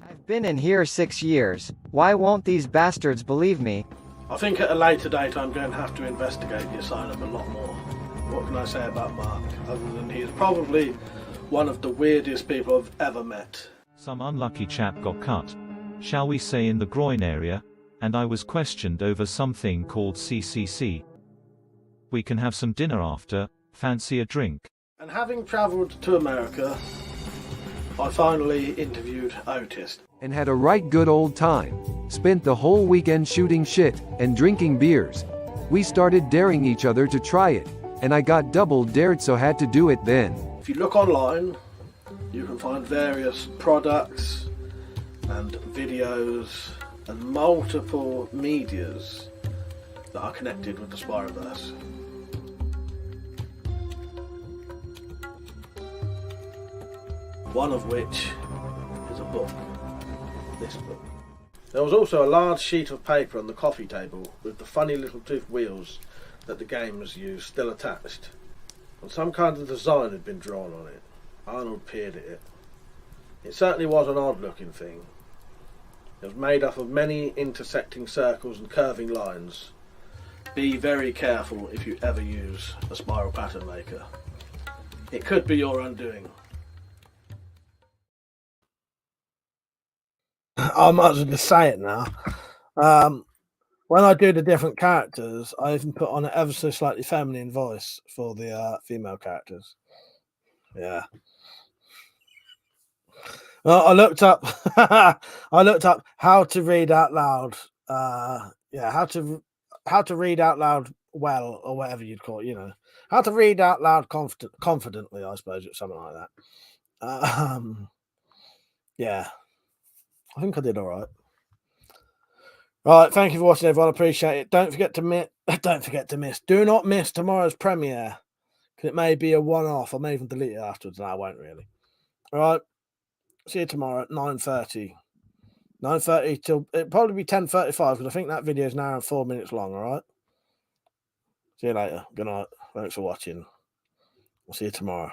Speaker 10: I've been in here 6 years. Why won't these bastards believe me?
Speaker 8: I think at a later date I'm going to have to investigate the asylum a lot more. What can I say about Mark, other than he is probably one of the weirdest people I've ever met.
Speaker 11: Some unlucky chap got cut, shall we say, in the groin area, and I was questioned over something called CCC. We can have some dinner after, fancy a drink.
Speaker 8: And having travelled to America, I finally interviewed Otis.
Speaker 12: And had a right good old time. Spent the whole weekend shooting shit and drinking beers. We started daring each other to try it, and I got double dared, so had to do it then.
Speaker 8: If you look online, you can find various products and videos and multiple medias that are connected with the Spyroverse. One of which is a book. This book. There was also a large sheet of paper on the coffee table with the funny little toothed wheels that the gamers use still attached. And some kind of design had been drawn on it. Arnold peered at it. It certainly was an odd looking thing. It was made up of many intersecting circles and curving lines. Be very careful if you ever use a spiral pattern maker. It could be your undoing. I might as well just say it now. When I do the different characters, I even put on an ever so slightly feminine voice for the female characters. Yeah. Well, I looked up. I looked up how to read out loud. How to read out loud well, or whatever you'd call it. You know, how to read out loud confidently. I suppose it's something like that. Yeah. I think I did all right. Right, thank you for watching, everyone. I appreciate it. Don't forget to miss. Do not miss tomorrow's premiere, because it may be a one-off. I may even delete it afterwards. No, I won't really. All right. See you tomorrow at 9:30. 9:30 till it'll probably be 10:35, because I think that video is an hour and 4 minutes long. All right. See you later. Good night. Thanks for watching. I'll see you tomorrow.